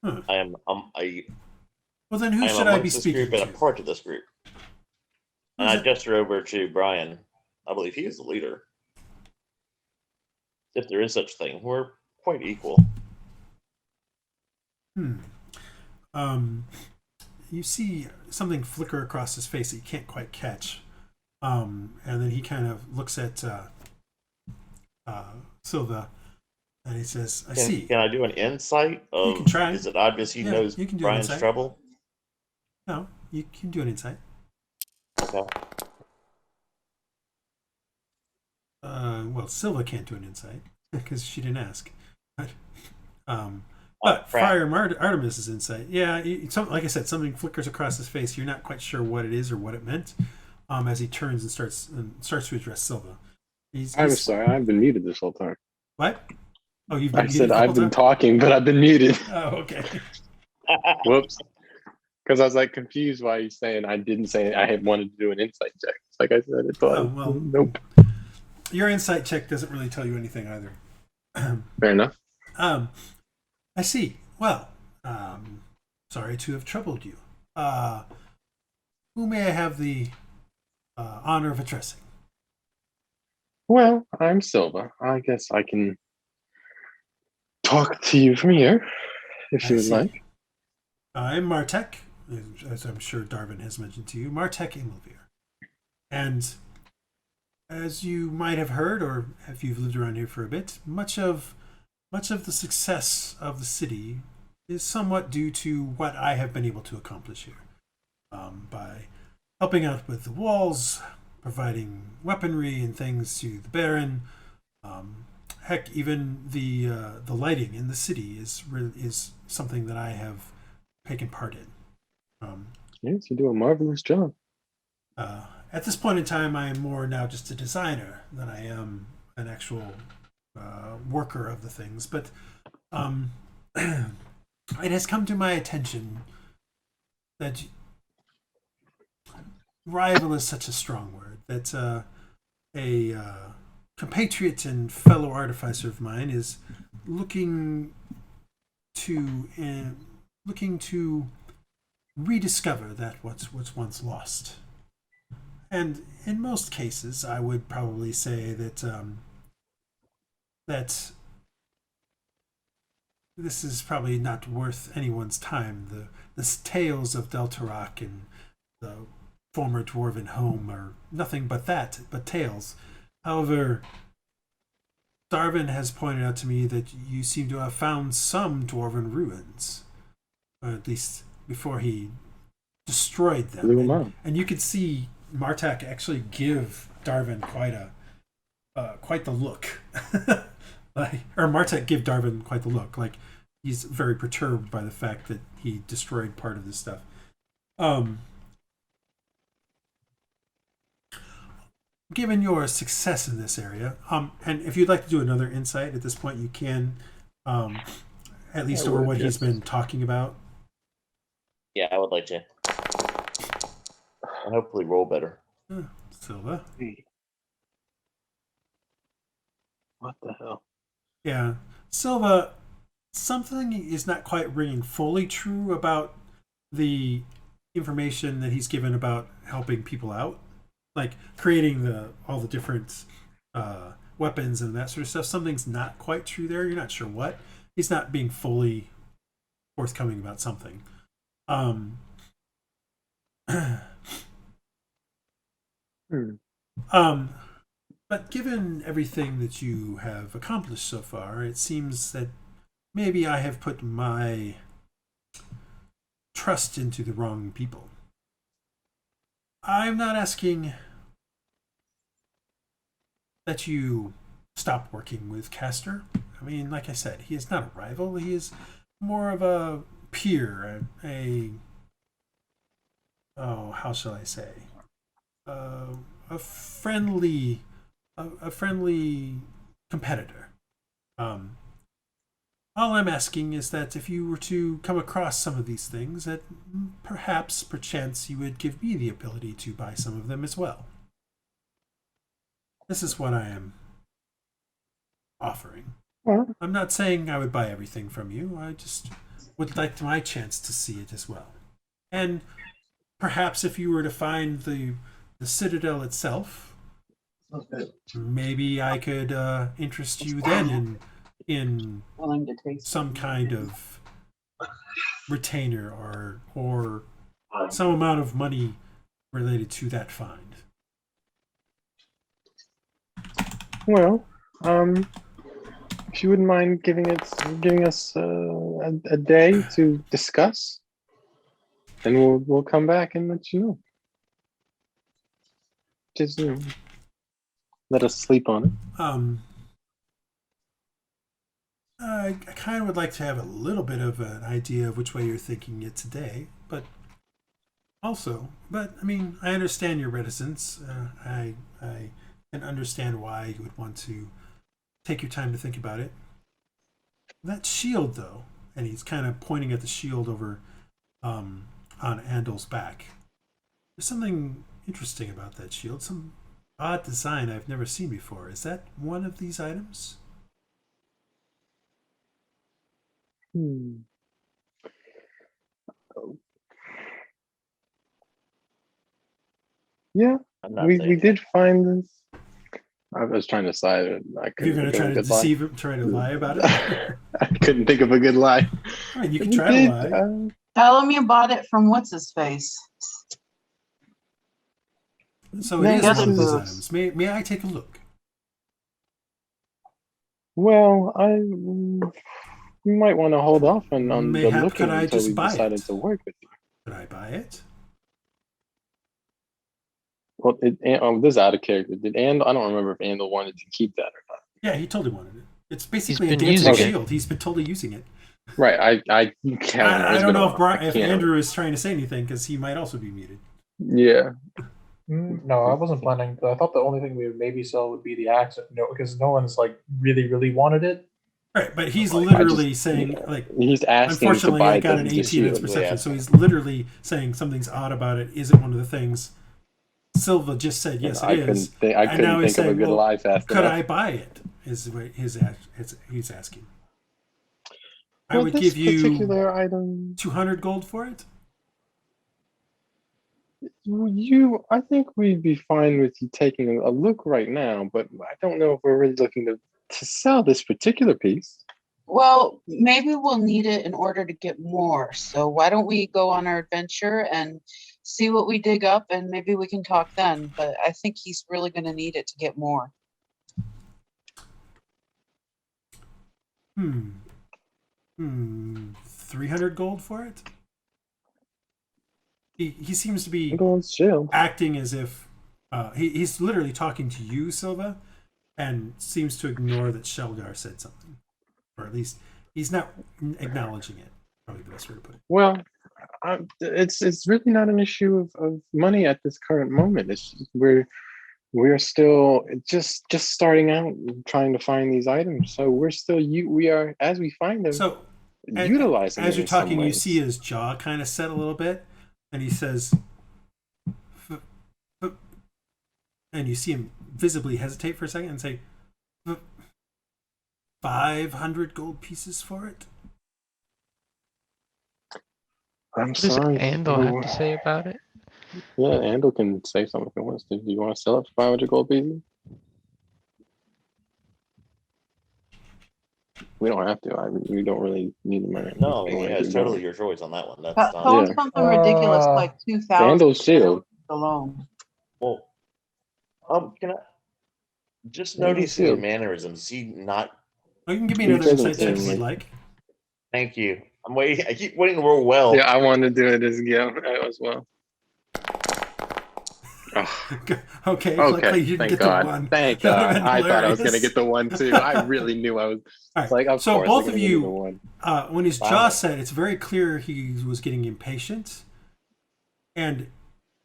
Huh. I am Well, then who should I be speaking group to? and a part of this group. And I gesture over to Brian. I believe he is the leader. If there is such a thing, we're quite equal. You see something flicker across his face that you can't quite catch. And then he kind of looks at Silva and he says, I see. Can I do an insight? You can try. Is it obvious he knows Brian's trouble? No, you can do an insight. Okay. Well, Silva can't do an insight because she didn't ask. But Friar Artemis' insight, yeah, like I said, something flickers across his face. You're not quite sure what it is or what it meant. As he turns and starts to address Silva. I'm sorry, I've been muted this whole time. What? Oh, you've been muted. I said I've been talking, but I've been muted. Oh, okay. Whoops. Because I was like confused why he's saying I didn't say I had wanted to do an insight check. It's like I said, it thought, Oh, well, nope. Your insight check doesn't really tell you anything either. Fair enough. I see. Well, sorry to have troubled you. Who may I have the honor of addressing? Well, I'm Silva. I guess I can talk to you from here, if you would like. I'm Martek, as I'm sure Darvin has mentioned to you, Martek Ingelvir. And as you might have heard, or if you've lived around here for a bit, much of the success of the city is somewhat due to what I have been able to accomplish here. By helping out with the walls, providing weaponry and things to the Baron. Heck, even the lighting in the city is something that I have taken part in. Yes, you do a marvelous job. At this point in time, I am more now just a designer than I am an actual worker of the things. But it has come to my attention that rival is such a strong word, that a compatriot and fellow artificer of mine is looking to rediscover that what's once lost. And in most cases, I would probably say that that this is probably not worth anyone's time. The tales of Deltarach and the former dwarven home are nothing but tales. However, Darvin has pointed out to me that you seem to have found some dwarven ruins, or at least before he destroyed them. And you could see Martek actually give Darvin quite the look. Martek give Darvin quite the look. Like, he's very perturbed by the fact that he destroyed part of this stuff. Given your success in this area, and if you'd like to do another insight at this point, you can, at least over what he's been talking about. Yeah, I would like to. And hopefully roll better. Silva. What the hell? Yeah. Silva, something is not quite ringing fully true about the information that he's given about helping people out. Like creating all the different weapons and that sort of stuff. Something's not quite true there. You're not sure what. He's not being fully forthcoming about something. But given everything that you have accomplished so far, it seems that maybe I have put my trust into the wrong people. I'm not asking that you stop working with Castor. I mean, like I said, he is not a rival. He is more of a peer, how shall I say? A friendly competitor. All I'm asking is that if you were to come across some of these things, that perchance, you would give me the ability to buy some of them as well. This is what I am offering. I'm not saying I would buy everything from you. I just would like my chance to see it as well. And perhaps if you were to find the Citadel itself, maybe I could interest you then in some kind of retainer or some amount of money related to that find. Well, if you wouldn't mind giving us a day to discuss, then we'll come back and let you know. Just let us sleep on it. I kind of would like to have a little bit of an idea of which way you're thinking it today, but I mean, I understand your reticence. I can understand why you would want to take your time to think about it. That shield, though, and he's kind of pointing at the shield over on Andal's back. There's something interesting about that shield. Some odd design I've never seen before. Is that one of these items? Yeah, I'm not we saying did find this. I was trying to decide. I You're couldn't going to think try of a to good lie. deceive him, try to lie about it? I couldn't think of a good lie. I mean, you can We try to did, lie. Tell him you bought it from what's his face. So no, it is this one of these is- items. May I take a look? well, we might want to hold off on the Mayhap looking could I until just we buy decided it? to work with you. Could I buy it? Well, this is out of character. I don't remember if Andal wanted to keep that or not. Yeah, he totally wanted it. It's basically a been dancing using it. shield. He's been totally using it. Right. I I don't know if Andrew is trying to say anything because he might also be muted. Yeah. No, I wasn't planning. I thought the only thing we would maybe sell would be the axe, because no one's like really wanted it. Right, but he's Like, literally saying, yeah. like, He's asking to unfortunately, buy I got an the 18 in its shield. perception, Yeah. so he's literally saying something's odd about it. Is it one of the things? Silva just said, yes, I it is. couldn't think, I And now couldn't he's think of a saying, good well, lie fast could enough. I buy it? Is what he's asking. I Well, would this give you particular item. 200 gold for it. I think we'd be fine with you taking a look right now, but I don't know if we're really looking to sell this particular piece. Well, maybe we'll need it in order to get more. So why don't we go on our adventure and see what we dig up, and maybe we can talk then. But I think he's really going to need it to get more. 300 gold for it. He seems to be Andal's shield. acting as if he's literally talking to you, Silva, and seems to ignore that Sealgair said something, or at least he's not acknowledging it. Probably the best way to put it. Well, it's really not an issue of money at this current moment. It's just we're still just starting out and trying to find these items. So we are as we find them So, utilizing as them you're in some talking, you ways. see his jaw kind of set a little bit, and he says, and you see him visibly hesitate for a second and say, 500 gold pieces for it. I'm What does sorry. Andal have to say about it? Yeah, Andal can say something if he wants to. Do you want to sell it for 500 gold pieces? We don't have to. We don't really need the money. No, We don't yeah, wanna it's do that. totally your choice on that one. That's Tell him not. something ridiculous like 2,000 Andal's shield. alone. Well, can I just Andal's noticing shield. mannerisms? Is he not? Or you can give me He another doesn't insight check if seem you'd like- like. Thank you. I'm waiting. I keep waiting to roll well. Yeah, I wanted to do it as well. Oh, Okay, okay, you thank get God. the one. Thank That would've God. been I thought I was going to hilarious. get the one too. I really knew I was. All It's right. like, of So course, both I'm of gonna give you, the one. when his Wow. jaw set, it's very clear he was getting impatient, and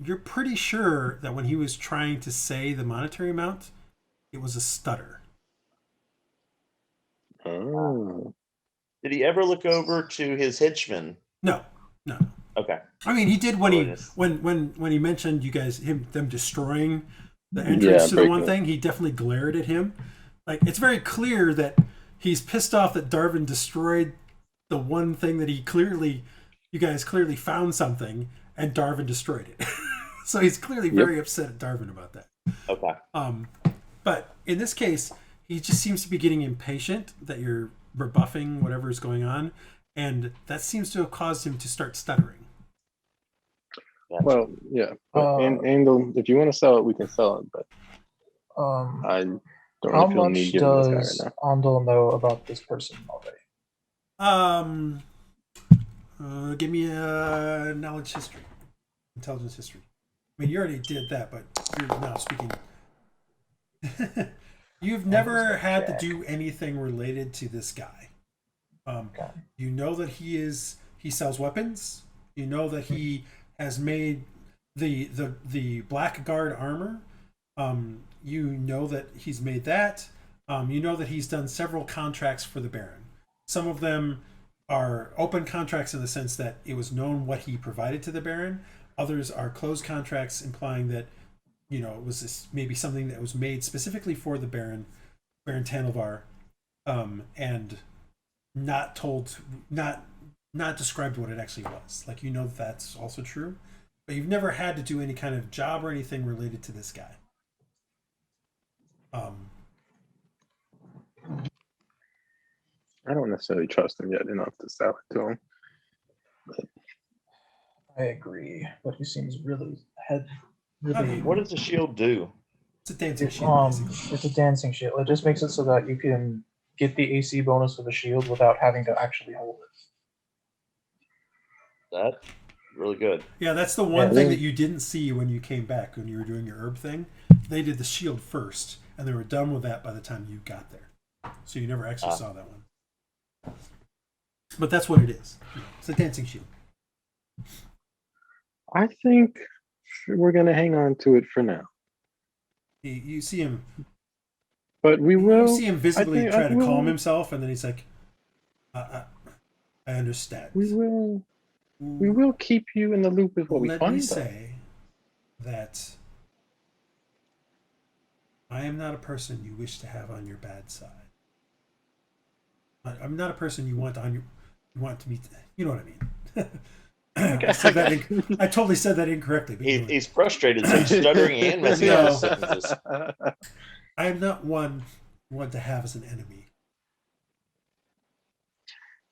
you're pretty sure that when he was trying to say the monetary amount, it was a stutter. Oh. Did he ever look over to his henchman? No. Okay. I mean, he did when he Gorgeous. when he mentioned you guys them destroying the Yeah, entrance to the one breaking it. thing. He definitely glared at him. Like, it's very clear that he's pissed off that Darvin destroyed the one thing that you guys clearly found something, and Darvin destroyed it. So he's clearly very upset at Darvin about that. Okay. But in this case, he just seems to be getting impatient that you're rebuffing whatever is going on, and that seems to have caused him to start stuttering. Gotcha. Well, yeah. But Uh, Andal, if you want to sell it, we can sell it. But I don't How really feel the much need giving this guy does right Andal know about this person already? Give me a knowledge history, intelligence history. I mean, you already did that, but you're now speaking. You've never had to do anything related to this guy. Okay. You know that he sells weapons. You know that he has made the Blackguard armor. You know that he's made that. You know that he's done several contracts for the Baron. Some of them are open contracts in the sense that it was known what he provided to the Baron. Others are closed contracts, implying that it was maybe something that was made specifically for the Baron Tanelvar, and not told, not described what it actually was. Like that's also true, but you've never had to do any kind of job or anything related to this guy. I don't necessarily trust him yet enough to sell it to him. I agree, but he seems really really. What does the shield do? It's a dancing shield. It's a dancing shield. It just makes it so that you can get the AC bonus of the shield without having to actually hold it. That's really good. Yeah, that's the one thing that you didn't see when you came back when you were doing your herb thing. They did the shield first, and they were done with that by the time you got there. So you never actually saw that one. But that's what it is. It's a dancing shield. I think we're gonna hang on to it for now. You see him, but we will. You see him visibly try to calm himself, and then he's like, "I understand. We will keep you in the loop with what we find." Let me say that I am not a person you wish to have on your bad side. I'm not a person you want to meet. You know what I mean? I totally said that incorrectly. But he's frustrated, so he's stuttering and messing up his sentences. I am not one to have as an enemy.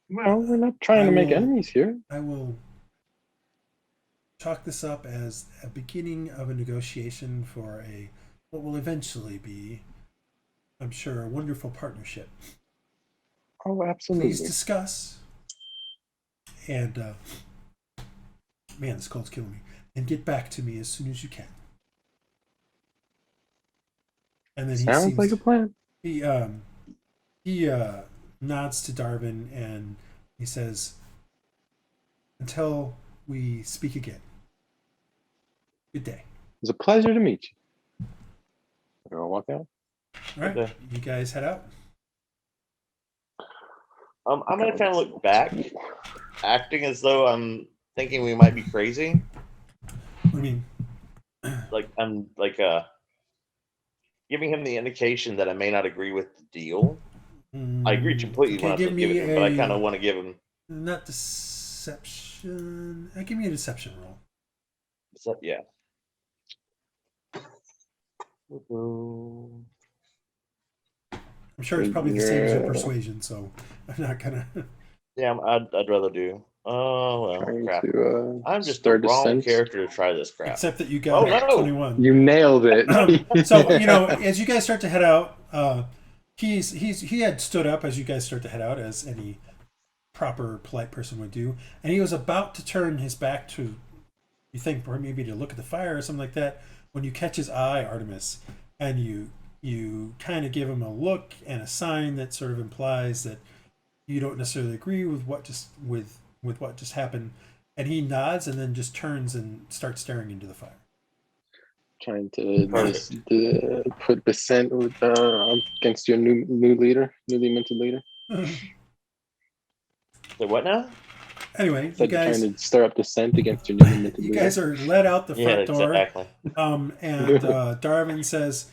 Well, we're not trying to make enemies here. I will chalk this up as a beginning of a negotiation for what will eventually be, I'm sure, a wonderful partnership. Oh, absolutely. Please discuss. And, man, this cold's killing me. And get back to me as soon as you can. And then sounds like a plan. He nods to Darvin and he says, "Until we speak again. Good day." It was a pleasure to meet you. I'll walk out. All right, okay. You guys head out. I'm gonna kind of look back, acting as though I'm thinking we might be crazy. What do you mean? I'm giving him the indication that I may not agree with the deal. I agree completely when I give it to him, but I kind of want to give him not deception. Give me a deception roll. Yeah. I'm sure it's probably the same as your persuasion, so I'm not gonna. Yeah, I'd rather do. Oh well, crap. I'm just the wrong descent. Character to try this crap. Except that you got 21. You nailed it. So as you guys start to head out, he had stood up as you guys start to head out, as any proper polite person would do, and he was about to turn his back to, you think maybe to look at the fire or something like that, when you catch his eye, Artemis, and you kind of give him a look and a sign that sort of implies that you don't necessarily agree with what just happened, and he nods and then just turns and starts staring into the fire. Trying to put dissent against your newly minted leader. So what now? Anyway, you guys trying to stir up dissent against your newly minted leader. You guys are led out the front door. Exactly. And Darwin says,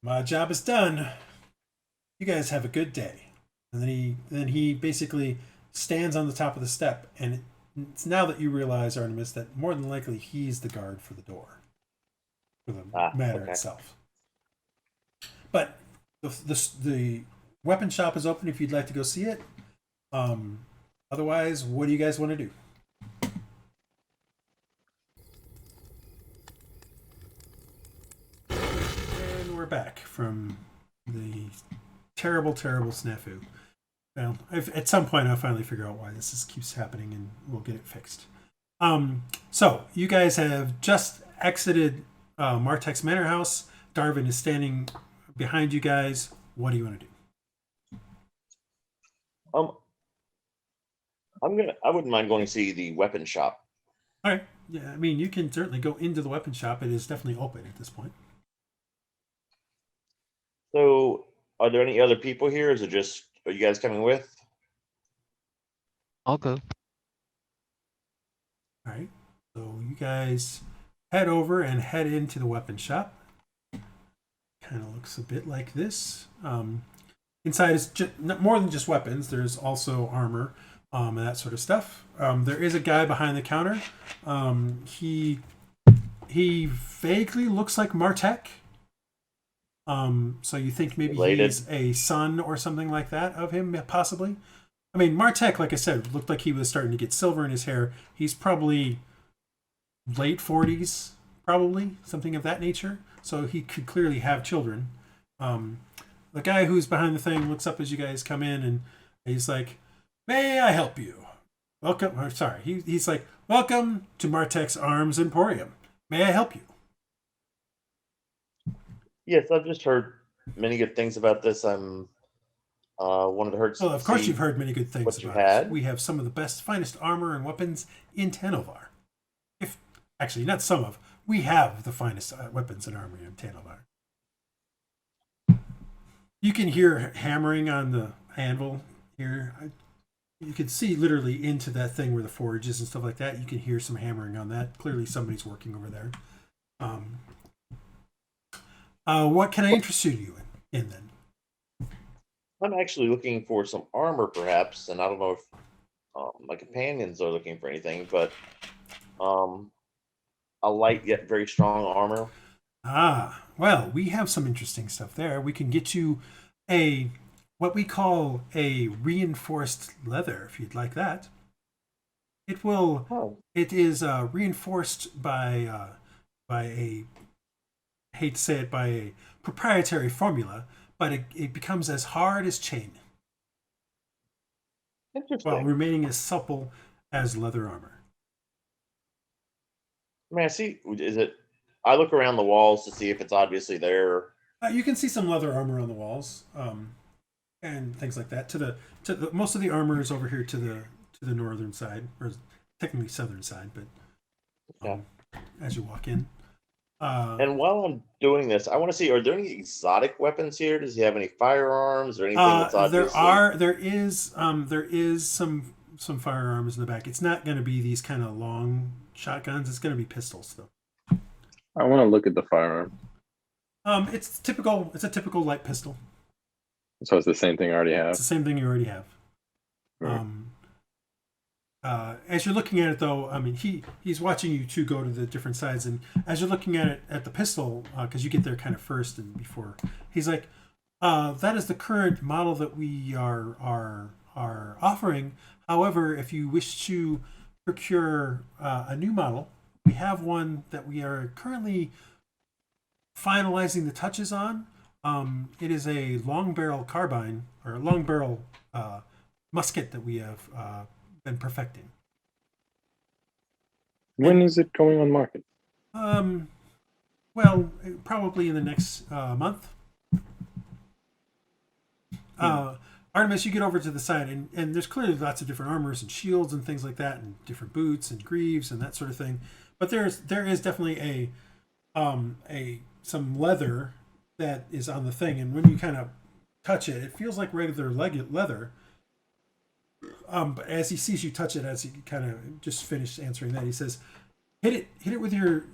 "My job is done. You guys have a good day." And then he basically stands on the top of the step, and it's now that you realize, Artemis, that more than likely he's the guard for the door, for the manor itself. But the weapon shop is open if you'd like to go see it. Otherwise, what do you guys want to do? And we're back from the terrible snafu. Well, at some point I'll finally figure out why this keeps happening, and we'll get it fixed. So you guys have just exited Martek's Manor House. Darvin is standing behind you guys. What do you want to do? I wouldn't mind going to see the weapon shop. All right. Yeah, I mean, you can certainly go into the weapon shop. It is definitely open at this point. So, are there any other people here? Is it just, are you guys coming with? I'll go. All right. So you guys head over and head into the weapon shop. Kind of looks a bit like this. Inside is more than just weapons. There's also armor and that sort of stuff. There is a guy behind the counter. He vaguely looks like Martek. So you think maybe Related. he's a son or something like that of him, possibly. I mean, Martek, like I said, looked like he was starting to get silver in his hair. He's probably late 40s, probably, something of that nature. So he could clearly have children. The guy who's behind the thing looks up as you guys come in, and he's like, "May I help you? Welcome." Or, sorry, he's like, "Welcome to Martek's Arms Emporium. May I help you?" Yes, I've just heard many good things about this. I'm wanted to heard. Well, of course see you've heard many good things what you about had. it. We have some of the best, finest armor and weapons in Tanovar. If actually not some of, we have the finest weapons and armor in Tanovar. You can hear hammering on the anvil here. You can see literally into that thing where the forge is and stuff like that. You can hear some hammering on that. Clearly somebody's working over there. What can I interest you in then? I'm actually looking for some armor, perhaps, and I don't know if my companions are looking for anything, but a light yet very strong armor. Well, we have some interesting stuff there. We can get you what we call a reinforced leather, if you'd like that. It will. Oh, It is reinforced by a, hate to say it, by a proprietary formula, but it becomes as hard as chain interesting. while remaining as supple as leather armor. I mean, I see. Is it? I look around the walls to see if it's obviously there. You can see some leather armor on the walls, and things like that. Most of the armor is over here to the northern side, or technically southern side, but Yeah. as you walk in. And while I'm doing this, I want to see: are there any exotic weapons here? Does he have any firearms or anything that's obviously? There is some firearms in the back. It's not going to be these kind of long shotguns. It's going to be pistols though. I want to look at the firearm. It's typical. It's a typical light pistol. So it's the same thing I already have. It's the same thing you already have. Right. As you're looking at it, though, I mean, he's watching you two go to the different sides, and as you're looking at it at the pistol, because you get there kind of first and before, he's like, "That is the current model that we are offering. However, if you wish to procure a new model, we have one that we are currently finalizing the touches on. It is a long barrel carbine or a long barrel musket that we have been perfecting. When is it going on market? Well, probably in the next month. Artemis, you get over to the side, and there's clearly lots of different armors and shields and things like that, and different boots and greaves and that sort of thing. But there is definitely some leather that is on the thing, and when you kind of touch it, it feels like regular leather. But as he sees you touch it, as he kind of just finished answering that, he says, hit it with your.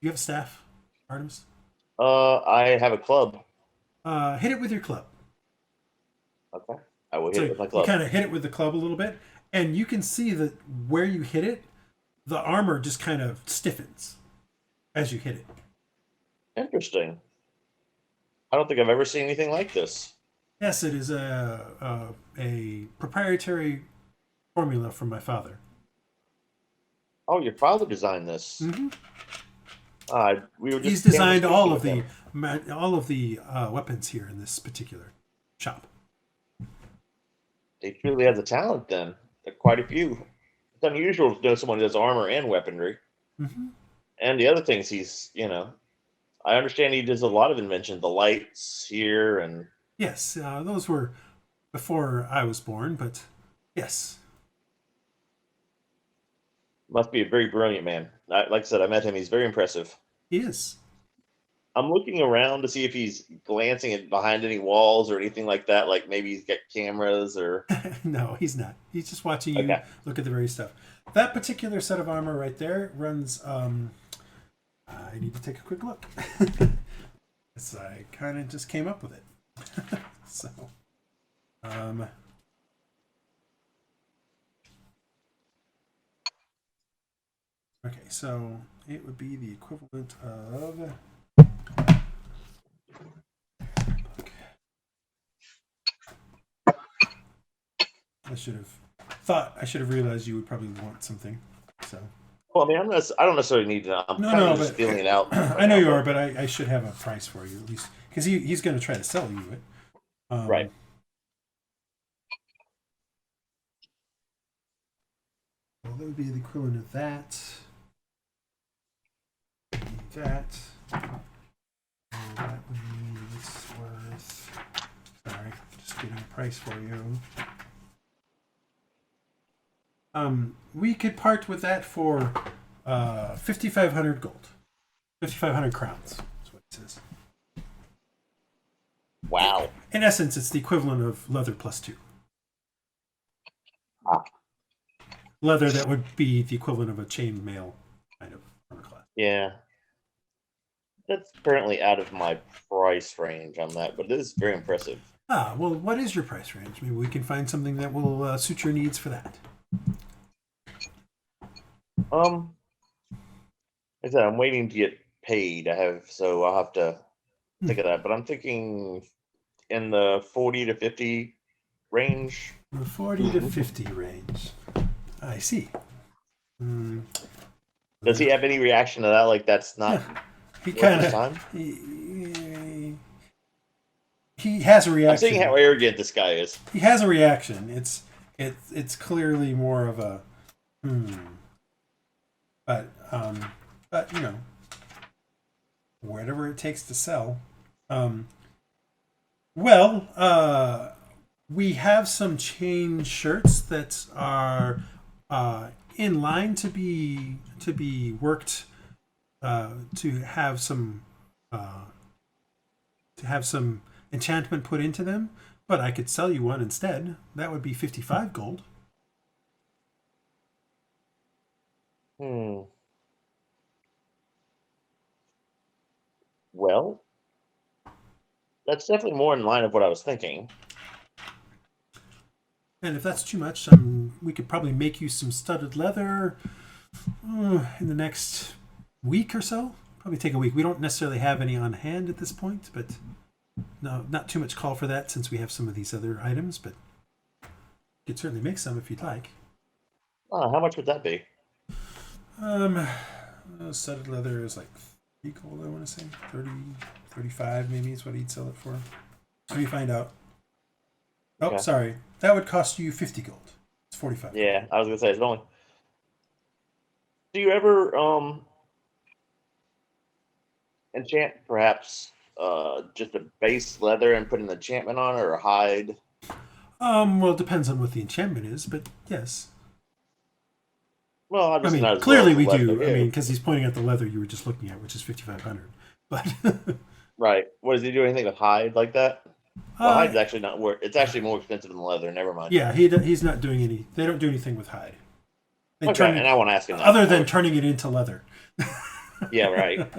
You have a staff, Artemis? I have a club. Hit it with your club." Okay, I will hit So it with my you club. kind of hit it with the club a little bit, and you can see that where you hit it, the armor just kind of stiffens as you hit it. Interesting. I don't think I've ever seen anything like this. Yes, it is a proprietary formula from my father. Oh, your father designed this. Mm-hmm. We were just He's designed all of speaking the weapons here in this particular shop. They truly have the talent. Then there are quite a few. It's unusual to know someone who does armor and weaponry. Mm-hmm. And the other things I understand he does a lot of invention. The lights here and Yes, those were before I was born, but yes. must be a very brilliant man. Like I said, I met him. He's very impressive. He is. I'm looking around to see if he's glancing at behind any walls or anything like that. Like maybe he's got cameras or. No, he's not. He's just watching you Okay. look at the very stuff. That particular set of armor right there runs. I need to take a quick look. So I kind of just came up with it. So, okay, so it would be the equivalent of. I should have realized you would probably want something. So. Well, I mean, I don't necessarily need to. I'm kind of just feeling it out. I know you are, but I should have a price for you at least because he's going to try to sell you it. Right. Well, that would be the equivalent of that. That. And that would be it's worth. Sorry, just getting a price for you. We could part with that for 5,500 gold. 5,500 crowns. That's what it says. Wow. In essence, it's the equivalent of leather plus 2. Leather that would be the equivalent of a chained mail kind of armor class. Yeah. That's currently out of my price range on that, but it is very impressive. Well, what is your price range? Maybe we can find something that will suit your needs for that. Like I said, I'm waiting to get paid. So I'll have to think of that. But I'm thinking in the 40 to 50 range. The 40 to 50 range. I see. Does he have any reaction to that? Like that's not. He kind of. He has a reaction. I'm seeing how arrogant this guy is. He has a reaction. It's clearly more of a But you know, whatever it takes to sell. We have some chain shirts that are in line to be worked to have some enchantment put into them. But I could sell you one instead. That would be 55 gold. Well, that's definitely more in line of what I was thinking. And if that's too much, we could probably make you some studded leather in the next week or so. Probably take a week. We don't necessarily have any on hand at this point, but no, not too much call for that since we have some of these other items. But you could certainly make some if you'd like. How much would that be? Studded leather is like 3 gold, I want to say. 30, 35 maybe is what he'd sell it for. Let me find out. Oh, okay. Sorry. That would cost you 50 gold. It's 45. Yeah, I was going to say, it's only... Do you ever enchant perhaps just a base leather and put an enchantment on, or a hide? Well, it depends on what the enchantment is, but yes. Well, clearly we do. I mean, because he's pointing at the leather you were just looking at, which is 5,500. But right. What, does he do anything with hide like that? Well, hide's actually not worth. It's actually more expensive than leather. Never mind. Yeah, he's not doing any. They don't do anything with hide. Okay, and I want to ask him that. Other than turning it into leather. Yeah, right.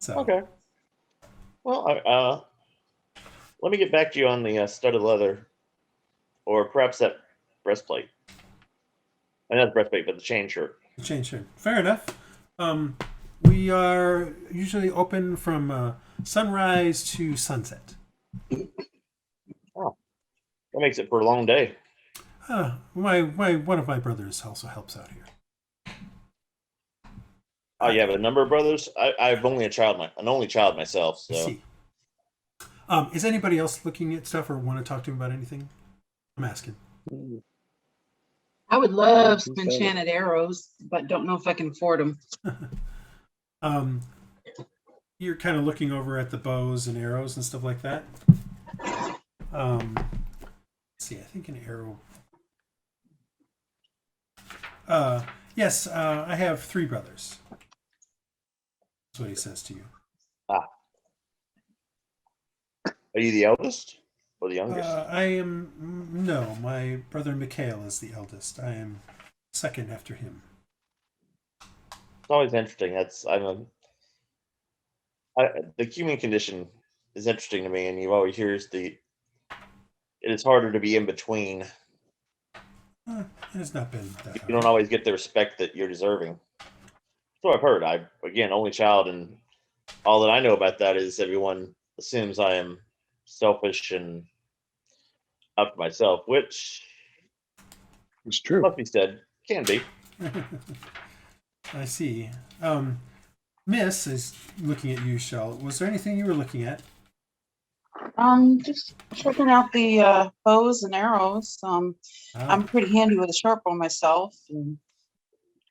So. Okay. Well, let me get back to you on the studded leather, or perhaps that breastplate. Not breastplate, but the chain shirt. The chain shirt. Fair enough. We are usually open from sunrise to sunset. Oh, that makes it for a long day. One of my brothers also helps out here. Oh, you have a number of brothers? I've only an only child myself. So. I see. Is anybody else looking at stuff or want to talk to him about anything? I'm asking. I would love some enchanted arrows, but don't know if I can afford them. You're kind of looking over at the bows and arrows and stuff like that. Let's see, I think an arrow. Yes, I have 3 brothers. That's what he says to you. Are you the eldest or the youngest? I am no. My brother Mikhail is the eldest. I am second after him. It's always interesting. The human condition is interesting to me, and you always hear it is harder to be in between. It has not been that You don't hard. always get the respect that you're deserving. So I've heard. Again, only child, and all that I know about that is everyone assumes I am selfish and out for myself, which It's true. must be said. Can be. I see. Miss is looking at you, Shell. Was there anything you were looking at? Just checking out the bows and arrows. I'm pretty handy with a short bow myself, and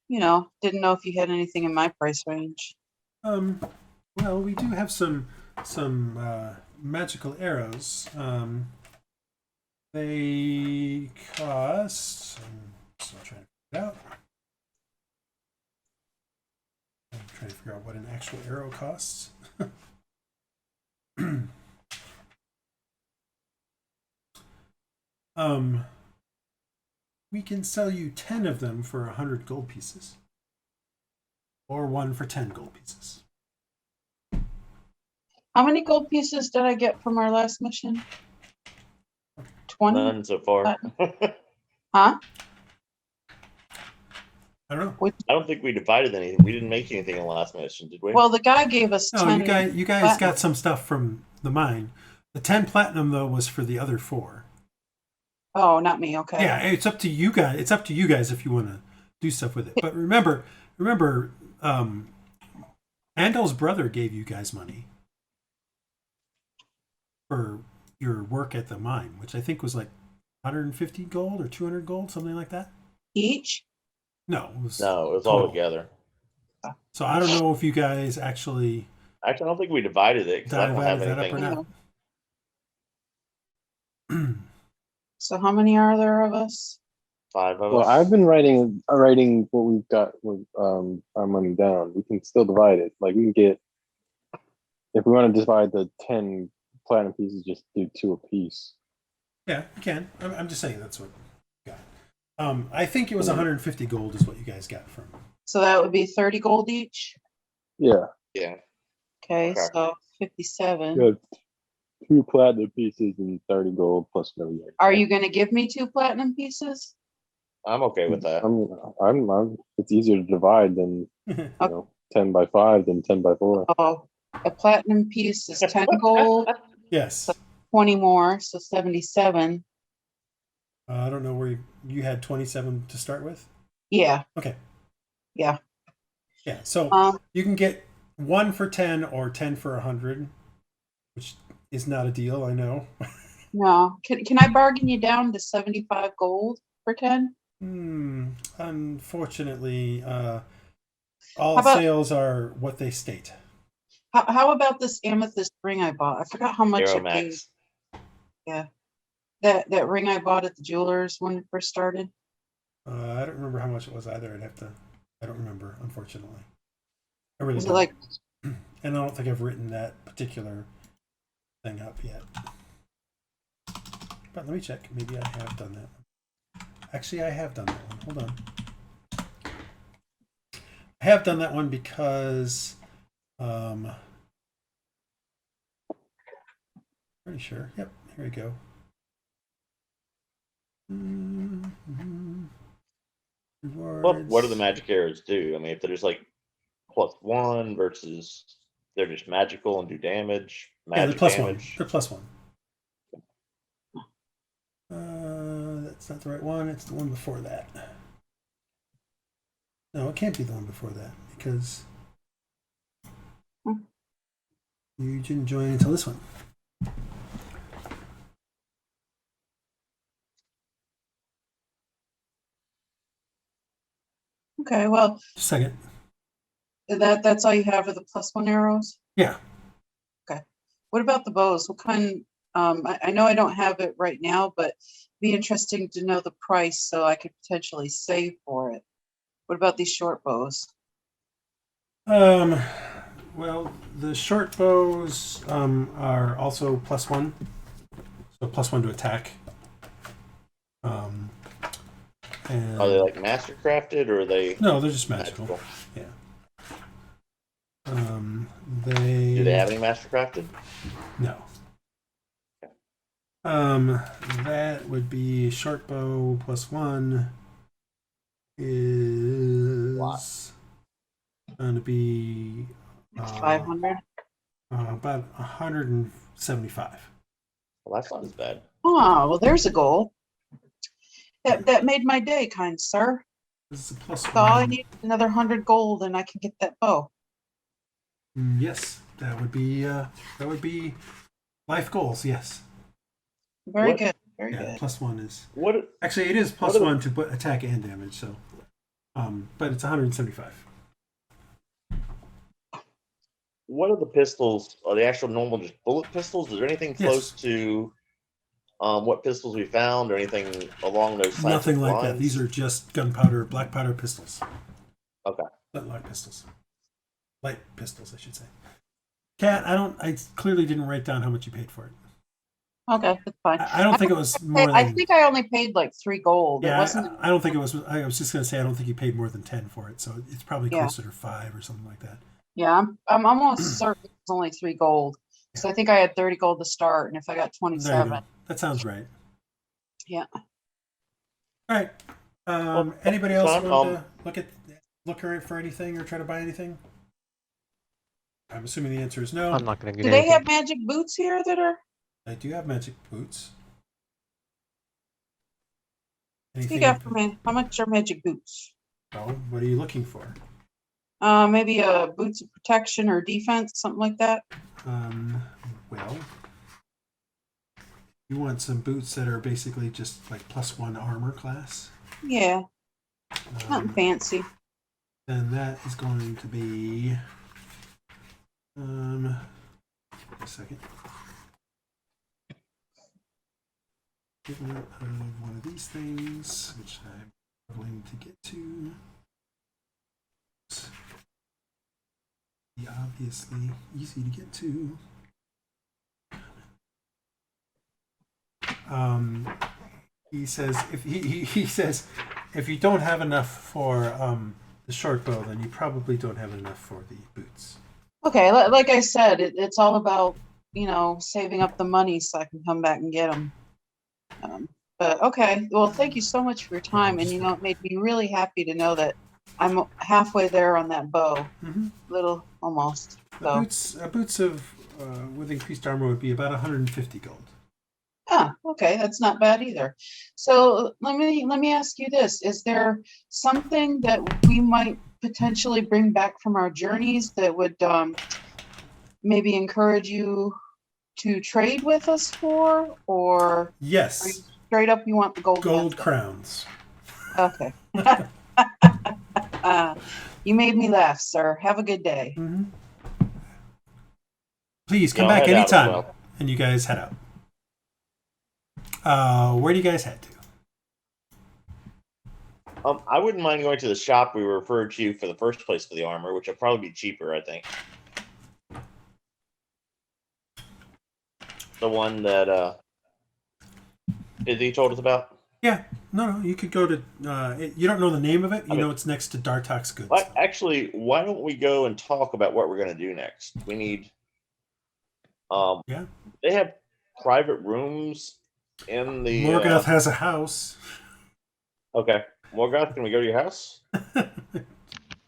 didn't know if you had anything in my price range. Well, we do have some magical arrows. They cost. I'm still trying to figure it out. I'm trying to figure out what an actual arrow costs. We can sell you 10 of them for 100 gold pieces, or one for 10 gold pieces. How many gold pieces did I get from our last mission? 20? None so far. Huh? I don't know. I don't think we divided anything. We didn't make anything in the last mission, did we? Well, the guy gave us No, 10. you guys got some stuff from the mine. The 10 platinum though was for the other 4. Oh, not me. Okay. Yeah, it's up to you guys. It's up to you guys if you want to do stuff with it. But remember, Andal's brother gave you guys money for your work at the mine, which I think was like 150 gold or 200 gold, something like that. Each? No, it was all total. together. So I don't know if you guys actually I don't think we divided it because I don't have divided that up or anything. not. So how many are there of us? 5 of Well, us. I've been writing what we've got with our money down. We can still divide it. Like we can get, if we want to divide the 10 platinum pieces, just do 2 apiece. Yeah, you can. I'm just saying that's what you got. I think it was 150 gold is what you guys got from. So that would be 30 gold each. Yeah. Yeah. Okay, Okay. so 57. Good. 2 platinum pieces and 30 gold plus no. Are you going to give me 2 platinum pieces? I'm okay with that. I'm it's easier to divide than 10 by 5 than 10 by 4. Oh, a platinum piece is 10 gold, Yes. 20 more, so 77. I don't know where you had 27 to start with. Yeah. Okay. Yeah. Yeah. So you can get 1 for 10 or 10 for 100, which is not a deal, I know. No. Can I bargain you down to 75 gold for 10? Unfortunately, all sales are what they state. How about this amethyst ring I bought? I forgot how much it paid. Yeah. That ring I bought at the jeweler's when it first started. I don't remember how much it was either. I don't remember, unfortunately. I really Was it don't. like, And I don't think I've written that particular thing up yet. But let me check. Maybe I have done that one. Actually, I have done that one. Hold on. I have done that one because pretty sure. Yep, here we go. What do the magic arrows do? I mean, if there's like +1 versus they're just magical and do damage. Yeah, they're +1. Damage. They're +1. That's not the right one. It's the one before that. No, it can't be the one before that because you didn't join until this one. okay, well, Just a second. that's all you have for the +1 arrows? Yeah. Okay. What about the bows? What kind? I know I don't have it right now, but it'd be interesting to know the price so I could potentially save for it. What about these short bows? Well, the short bows are also +1, so +1 to attack. And Are they like mastercrafted or are they no, they're just magical. magical? Yeah. Do they have any mastercrafted? No. That would be short bow +1 is going to be 500. about 175. Well, that's not as bad. Oh, well, there's a goal. That made my day, kind sir. This is a +1. So all I need is another 100 gold, and I can get that bow. Yes, that would be life goals. Yes. Very What- good. Very Yeah, good. +1 is What actually it is What are the- +1 to attack and damage. So, but it's 175. What are the pistols? Are they actual normal just bullet pistols? Is there anything Yes. close to what pistols we found or anything along those lines? Nothing like that. These are just gunpowder, black powder pistols. Okay. Light pistols. Light pistols, I should say. Kat, I clearly didn't write down how much you paid for it. Okay, that's fine. I don't think it was more than. I think I only paid like 3 gold. It Yeah, wasn't. I don't think it was. I was just going to say I don't think you paid more than 10 for it, so it's probably Yeah. closer to 5 or something like that. Yeah, I'm almost certain it was only 3 gold. So I think I had 30 gold to start, and if I got There you 27, go. That sounds right. Yeah. All right. Well, Anybody else Sean, want to look around for anything or try to buy anything? I'm assuming the answer is no. I'm not gonna get do they anything. have magic boots here that are? I do have magic boots. What Anything? you got for me? How much are magic boots? Oh, what are you looking for? Maybe boots of protection or defense, something like that. Well, you want some boots that are basically just like +1 armor class. Yeah, nothing Um, fancy. then that is going to be a second. Getting out of one of these things, which I'm going to get to. Be obviously easy to get to. He says he says if you don't have enough for the short bow, then you probably don't have enough for the boots. Okay, like I said, it's all about saving up the money so I can come back and get them. But okay, well, thank you so much for your time, and it made me really happy to know that I'm halfway there on that bow. Mm-hmm. Little almost. So. Boots of with increased armor would be about 150 gold. Ah, okay, that's not bad either. So let me ask you this: is there something that we might potentially bring back from our journeys that would maybe encourage you to trade with us for, or are you Yes, straight up you want the gold? gold ones? crowns. Okay. You made me laugh, sir. Have a good day. Mm-hmm. Please come Yeah, I'll back head out as anytime, well. and you guys head out. Where do you guys head to? I wouldn't mind going to the shop we were referred to for the first place for the armor, which would probably be cheaper, I think. The one that Izzy told us about. Yeah, no, you could go to. You don't know the name of it. You Okay. know it's next to Dartok's Goods. But actually, why don't we go and talk about what we're going to do next? We need. Yeah. They have private rooms in the. Morgoth has a house. Okay, Morgoth, can we go to your house?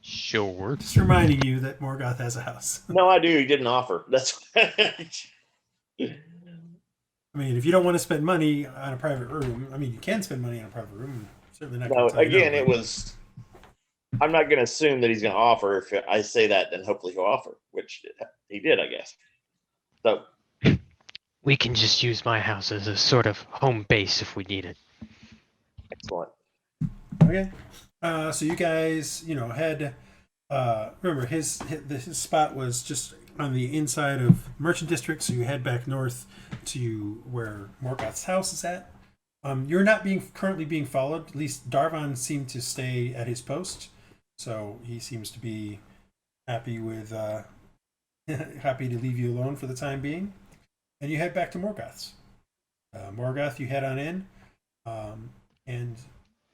Sure. Just reminding you that Morgoth has a house. No, I do. He didn't offer. That's. I mean, if you don't want to spend money on a private room, I mean, you can spend money on a private room. Certainly not. No, gonna tell you again, no. it was. I'm not going to assume that he's going to offer. If I say that, then hopefully he'll offer, which he did, I guess. So, We can just use my house as a sort of home base if we need it. excellent. Okay. So you guys, head. Remember, his spot was just on the inside of Merchant District, so you head back north to where Morgoth's house is at. You're not currently being followed. At least Darvon seemed to stay at his post, so he seems to be happy with happy to leave you alone for the time being, and you head back to Morgoth's. Morgoth, you head on in, and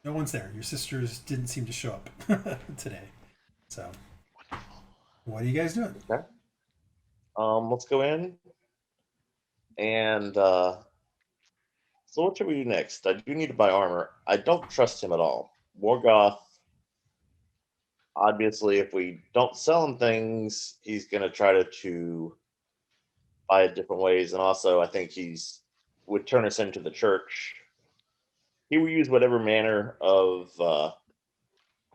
no one's there. Your sisters didn't seem to show up today. So, what are you guys doing? Okay. Let's go in. And so what should we do next? I do need to buy armor. I don't trust him at all. Morgoth, obviously, if we don't sell him things, he's going to try to buy it different ways. And also, I think would turn us into the church. He will use whatever manner of... Well,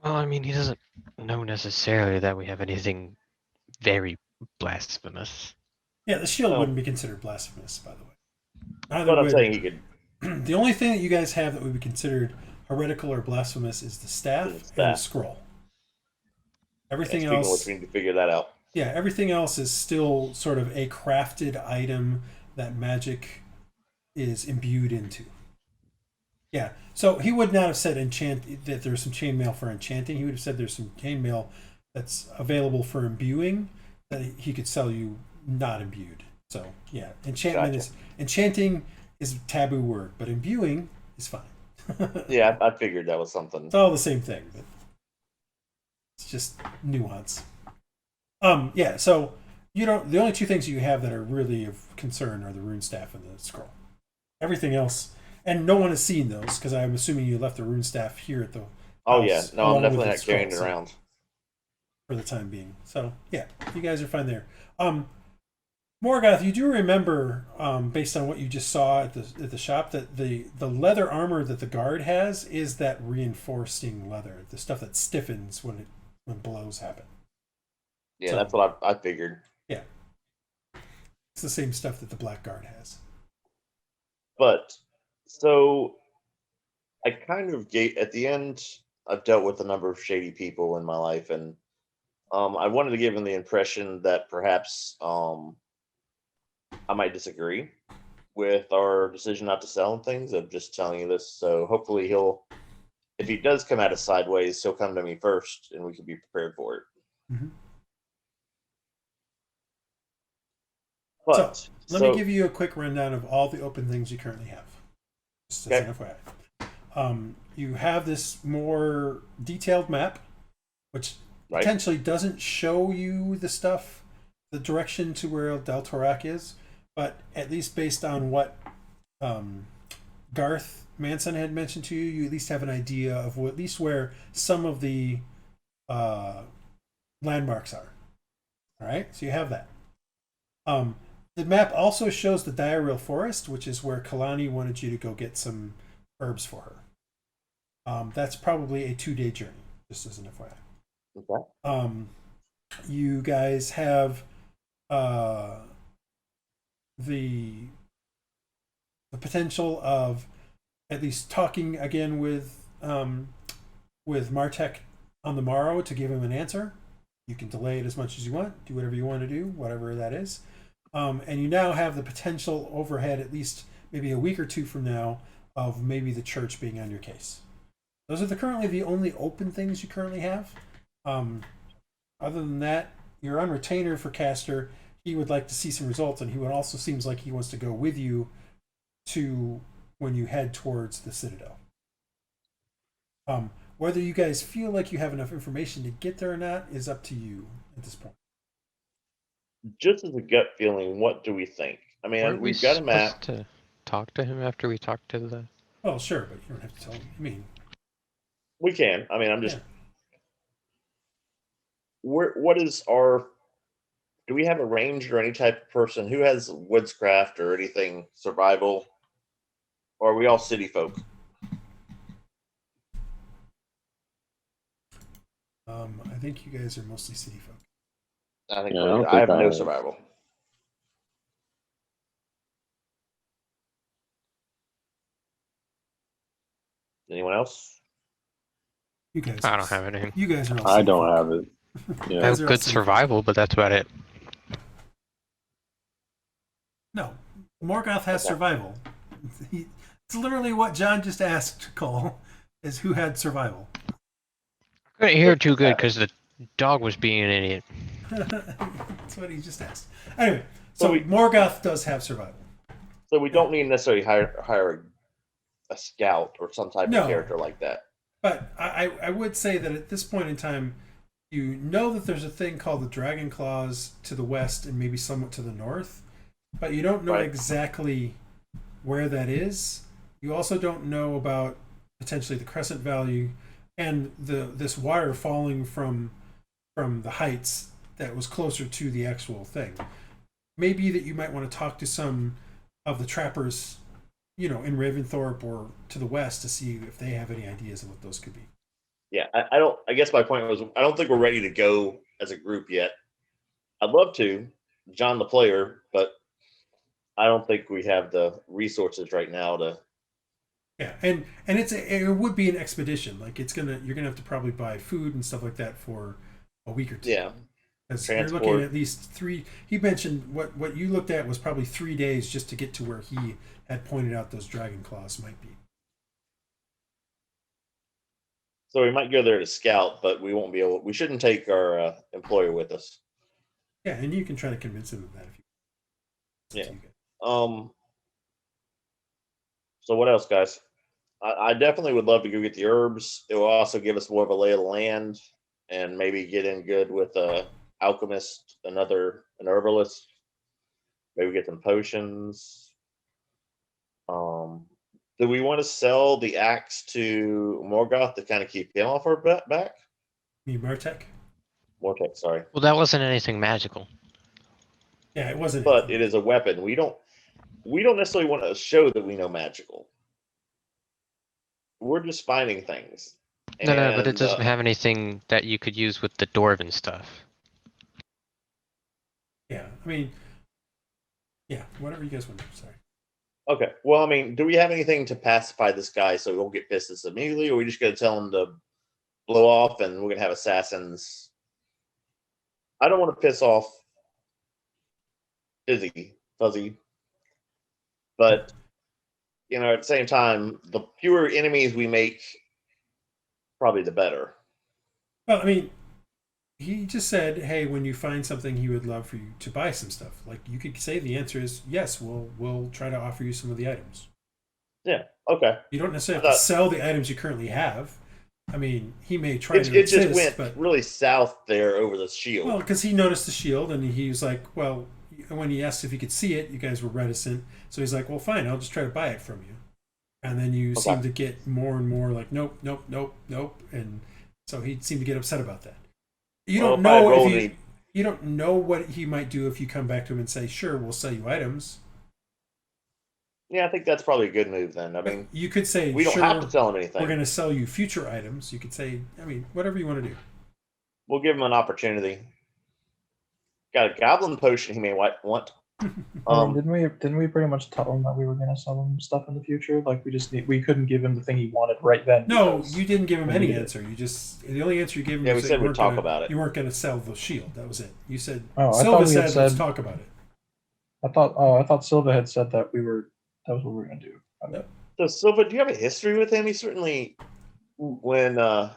I mean, he doesn't know necessarily that we have anything very blasphemous. Yeah, the shield wouldn't be considered blasphemous, by the way. But I'm saying he could... The only thing that you guys have that would be considered heretical or blasphemous is the staff and the scroll. Everything else... we need to figure that out. Yeah, everything else is still sort of a crafted item that magic is imbued into. Yeah, so he would not have said that there's some chainmail for enchanting. He would have said there's some chainmail that's available for imbuing that he could sell you not imbued. So yeah, enchanting is a taboo word, but imbuing is fine. Yeah, I figured that was something. It's all the same thing, but it's just nuance. Yeah, so the only two things you have that are really of concern are the rune staff and the scroll. Everything else, and no one has seen those because I'm assuming you left the rune staff here at the Oh house, yeah, no, I'm definitely not scroll, carrying it around for the time being. So yeah, you guys are fine there. Morgoth, you do remember, based on what you just saw at the shop, that the leather armor that the guard has is that reinforcing leather, the stuff that stiffens when blows happen. Yeah, so, that's what I figured. Yeah, it's the same stuff that the black guard has. But so I kind of at the end, I've dealt with a number of shady people in my life, and I wanted to give him the impression that perhaps I might disagree with our decision not to sell him things. I'm just telling you this, so hopefully if he does come at us sideways, he'll come to me first, and we can be prepared for it. Mm-hmm. But let me give you a quick rundown of all the open things you currently have. Just as an FYI. You have this more detailed map, which potentially doesn't show you the direction to where Del Torak is, but at least based on what Garth Manson had mentioned to you, you at least have an idea of at least where some of the landmarks are. All right, so you have that. The map also shows the Diarrheal Forest, which is where Kalani wanted you to go get some herbs for her. That's probably a 2-day journey, just as an FYI. Okay. You guys have the potential of at least talking again with Martek on the morrow to give him an answer. You can delay it as much as you want, do whatever you want to do, whatever that is. And you now have the potential overhead, at least maybe a week or two from now, of maybe the church being on your case. Those are currently the only open things you currently have. Other than that, you're on retainer for Castor. He would like to see some results, and he would also seems like he wants to go with you to when you head towards the Citadel. Whether you guys feel like you have enough information to get there or not is up to you at this point. Just as a gut feeling, what do we think? I mean, we've got a map. To talk to him after we talk to the... Well, sure, but you don't have to tell me. I mean... We can. I mean, I'm just... Yeah. What is our... Do we have a ranger or any type of person who has woodscraft or anything, survival? Or are we all city folk? I think you guys are mostly city folk. I think I have no survival. Anyone else? You guys. I don't have anything. You guys are. I don't have it. Yeah. I have good survival, but that's about it. No, Morgoth has survival. It's literally what John just asked. Cole is who had survival. I couldn't hear too good because the dog was being an idiot. That's what he just asked. Anyway, So so we- Morgoth does have survival. So we don't need to necessarily hire a scout or some type No. of character like that. But I would say that at this point in time, you know that there's a thing called the Dragon Claws to the west and maybe somewhat to the north, but you don't know Right. exactly where that is. You also don't know about potentially the crescent value and this wire falling from the heights that was closer to the actual thing. Maybe that you might want to talk to some of the trappers, in Raventhorpe or to the west to see if they have any ideas of what those could be. Yeah, I don't. I guess my point was, I don't think we're ready to go as a group yet. I'd love to, John the player, but I don't think we have the resources right now to. Yeah, and it would be an expedition. Like you're gonna have to probably buy food and stuff like that for a week or two. Yeah, because you're looking transport. at least 3. He mentioned what you looked at was probably 3 days just to get to where he had pointed out those dragon claws might be. So we might go there to scout, but we won't be able. We shouldn't take our employer with us. Yeah, and you can try to convince him of that if you. Yeah. So what else, guys? I definitely would love to go get the herbs. It will also give us more of a lay of the land, and maybe get in good with a alchemist, an herbalist. Maybe get some potions. Do we want to sell the axe to Morgoth to kind of keep him off our back? You mean Martek? Mortek, sorry. Well, that wasn't anything magical. Yeah, it wasn't. But it is a weapon. We don't necessarily want to show that we know magical. We're just finding things. No, but it And, doesn't have anything that you could use with the dwarven stuff. Yeah, I mean, yeah, whatever you guys want to do. Sorry. Okay. Well, I mean, do we have anything to pacify this guy so he won't get pissed at us immediately, or we just gonna tell him to blow off and we're gonna have assassins? I don't want to piss off Fuzzy, but at the same time, the fewer enemies we make, probably the better. Well, I mean, he just said, "Hey, when you find something, he would love for you to buy some stuff." Like you could say the answer is yes. We'll try to offer you some of the items. Yeah. Okay. You don't necessarily have to sell the items you currently have. I mean, he may try to It insist, just went but really south there over the shield. well, because he noticed the shield and he was like, well, when he asked if he could see it, you guys were reticent. So he's like, well, fine, I'll just try to buy it from you. And then you seem to get more and more like, nope, nope, nope, nope, and so he seemed to get upset about that. You don't know if you don't know what he might do if you come back to him and say, sure, we'll sell you items. Yeah, I think that's probably a good move then. I mean, you could say, we don't sure, have to tell him anything. We're going to sell you future items. You could say, I mean, whatever you want to do. We'll give him an opportunity. Got a goblin potion he may want. Didn't we pretty much tell him that we were going to sell him stuff in the future? Like we couldn't give him the thing he wanted right then. No, you didn't give him any answer. You just the only answer you gave him. Yeah, was we that said we'd talk about it. You weren't going to sell the shield. That was it. You said. Oh, Silva said, let's talk about it. I thought Silva had said that that was what we were going to do. So Silva, do you have a history with him? He certainly, when I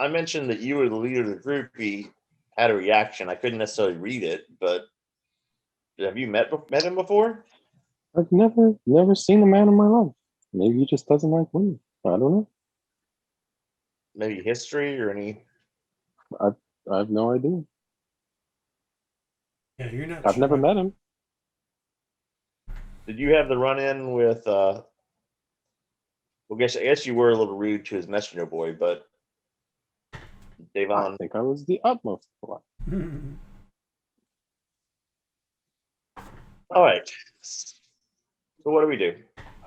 mentioned that you were the leader of the group, he had a reaction. I couldn't necessarily read it, but have you met him before? I've never seen a man in my life. Maybe he just doesn't like women. I don't know. Maybe history or any? I have no idea. Yeah, you're not. I've never met him. Did you have the run-in with? Well, I guess you were a little rude to his messenger boy, but Davon. I think I was the utmost polite. All right. So what do we do?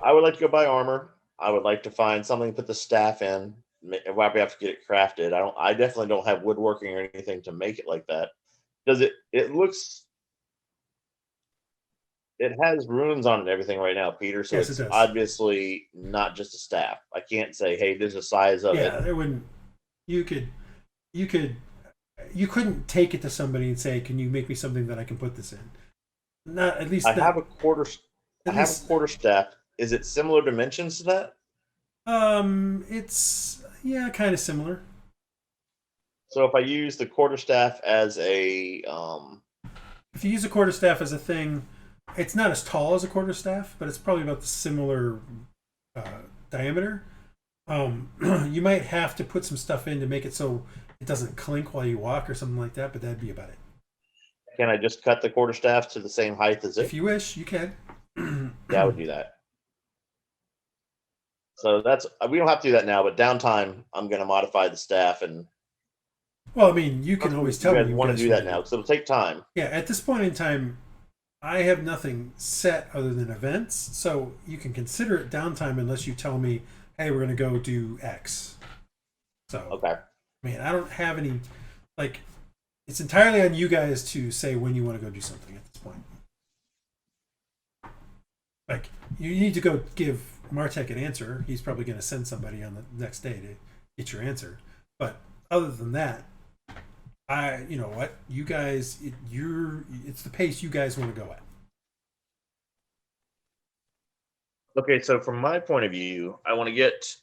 I would like to go buy armor. I would like to find something to put the staff in. Why we have to get it crafted? I definitely don't have woodworking or anything to make it like that. Does it? It looks. It has runes on it and everything right now, Peter. So Yes, it's it does. obviously not just a staff. I can't say, hey, there's a size of Yeah, it. it wouldn't. You couldn't take it to somebody and say, "Can you make me something that I can put this in?" Not at least. I have a quarter staff. Is it similar dimensions to that? It's kind of similar. So if I use the quarterstaff as a If you use a quarterstaff as a thing, it's not as tall as a quarterstaff, but it's probably about the similar diameter. You might have to put some stuff in to make it so it doesn't clink while you walk or something like that, but that'd be about it. can I just cut the quarterstaff to the same height as it? If you wish, you can. Yeah, I would do that. So that's we don't have to do that now, but downtime I'm going to modify the staff and. Well, I mean, you can always tell me you want to do that now because it'll take time. Yeah, at this point in time, I have nothing set other than events, so you can consider it downtime unless you tell me, "Hey, we're going to go do X." So, Okay. I mean, I don't have any like. It's entirely on you guys to say when you want to go do something at this point. Like, you need to go give Martek an answer. He's probably going to send somebody on the next day to get your answer. But other than that, you know what, you guys, it's the pace you guys want to go at. Okay, so from my point of view, I want to get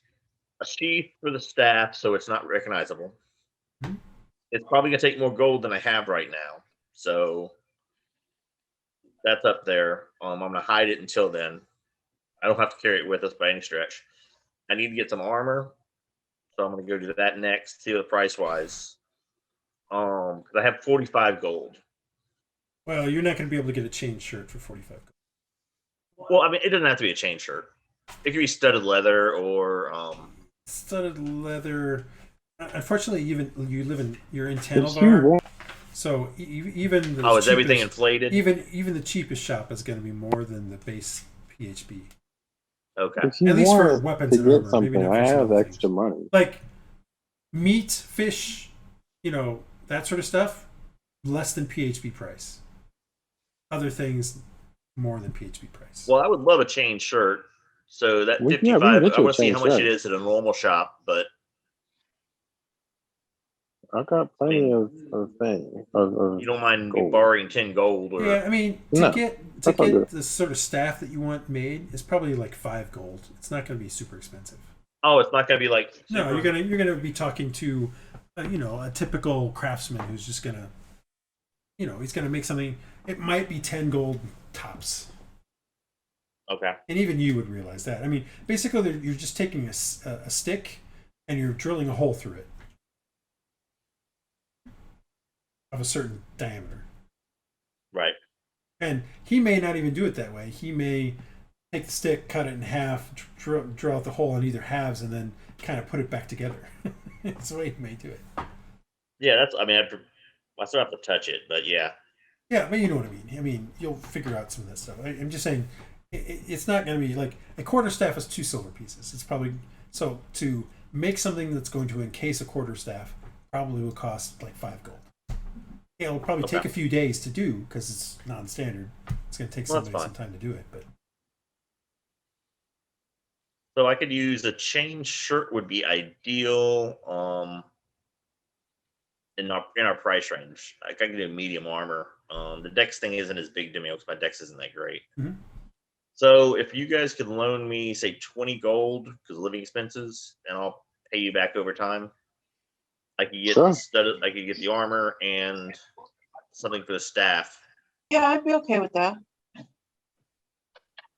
a sheath for the staff so it's not recognizable. Mm-hmm. It's probably going to take more gold than I have right now. So that's up there. I'm going to hide it until then. I don't have to carry it with us by any stretch. I need to get some armor. So I'm going to go do that next, see the price-wise. Because I have 45 gold. Well, you're not going to be able to get a chain shirt for 45 gold. Well, I mean, it doesn't have to be a chain shirt. It could be studded leather or... Studded leather... Unfortunately, you're in Tannelvar, so even the is everything inflated? Even the cheapest shop is going to be more than the base PHB. Okay. If you At least for want weapons to and armor, get something, maybe not for I some have other extra things. money. Like meat, fish, that sort of stuff, less than PHB price. Other things, more than PHB price. Well, I would love a chain shirt. So that We 55, can get I you a want to see chain how much shirt. it is at a normal shop, but I've got plenty of things. you don't mind gold. borrowing 10 gold or Yeah, I mean, to get the sort of staff that you want made is probably like 5 gold. It's not going to be super expensive. Oh, it's not going to be like super... No, you're gonna be talking to a typical craftsman who's just gonna he's gonna make something. It might be 10 gold tops. Okay. And even you would realize that. I mean, basically, you're just taking a stick and you're drilling a hole through it of a certain diameter. Right. And he may not even do it that way. He may take the stick, cut it in half, drill out the hole on either halves, and then kind of put it back together. That's the way he may do it. Yeah, I still have to touch it, but yeah. Yeah, but you know what I mean. I mean, you'll figure out some of that stuff. I'm just saying, it's not going to be like a quarterstaff is 2 silver pieces. It's probably so to make something that's going to encase a quarterstaff probably will cost like 5 gold. It'll probably take a few days to do because it's non-standard. It's going to take somebody some time to do it, but. So I could use a chain shirt would be ideal. In our price range, like I can do medium armor. The dex thing isn't as big to me because my dex isn't that great. Mm-hmm. So if you guys could loan me, say 20 gold because of living expenses, and I'll pay you back over time, I could get I could get the armor and something for the staff. Yeah, I'd be okay with that.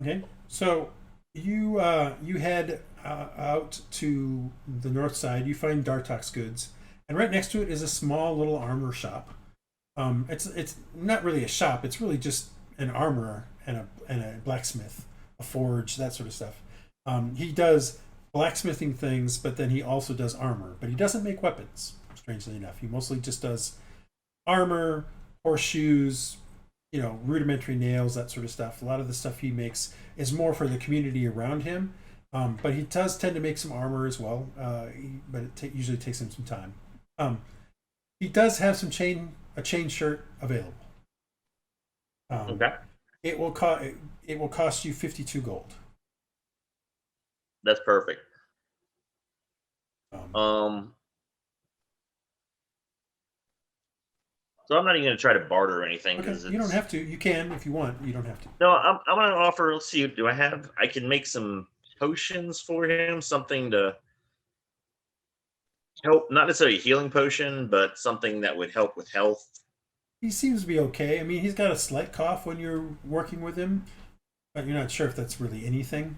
Okay, so you head out to the north side. You find Dartok's goods, and right next to it is a small little armor shop. It's not really a shop. It's really just an armorer and a blacksmith, a forge, that sort of stuff. He does blacksmithing things, but then he also does armor. But he doesn't make weapons, strangely enough. He mostly just does armor, horseshoes, rudimentary nails, that sort of stuff. A lot of the stuff he makes is more for the community around him. But he does tend to make some armor as well. But it usually takes him some time. He does have a chain shirt available. Okay. It will cost you 52 gold. That's perfect. So I'm not even going to try to barter or anything. Okay, you don't have to. You can if you want. You don't have to. No, I'm going to offer. Let's see. I can make some potions for him. Something to. help, not necessarily a healing potion, but something that would help with health. He seems to be okay. I mean, he's got a slight cough when you're working with him, but you're not sure if that's really anything.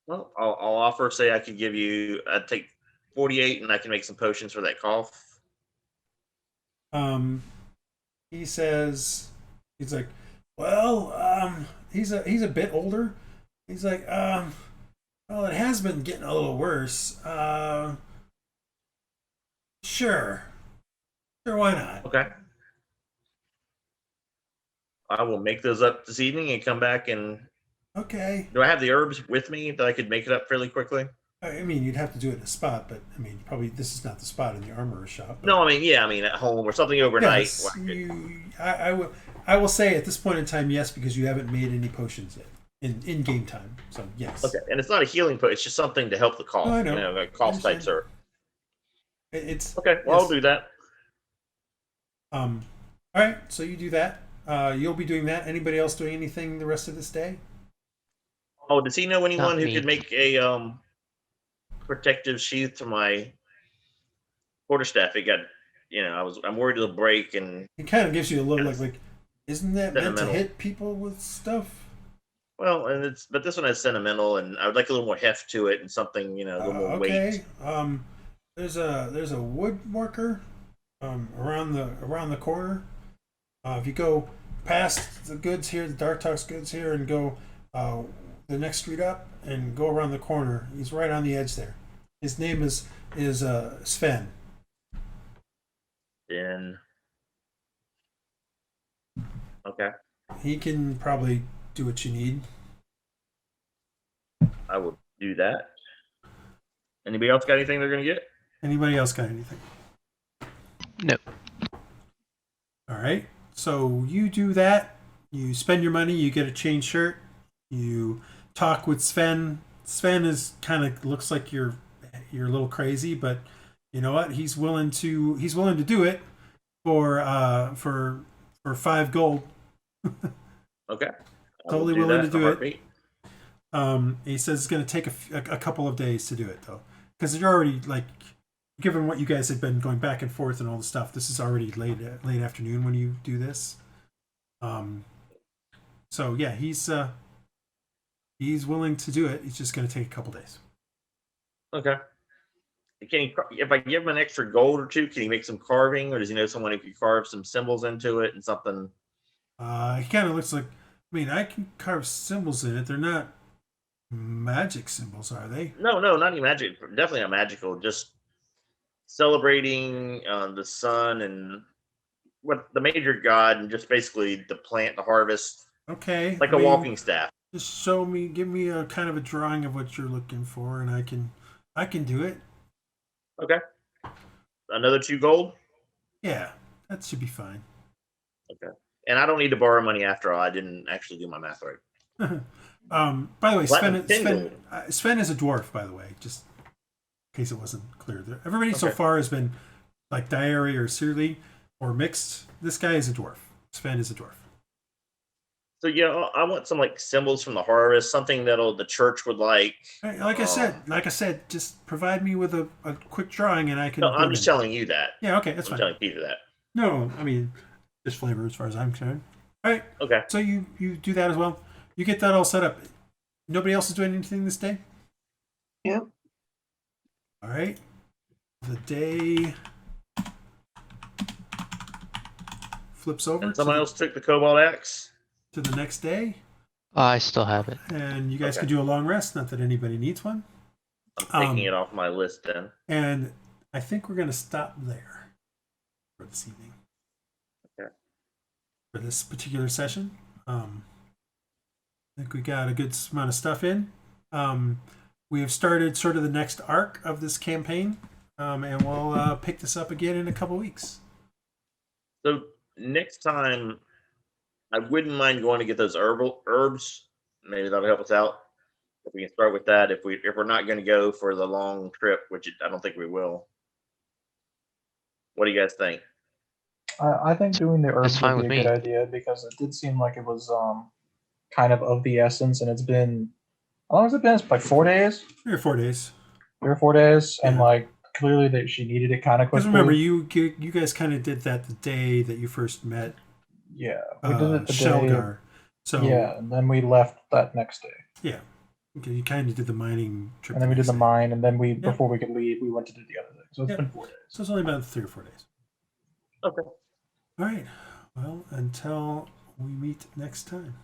Well, I'll offer. Say I could give you. I'd take 48, and I can make some potions for that cough. He says, he's like, well, he's a bit older. He's like, well, it has been getting a little worse. Sure, why not? Okay. I will make those up this evening and come back and. Okay. Do I have the herbs with me that I could make it up fairly quickly? I mean, you'd have to do it in a spot, but I mean, probably this is not the spot in the armorer shop. But No, I mean, yeah, I mean at home or something overnight. yes, I will say at this point in time, yes, because you haven't made any potions yet in game time. So yes. Okay, and it's not a healing potion; it's just something to help the cough. Oh, I know. You know, like cough types are. It's Okay, well, yes. I'll do that. All right, so you do that. You'll be doing that. Anybody else doing anything the rest of this day? Oh, does he know anyone who me. could make a protective sheath to my quarterstaff? It got, I'm worried it'll break and. It kind of gives you a little Yes. like, isn't that meant to Sentimental. hit people with stuff? Well, but this one has sentimental, and I would like a little more heft to it and something, a little more weight. Okay. There's a woodworker around the corner. If you go past the goods here, the Dark Talks goods here, and go the next street up and go around the corner, he's right on the edge there. His name is Sven. Then. Okay, He can probably do what you need. I will do that. Anybody else got anything they're gonna get? Anybody else got anything? No. All right. So you do that. You spend your money. You get a chain shirt. You talk with Sven. Sven is kind of looks like you're a little crazy, but you know what? He's willing to do it for 5 gold. Okay. Totally I will willing that to do for it. heartbeat. He says it's going to take a couple of days to do it though, because you're already like, given what you guys have been going back and forth and all the stuff, this is already late afternoon when you do this. So yeah, he's willing to do it. It's just going to take a couple days. Okay. Can he, if I give him an extra gold or two, can he make some carving, or does he know someone who could carve some symbols into it and something? He kind of looks like. I mean, I can carve symbols in it. They're not magic symbols, are they? No, not even magic. Definitely not magical. Just celebrating the sun and what the major god, and just basically the plant, the harvest, Okay. like I a mean, walking staff. Just give me a kind of a drawing of what you're looking for, and I can do it. Okay. Another 2 gold. Yeah, that should be fine. Okay. And I don't need to borrow money after all. I didn't actually do my math right. By the way, Platinum 10 gold. Sven is a dwarf, by the way, just in case it wasn't clear. Everybody so Okay. far has been like diary or Searly or mixed. This guy is a dwarf. Sven is a dwarf. So yeah, I want some like symbols from the harvest, something that'll the church would like. Like I said, just provide me with a quick drawing and I can. No, I'm just telling you that. Yeah, okay, that's I'm fine. telling Peter that. No, I mean, just flavor as far as I'm concerned. All right, Okay. so you do that as well. You get that all set up. Nobody else is doing anything this day? Yep. All right. The day flips over And someone else took the cobalt axe. to the next day, I still have it. and you guys Okay. can do a long rest. Not that anybody needs one. I'm taking it off my list then. And I think we're going to stop there for this evening. Okay. For this particular session. I think we got a good amount of stuff in. We have started sort of the next arc of this campaign, and we'll pick this up again in a couple weeks. So next time, I wouldn't mind going to get those herbs. Maybe that'll help us out. If we can start with that, if we're not going to go for the long trip, which I don't think we will. What do you guys think? I think doing the herbs fine would be a with good me. idea because it did seem like it was kind of the essence, and it's been how long has it been? It's like 4 days, 3 or 4 days. 3 or 4 days, and Yeah. like clearly that she needed it kind of Because quickly. remember, you guys kind of did that the day that you first met Yeah, we did it the day. Shelgar. So Yeah, and then we left that next day. yeah, okay, you kind of did the mining trip. And then we did next the day. mine, and then we Yep. before we could leave, we went to do the other thing. So it's Yep. been 4 days. So it's only about 3 or 4 days. Okay. All right. Well, until we meet next time.